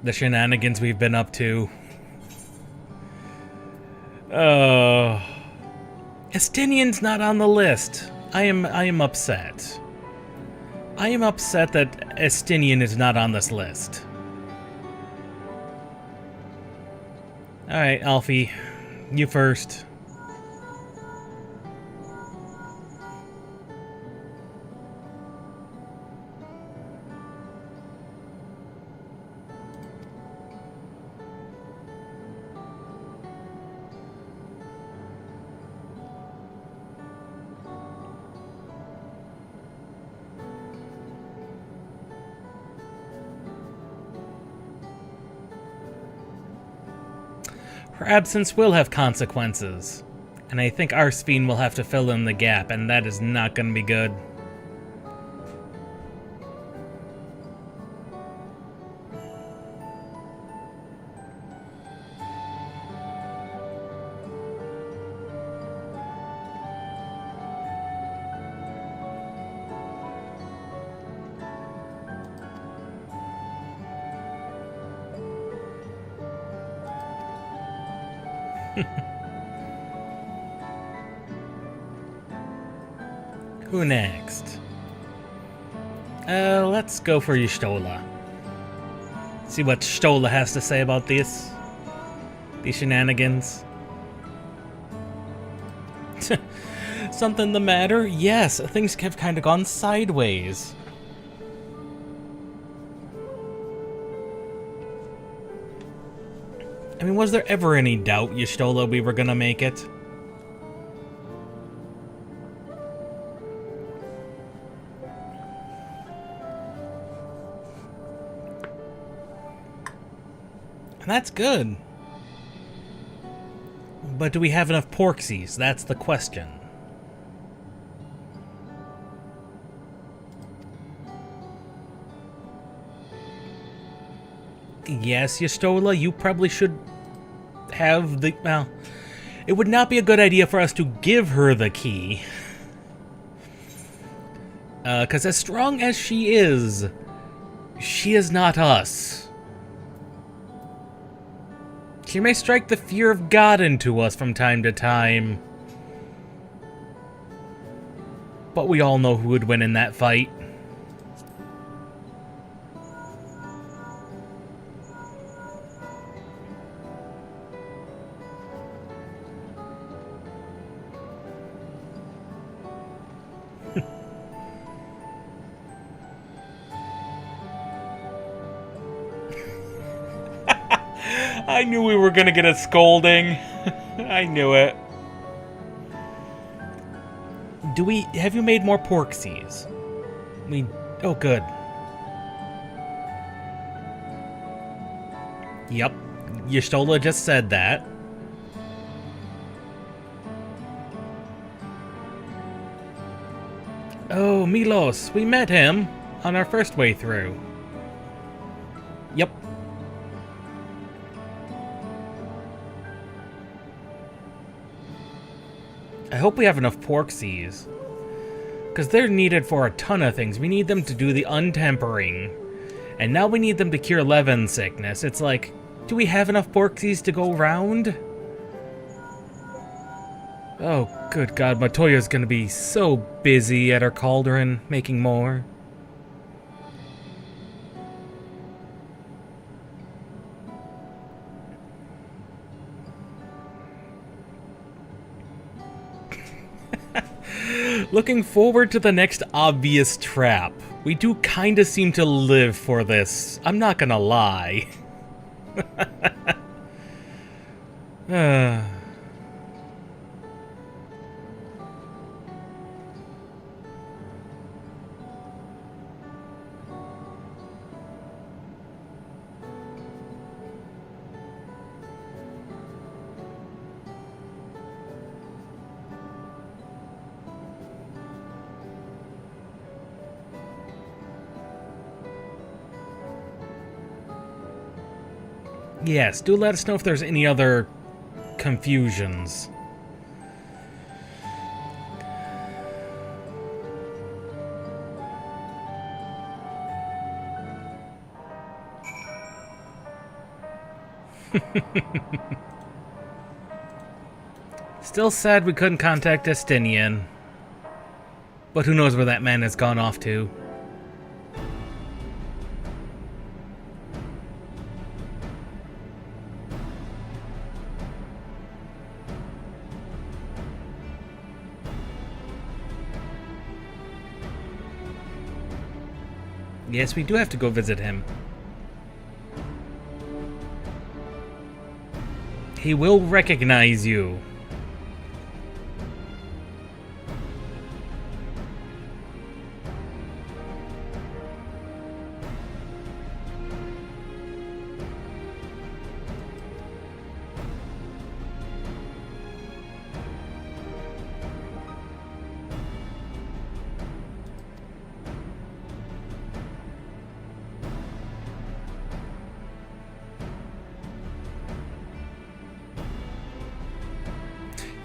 the shenanigans we've been up to. Estinian's not on the list. I am upset. I am upset that Estinian is not on this list. Alright, Alfie. You first. Her absence will have consequences, and I think our Sphene will have to fill in the gap, and that is not going to be good. Who next? Let's go for Y'shtola. See what Y'shtola has to say about this. These shenanigans. Something the matter? Yes, things have kind of gone sideways. I mean, was there ever any doubt, Y'shtola, we were gonna make it? And that's good. But do we have enough Porksies? That's the question. Yes, Y'shtola, you probably should have the... Well, it would not be a good idea for us to give her the key. Because as strong as she is not us. She may strike the fear of God into us from time to time. But we all know who would win in that fight. I knew we were gonna get a scolding. I knew it. have you made more porksies? Oh good. Yep, Y'shtola just said that. Oh, Milos, we met him on our first way through. Yep. I hope we have enough porksies. Because they're needed for a ton of things. We need them to do the untempering. And now we need them to cure Levin sickness. It's like, do we have enough porksies to go around? Oh, good God, Matoya's gonna be so busy at her cauldron, making more. Looking forward to the next obvious trap. We do kinda seem to live for this, I'm not gonna lie. Yes, do let us know if there's any other confusions. Still sad we couldn't contact Estinian. But who knows where that man has gone off to. Yes, we do have to go visit him. He will recognize you.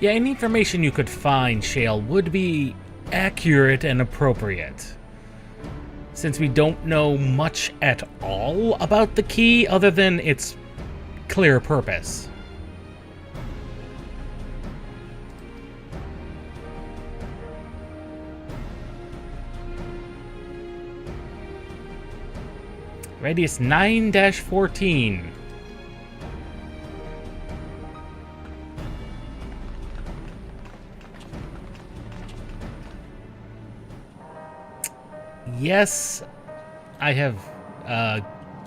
Yeah, any information you could find, Shale, would be accurate and appropriate. Since we don't know much at all about the key, other than its clear purpose. Radius 9-14. Yes, I have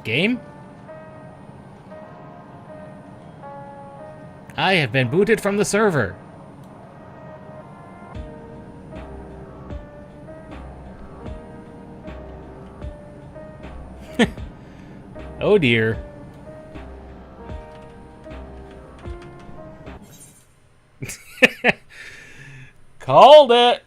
game? I have been booted from the server. Oh dear. Called it.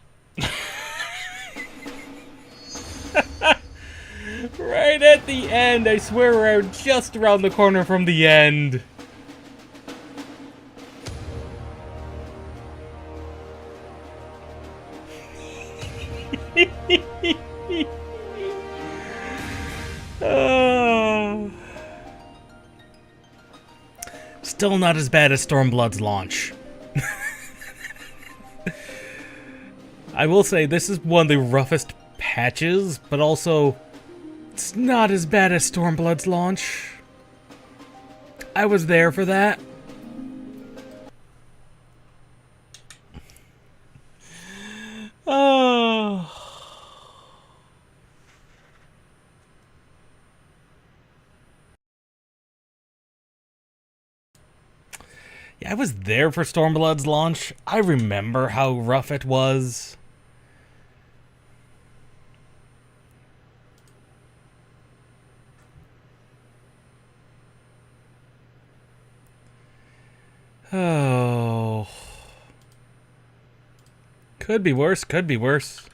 Right at the end. I swear we're just around the corner from the end. Oh. Still not as bad as Stormblood's launch. I will say this is one of the roughest patches, but also it's not as bad as Stormblood's launch. I was there for that. Oh. Yeah, I was there for Stormblood's launch. I remember how rough it was. Oh. Could be worse, could be worse.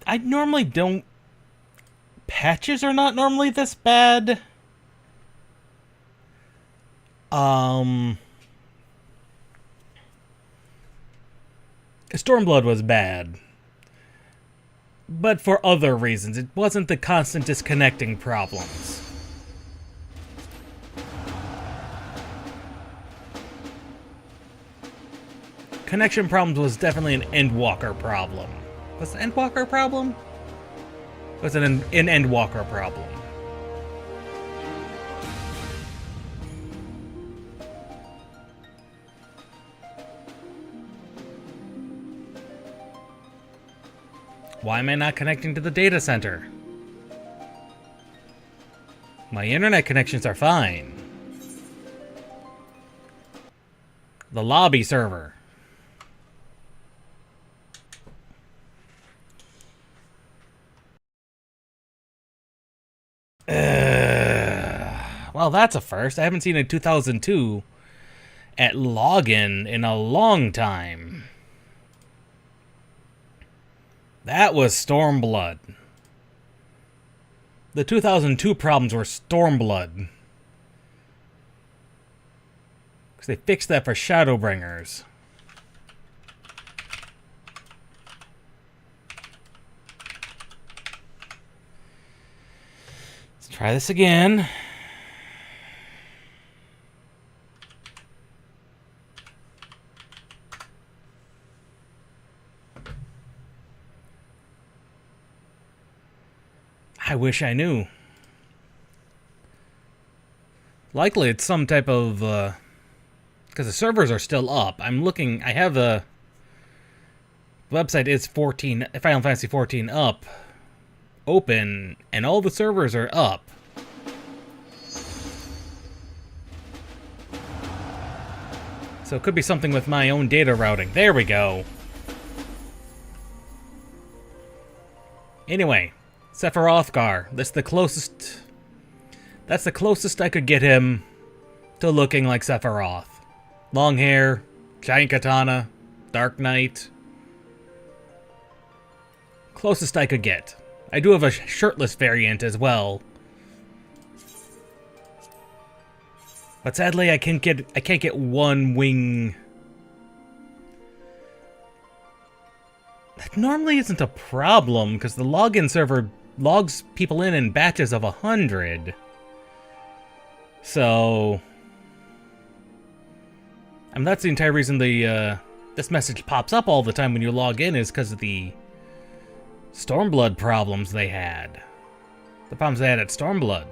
I normally don't... Patches are not normally this bad. Stormblood was bad. But for other reasons. It wasn't the constant disconnecting problems. Connection problems was definitely an Endwalker problem. Was it an Endwalker problem? Was it an Endwalker problem? Why am I not connecting to the data center? My internet connections are fine. The lobby server. Well, that's a first. I haven't seen a 2002 at login in a long time. That was Stormblood. The 2002 problems were Stormblood. Because they fixed that for Shadowbringers. Let's try this again. I wish I knew. Likely it's some type of, because the servers are still up. I'm looking, I have the website is Final Fantasy 14 up, open, and all the servers are up. So it could be something with my own data routing. There we go. Anyway. Sephirothgar. That's the closest I could get him to looking like Sephiroth. Long hair, giant katana, Dark Knight. Closest I could get. I do have a shirtless variant as well. But sadly I can't get one wing. That normally isn't a problem because the login server logs people in batches of 100. So, and that's the entire reason this message pops up all the time when you log in is because of the Stormblood problems they had. The problems they had at Stormblood.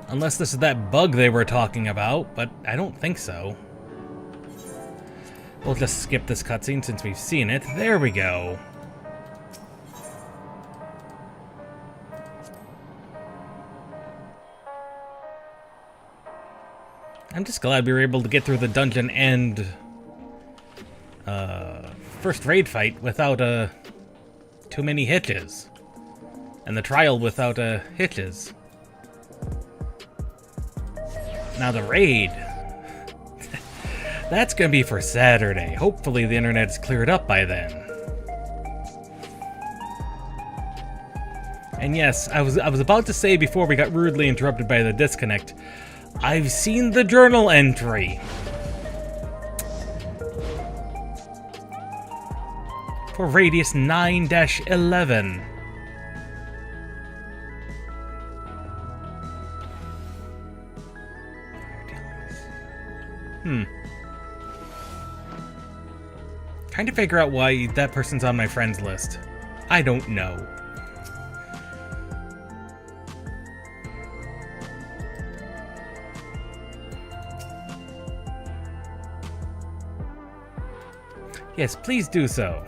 Unless this is that bug they were talking about, but I don't think so. We'll just skip this cutscene since we've seen it. There we go. I'm just glad we were able to get through the dungeon and first raid fight without too many hitches. And the trial without hitches. Now the raid. That's gonna be for Saturday. Hopefully the internet's cleared up by then. And yes, I was about to say before we got rudely interrupted by the disconnect, I've seen the journal entry. For Radius 9-11. Trying to figure out why that person's on my friends list. I don't know. Yes, please do so.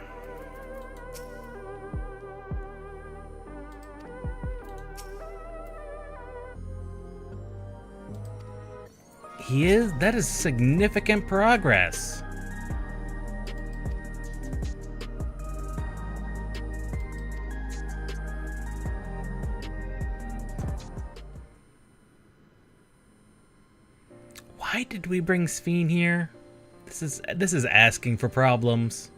That is significant progress. Why did we bring Sphene here? This is asking for problems.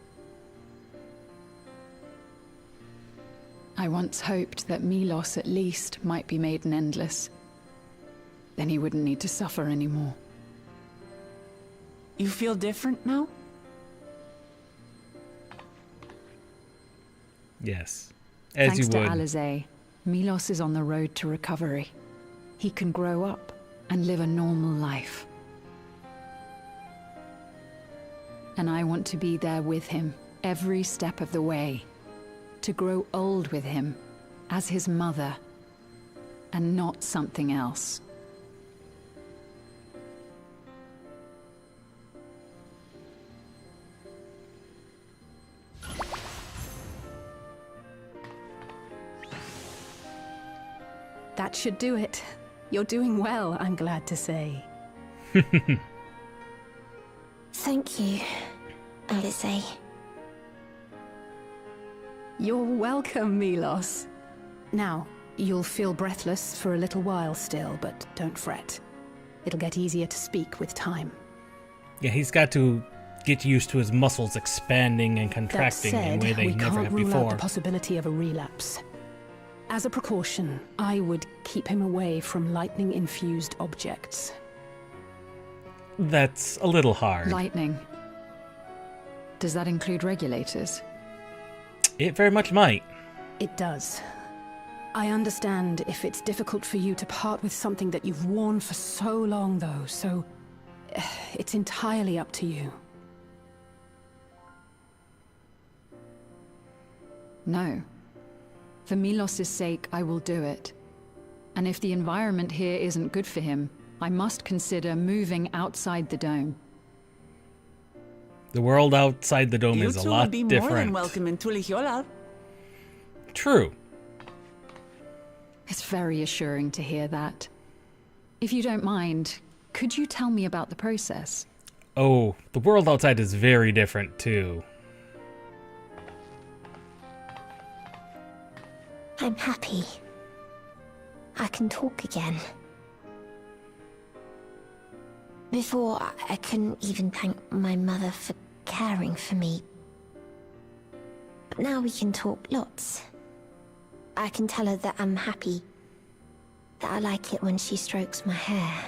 I once hoped that Milos at least might be made an endless. Then he wouldn't need to suffer anymore. You feel different now? Yes, as Thanks you would. to Alizé, Milos is on the road to recovery. He can grow up and live a normal life. And I want to be there with him, every step of the way. To grow old with him, as his mother, and not something else. That should do it. You're doing well, I'm glad to say. Thank you, Alizé. You're welcome, Milos. Now, you'll feel breathless for a little while still, but don't fret. It'll get easier to speak with time. Yeah, he's got to get used to his muscles expanding and contracting in a way they never have we can't rule out before. the possibility of a relapse. As a precaution, I would keep him away from lightning-infused objects. That's a little hard. Lightning. Does that include regulators? It very much might. It does. I understand if it's difficult for you to part with something that you've worn for so long, though, so it's entirely up to you. No. For Milos' sake, I will do it. And if the environment here isn't good for him, I must consider moving outside the dome. The world outside the dome is a lot You two would be more than different. welcome in Tulihiola. True. It's very assuring to hear that. If you don't mind, could you tell me about the process? Oh, the world outside is very different too. I'm happy. I can talk again. Before, I couldn't even thank my mother for caring for me. But now we can talk lots. I can tell her that I'm happy. That I like it when she strokes my hair.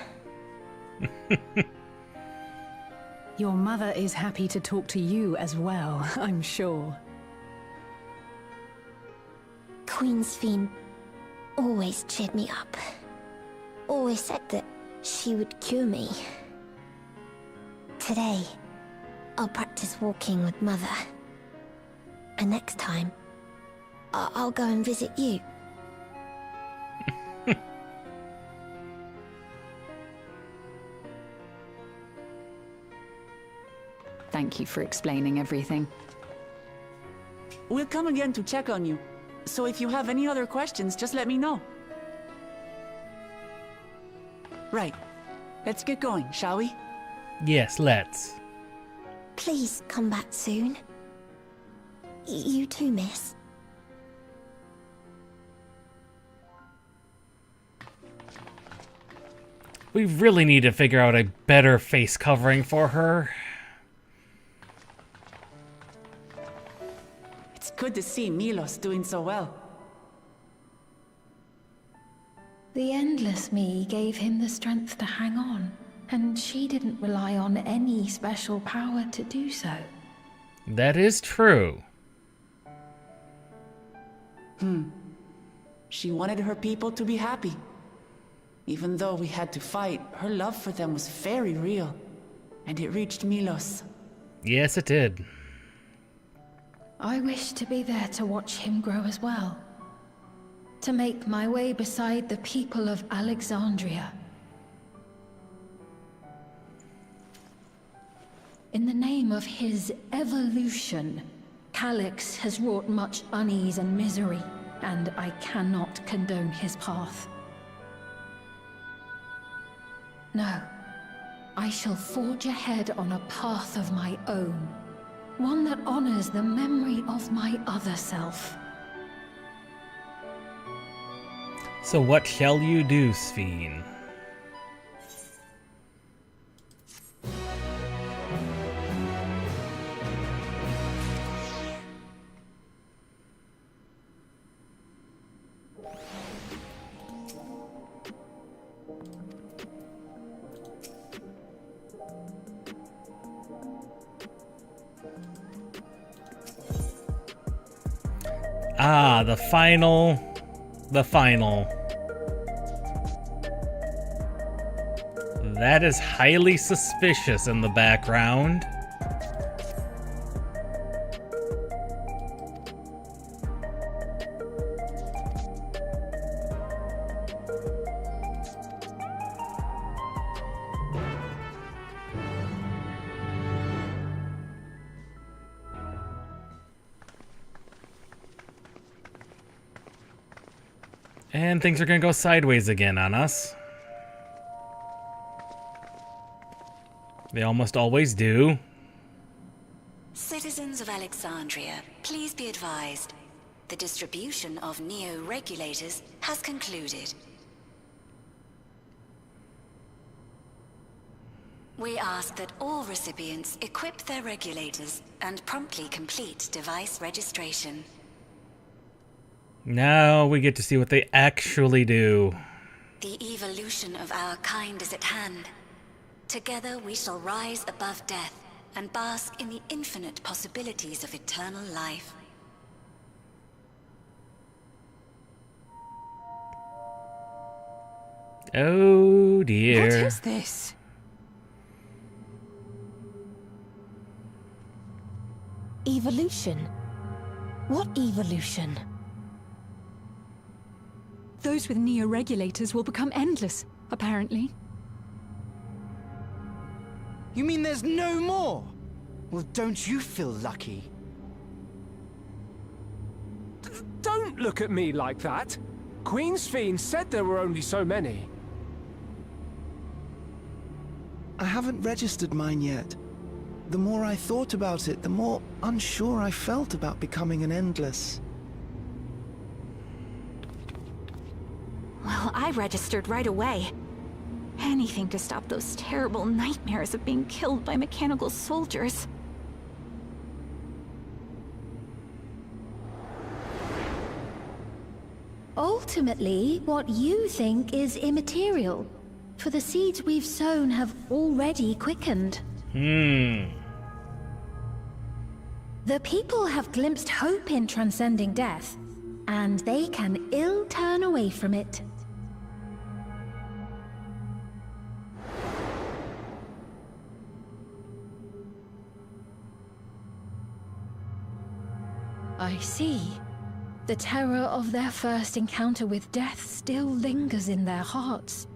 Your mother is happy to talk to you as well, I'm sure. Queen Sphene always cheered me up. Always said that she would cure me. Today, I'll practice walking with Mother. And next time, I'll go and visit you. Thank you for explaining everything. We'll come again to check on you. So if you have any other questions, just let me know. Right. Let's get going, shall we? Yes, let's. Please come back soon. You too, miss. We really need to figure out a better face covering for her. It's good to see Milos doing so well. The Endless Me gave him the strength to hang on, and she didn't rely on any special power to do so. That is true. She wanted her people to be happy. Even though we had to fight, her love for them was very real. And it reached Milos. Yes, it did. I wish to be there to watch him grow as well. To make my way beside the people of Alexandria. In the name of his evolution, Calix has wrought much unease and misery, and I cannot condone his path. No, I shall forge ahead on a path of my own, one that honors the memory of my other self. So what shall you do, Sphene? Ah, the final. That is highly suspicious in the background. And things are gonna go sideways again on us. They almost always do. Citizens of Alexandria, please be advised. The distribution of neo-regulators has concluded. We ask that all recipients equip their regulators and promptly complete device registration. Now we get to see what they actually do. The evolution of our kind is at hand. Together we shall rise above death and bask in the infinite possibilities of eternal life. Oh dear. What is this? Evolution? What evolution? Those with neo-regulators will become endless, apparently. You mean there's no more? Well, don't you feel lucky? Don't look at me like that. Queen Sphene said there were only so many. I haven't registered mine yet. The more I thought about it, the more unsure I felt about becoming an Endless. Well, I registered right away. Anything to stop those terrible nightmares of being killed by mechanical soldiers. Ultimately, what you think is immaterial, for the seeds we've sown have already quickened. The people have glimpsed hope in transcending death, and they can ill turn away from it. I see. The terror of their first encounter with death still lingers in their hearts.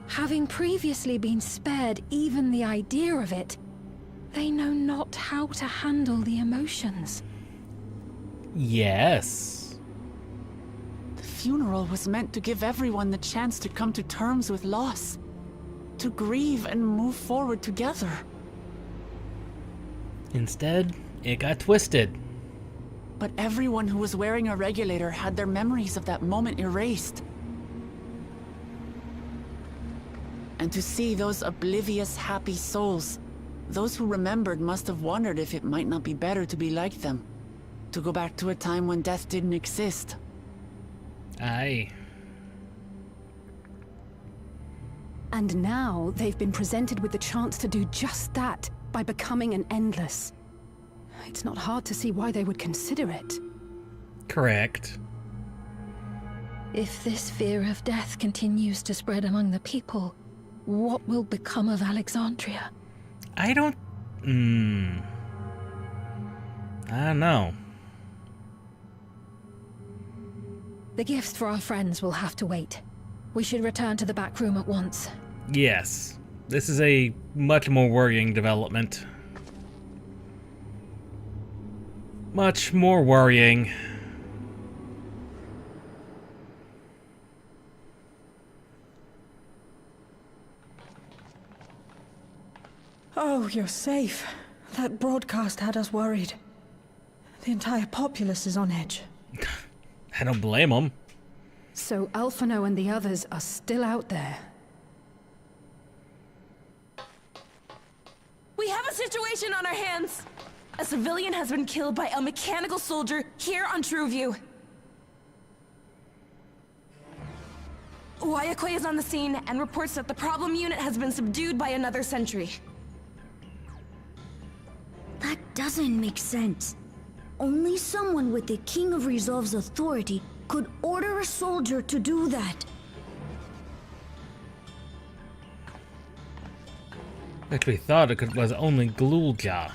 Having previously been spared even the idea of it, they know not how to handle the emotions. Yes. The funeral was meant to give everyone the chance to come to terms with loss, to grieve and move forward together. Instead, it got twisted. But everyone who was wearing a regulator had their memories of that moment erased. And to see those oblivious, happy souls, those who remembered must have wondered if it might not be better to be like them. To go back to a time when death didn't exist. Aye. And now they've been presented with the chance to do just that by becoming an Endless. It's not hard to see why they would consider it. Correct. If this fear of death continues to spread among the people, what will become of Alexandria? I don't know. The gifts for our friends will have to wait. We should return to the back room at once. Yes. This is a much more worrying development. Much more worrying. Oh, you're safe. That broadcast had us worried. The entire populace is on edge. I don't blame them. So Alphino and the others are still out there. We have a situation on our hands! A civilian has been killed by a mechanical soldier here on Trueview. Wayakwe is on the scene and reports that the problem unit has been subdued by another sentry. That doesn't make sense. Only someone with the King of Resolve's authority could order a soldier to do that. Actually thought it was only Glulja.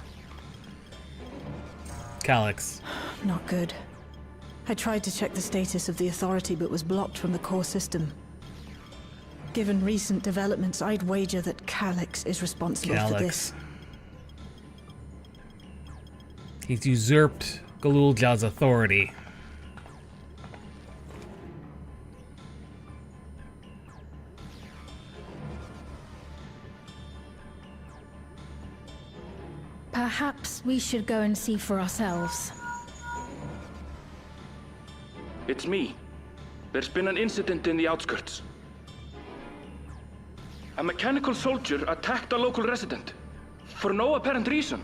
Calyx. Not good. I tried to check the status of the authority but was blocked from the core system. Given recent developments, I'd wager that Calyx is responsible for this. He's usurped Glulja's authority. Perhaps we should go and see for ourselves. It's me. There's been an incident in the outskirts. A mechanical soldier attacked a local resident. For no apparent reason.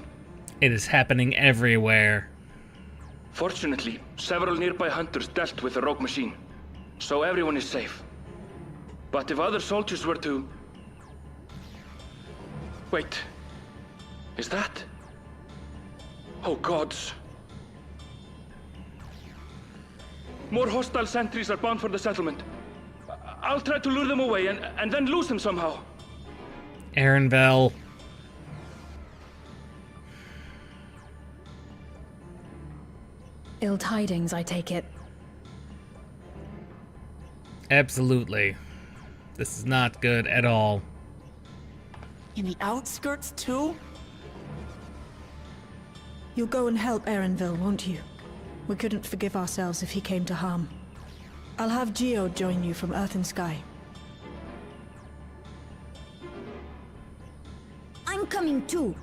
It is happening everywhere. Fortunately, several nearby hunters dealt with the rogue machine. So everyone is safe. But if other soldiers were to... Wait. Is that... Oh gods. More hostile sentries are bound for the settlement. I'll try to lure them away and then lose them somehow. Erenvel. Ill tidings, I take it. Absolutely. This is not good at all. In the outskirts, too? You'll go and help Erenvel, won't you? We couldn't forgive ourselves if he came to harm. I'll have Geo join you from Earth and Sky. I'm coming too.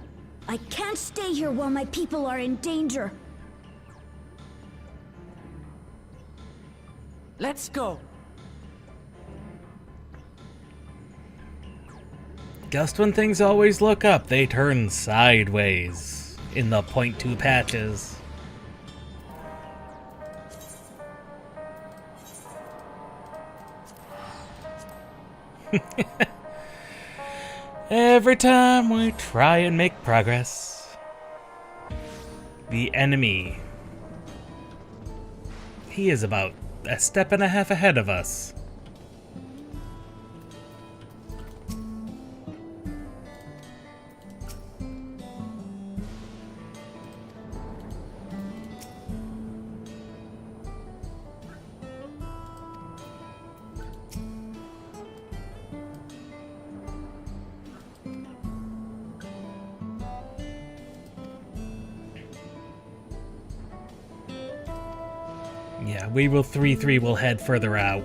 I can't stay here while my people are in danger. Let's go. Just when things always look up, they turn sideways in the .2 patches. Every time we try and make progress, the enemy, he is about a step and a half ahead of us. Yeah, we will 3-3 will head further out.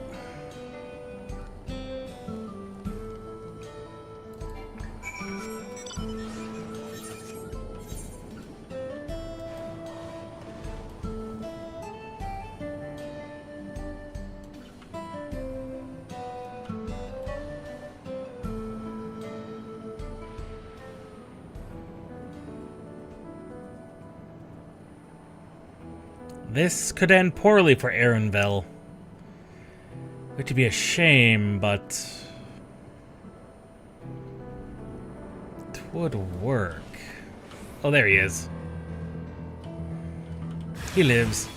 This could end poorly for Erenvel. Which would be a shame, but it would work. Oh, there he is. He lives.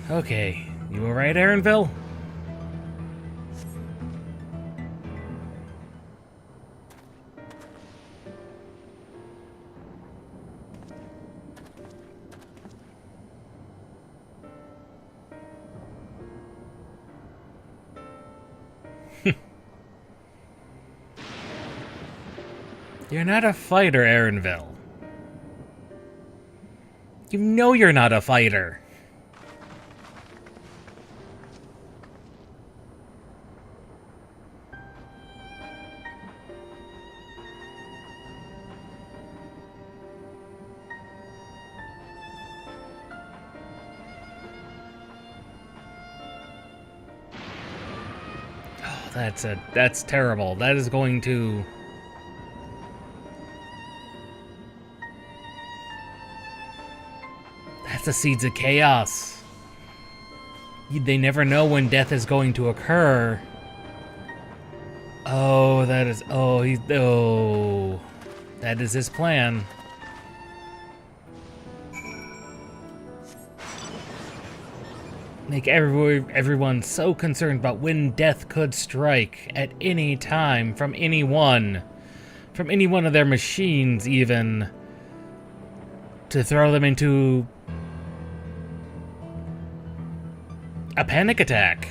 Okay, you alright, Aaronville? You're not a fighter, Aaronville. You know you're not a fighter. Oh, that's terrible. That is going to... That's the seeds of chaos. They never know when death is going to occur. Oh, that is... Oh, oh. That is his plan. Make everyone so concerned about when death could strike at any time from anyone. From any one of their machines, even. To throw them into... a panic attack.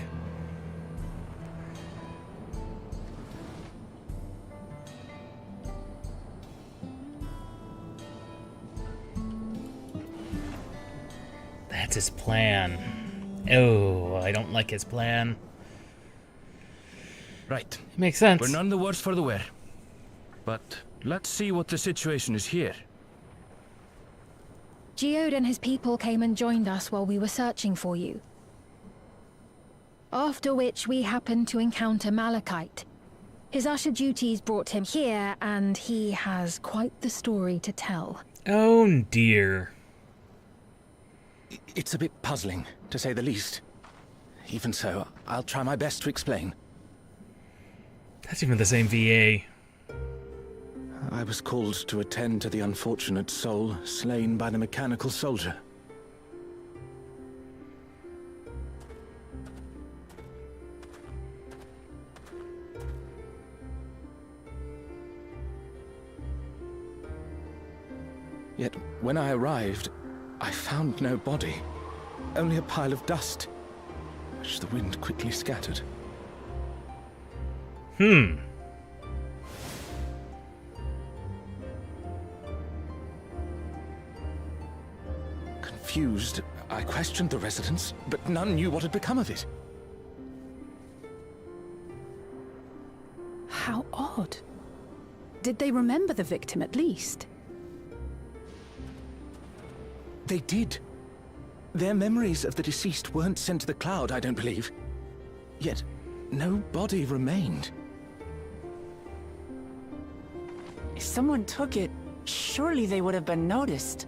That's his plan. Oh, I don't like his plan. Right. Makes sense. We're none the worse for the wear. But let's see what the situation is here. Geode and his people came and joined us while we were searching for you. After which we happened to encounter Malachite. His usher duties brought him here, and he has quite the story to tell. Oh dear. It's a bit puzzling, to say the least. Even so, I'll try my best to explain. That's even the same VA. I was called to attend to the unfortunate soul slain by the mechanical soldier. Yet, when I arrived, I found no body. Only a pile of dust, which the wind quickly scattered. Confused, I questioned the residents, but none knew what had become of it. How odd. Did they remember the victim at least? They did. Their memories of the deceased weren't sent to the cloud, I don't believe. Yet, no body remained. If someone took it, surely they would have been noticed.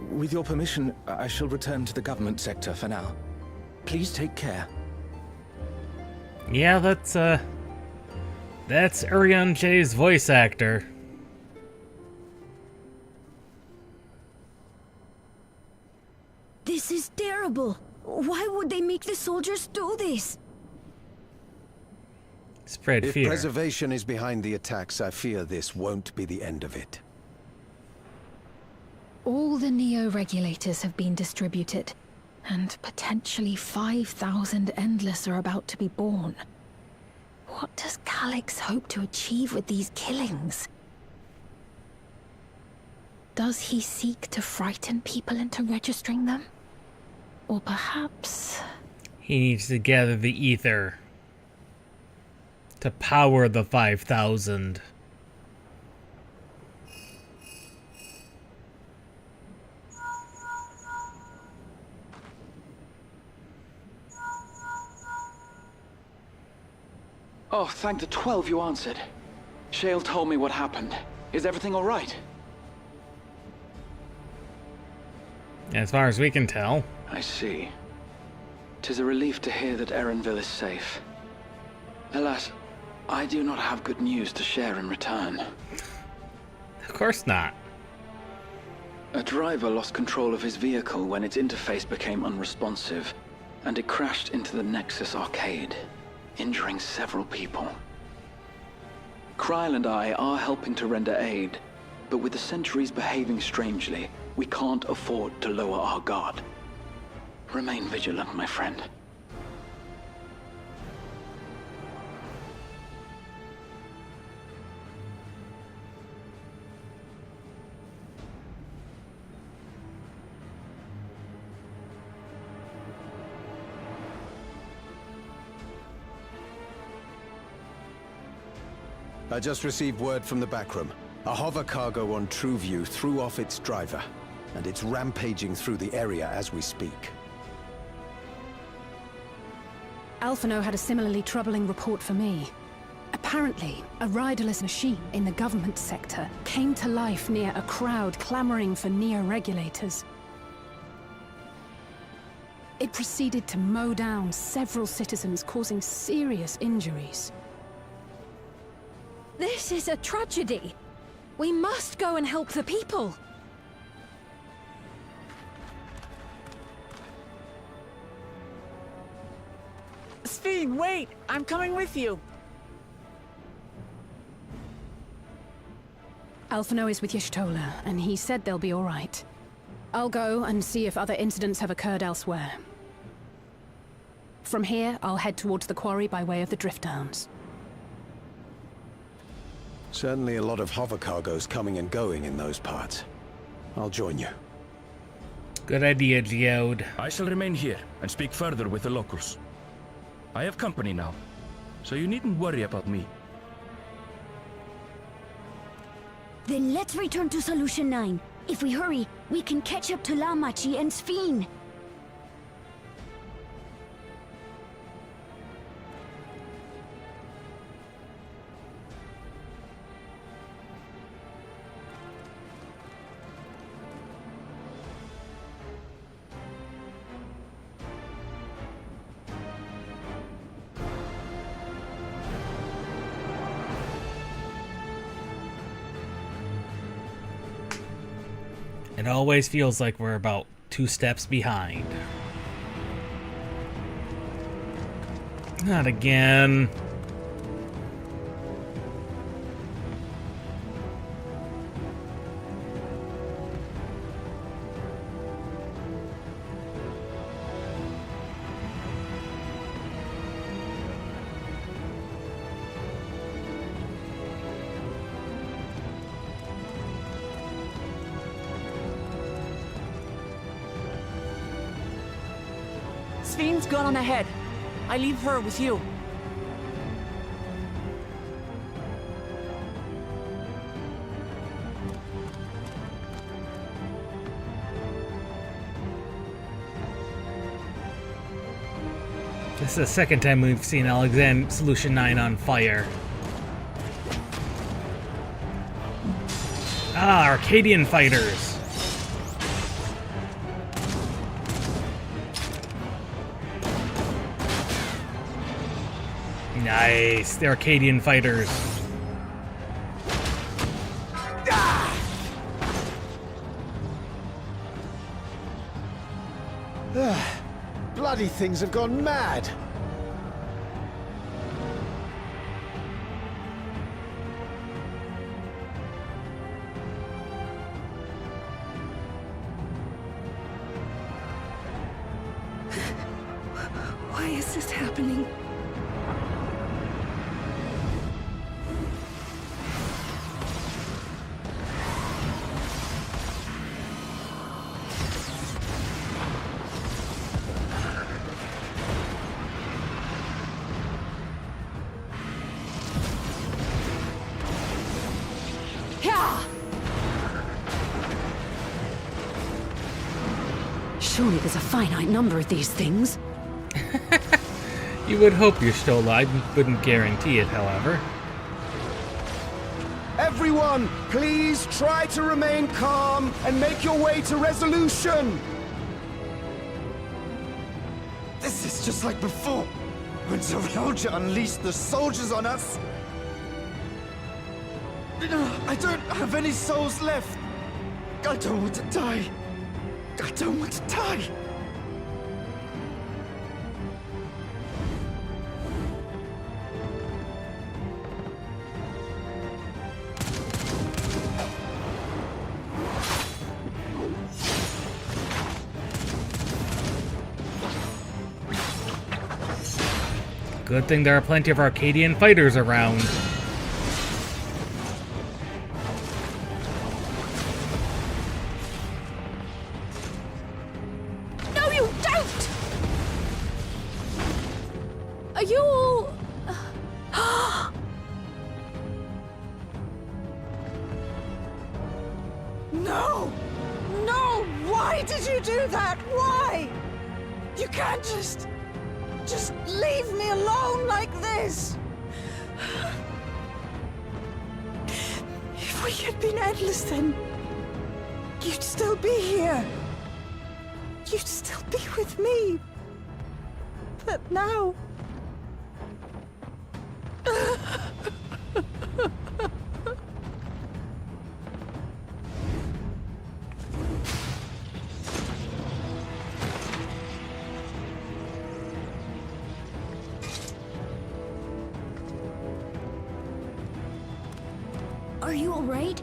With your permission, I shall return to the government sector for now. Please take care. Yeah, that's Urian J's voice actor. This is terrible. Why would they make the soldiers do this? Spread fear. If preservation is behind the attacks, I fear this won't be the end of it. All the Neo-regulators have been distributed, and potentially 5,000 Endless are about to be born. What does Calyx hope to achieve with these killings? Does he seek to frighten people into registering them? Or perhaps... He needs to gather the ether to power the 5,000. Oh, thank the 12 you answered. Shale told me what happened. Is everything all right? As far as we can tell. I see. 'Tis a relief to hear that Erenville is safe. Alas, I do not have good news to share in return. Of course not. A driver lost control of his vehicle when its interface became unresponsive, and it crashed into the Nexus arcade, injuring several people. Kryl and I are helping to render aid, but with the sentries behaving strangely, we can't afford to lower our guard. Remain vigilant, my friend. I just received word from the backroom. A hover cargo on TrueView threw off its driver, and it's rampaging through the area as we speak. Alphino had a similarly troubling report for me. Apparently, a riderless machine in the government sector came to life near a crowd clamoring for neo-regulators. It proceeded to mow down several citizens, causing serious injuries. This is a tragedy. We must go and help the people. Sphene, wait! I'm coming with you! Alphino is with Y'shtola, and he said they'll be all right. I'll go and see if other incidents have occurred elsewhere. From here, I'll head towards the quarry by way of the Drift Downs. Certainly a lot of hover cargoes coming and going in those parts. I'll join you. Good idea, Geode. I shall remain here and speak further with the locals. I have company now, so you needn't worry about me. Then let's return to Solution 9. If we hurry, we can catch up to Lamachi and Sphene. It always feels like we're about 2 steps behind. Not again. Sphene's gone on ahead. I leave her with you. This is the second time we've seen Solution 9 on fire. Ah, Arcadian fighters. Nice, the Arcadian fighters. Bloody things have gone mad. Why is this happening? Surely there's a finite number of these things. You would hope you're still alive. Wouldn't guarantee it, however. Everyone, please try to remain calm and make your way to resolution. This is just like before, when Zerelja unleashed the soldiers on us. I don't have any souls left. I don't want to die. I don't want to die. Good thing there are plenty of Arcadian fighters around. No, you don't! Are you all... No! No! Why did you do that? Why? You can't just leave me alone like this! If we had been endless then, you'd still be here. You'd still be with me. But now... Are you alright?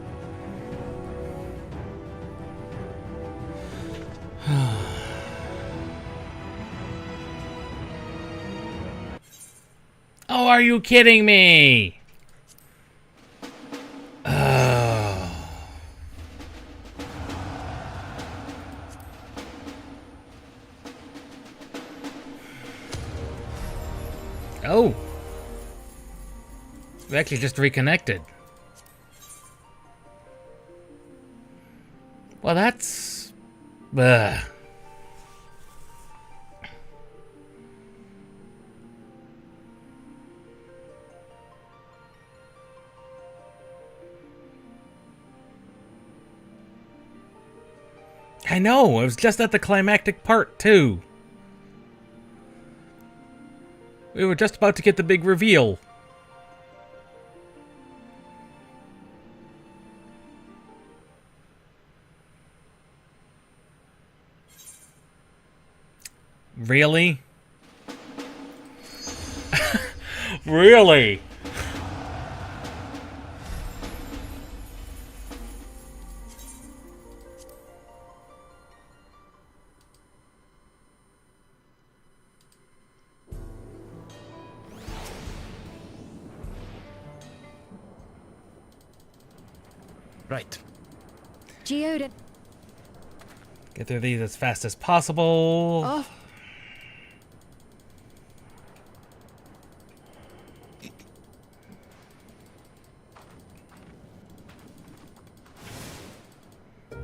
Oh, are you kidding me? Oh. Oh. We actually just reconnected. Well, that's... I know, I was just at the climactic part, too. We were just about to get the big reveal. Really? Really? Right. Geoda. Get through these as fast as possible. Oh.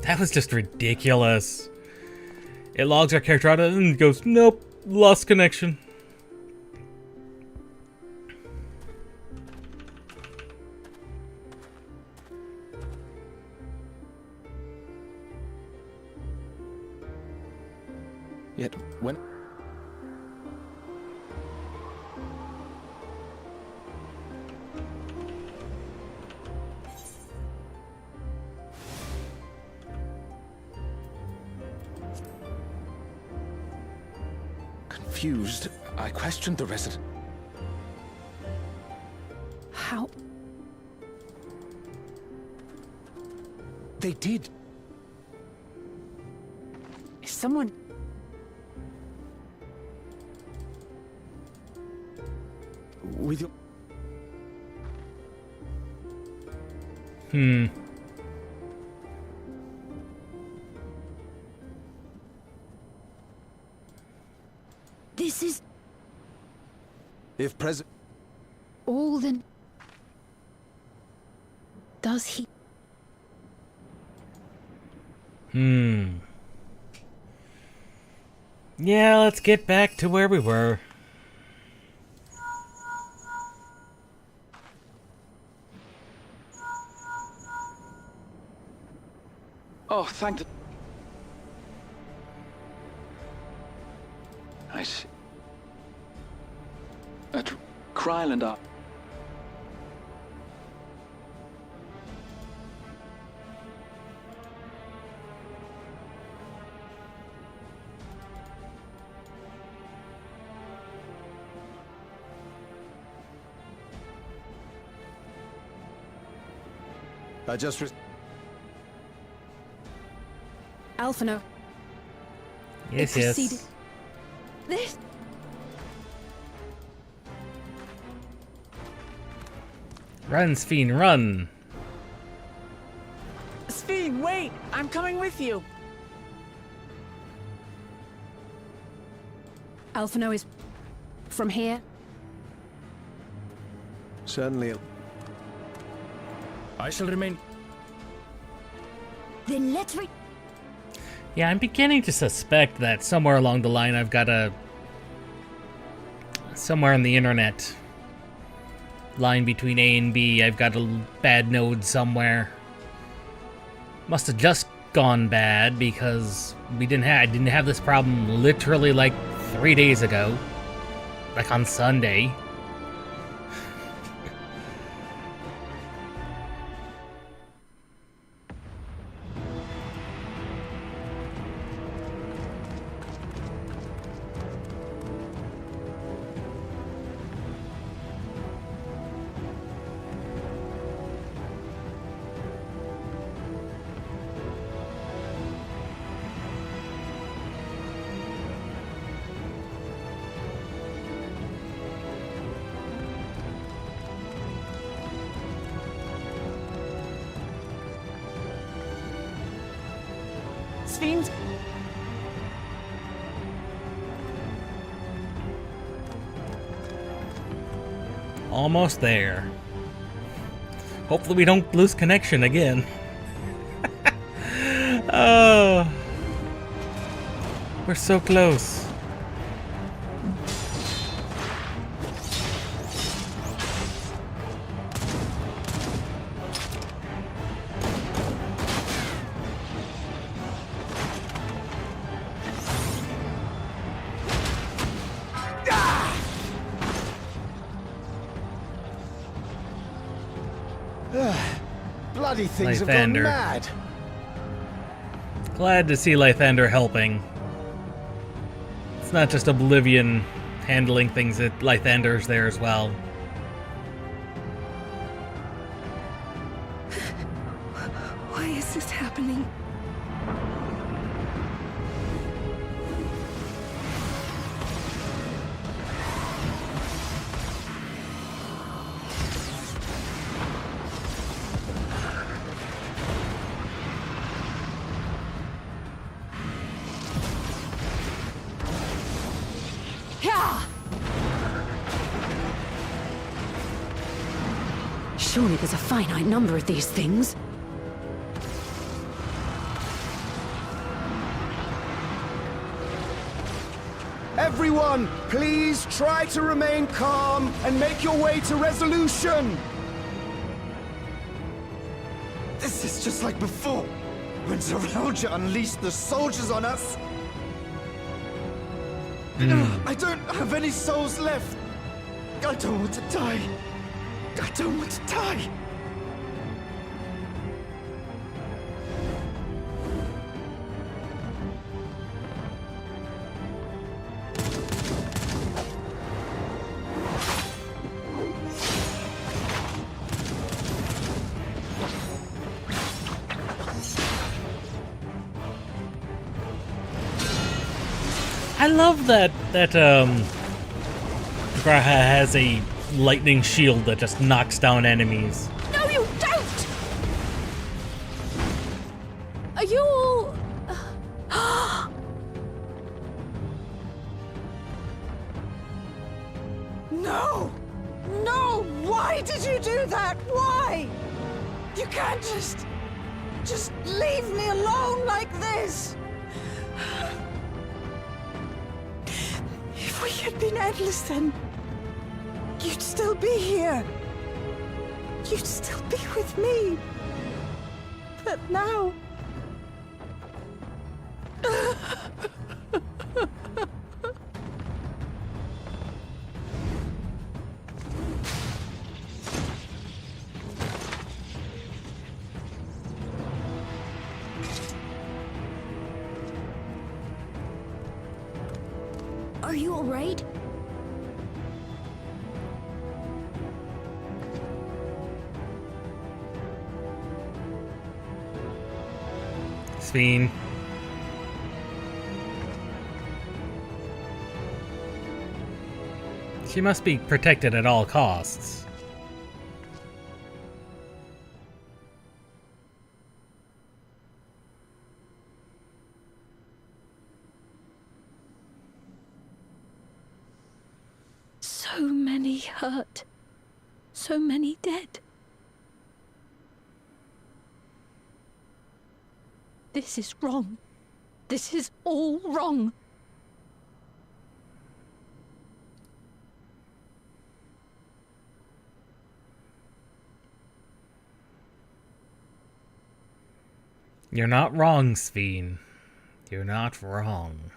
That was just ridiculous. It logs our character out and goes, nope, lost connection. Yet, when... Confused, I questioned the resident. How? They did. Is someone... With your... This is... If President... All then... Does he... Yeah, let's get back to where we were. Oh, thank the... I see. Kryl and I... I just... Alphino. Yes, It yes. proceeded- This... Run, Sphene, run! Sphene, wait! I'm coming with you! Alphino is... from here? Certainly. I shall remain. Then let's Yeah, I'm beginning to suspect that somewhere along the line I've got a... somewhere on the internet line between A and B, I've got a bad node somewhere. Must have just gone bad because I didn't have this problem literally like 3 days ago. Like on Sunday. Sphene's... Almost there. Hopefully we don't lose connection again. Oh, we're so close. Bloody things have gone Lythander. mad. Glad to see Lythander helping. It's not just Oblivion handling things, that Lythander's there as well. Why is this happening? Surely there's a finite number of these things. Everyone, please try to remain calm and make your way to resolution. This is just like before, when Zeralja unleashed the soldiers on us. I don't have any souls left. I don't want to die. I don't want to die. I love that Graha has a lightning shield that just knocks down enemies. No, you don't! Are you all... No! No! Why did you do that? Why? You can't just leave me alone like this! If we had been endless, then you'd still be here. You'd still be with me. But now... Are you all right? Sphene. She must be protected at all costs. So many hurt. So many dead. This is wrong. This is all wrong. You're not wrong, Sphene. You're not wrong.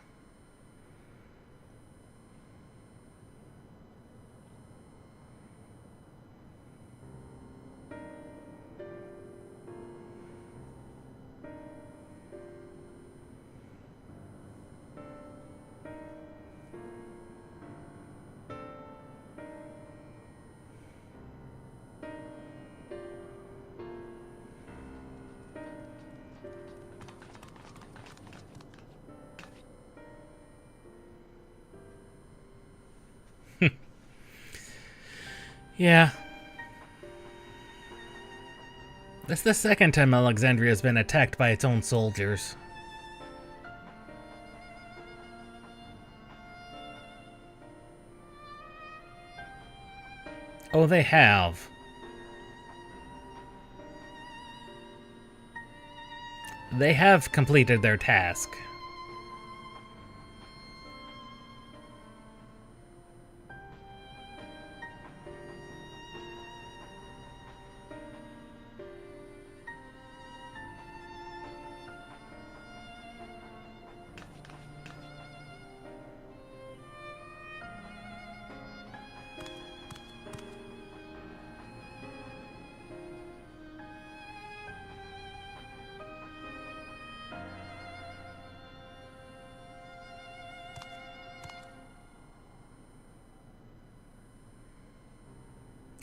Yeah. That's the second time Alexandria's been attacked by its own soldiers. Oh, they have. They have completed their task.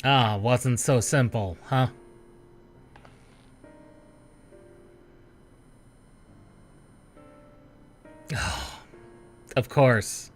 Ah, wasn't so simple, huh? Of course.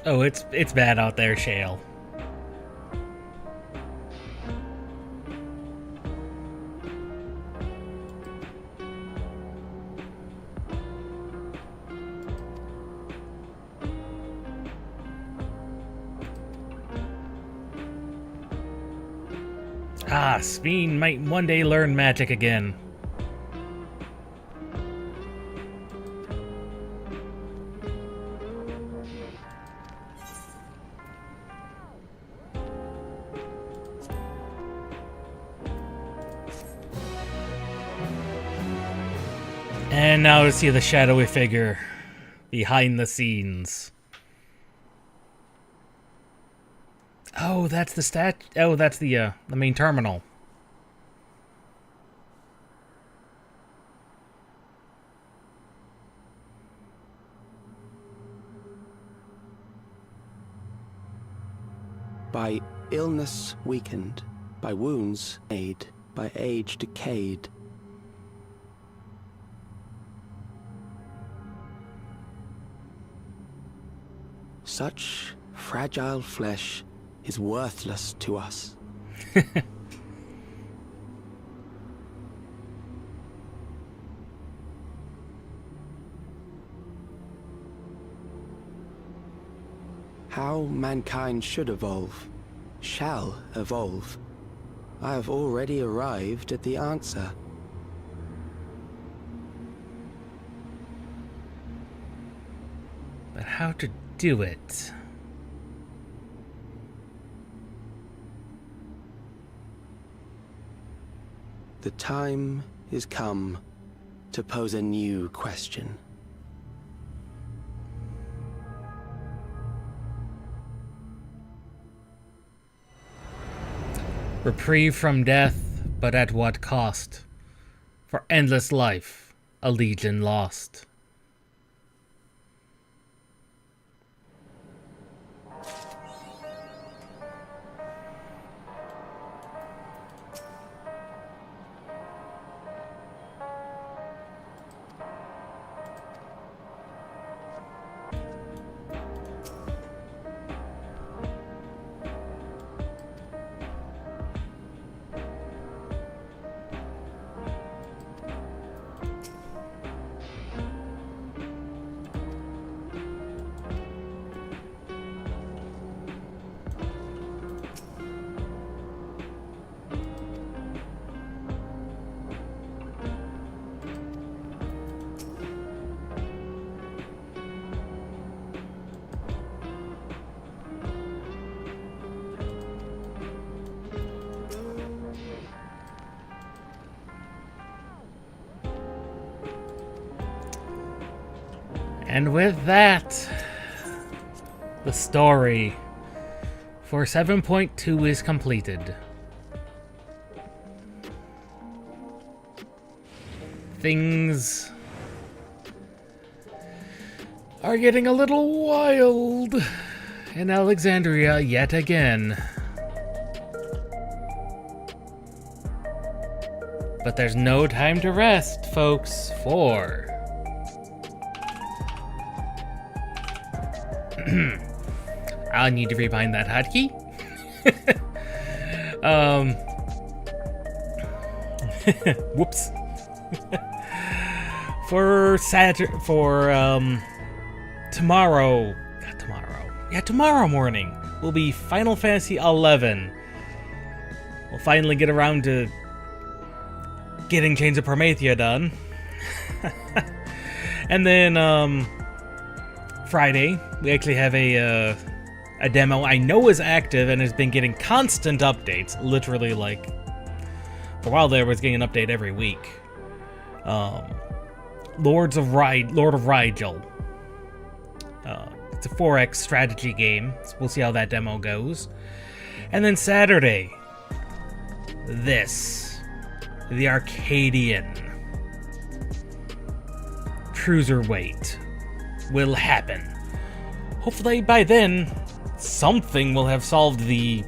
Oh, it's bad out there, Shale. Ah, Sphene might one day learn magic again. And now to see the shadowy figure behind the scenes. Oh, that's the Oh, that's the main terminal. By illness weakened, by wounds made, by age decayed. Such fragile flesh is worthless to us. How mankind should evolve, shall evolve. I have already arrived at the answer. But how to do it? The time is come to pose a new question. Reprieve from death, but at what cost? For endless life, a legion lost. And with that, the story for 7.2 is completed. Things are getting a little wild in Alexandria yet again. But there's no time to rest, folks, for I'll need to rebind that hotkey. Whoops. Tomorrow morning will be Final Fantasy XI. We'll finally get around to getting Chains of Promethea done. And then, Friday, we actually have a demo I know is active and has been getting constant updates. Literally, like, for a while there, I was getting an update every week. Lord of Rigel. It's a 4X strategy game, so we'll see how that demo goes. And then Saturday, the Arcadian Cruiserweight will happen. Hopefully by then, something will have solved the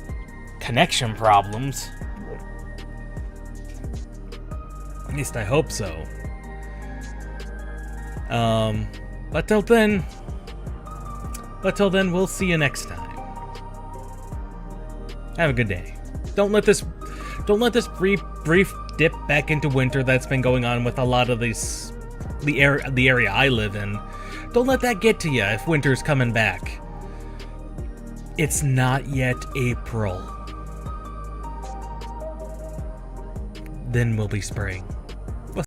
connection problems. At least I hope so. But till then, we'll see you next time. Have a good day. Don't let this brief dip back into winter that's been going on with a lot of the area I live in. Don't let that get to you if winter's coming back. It's not yet April. Then will be spring.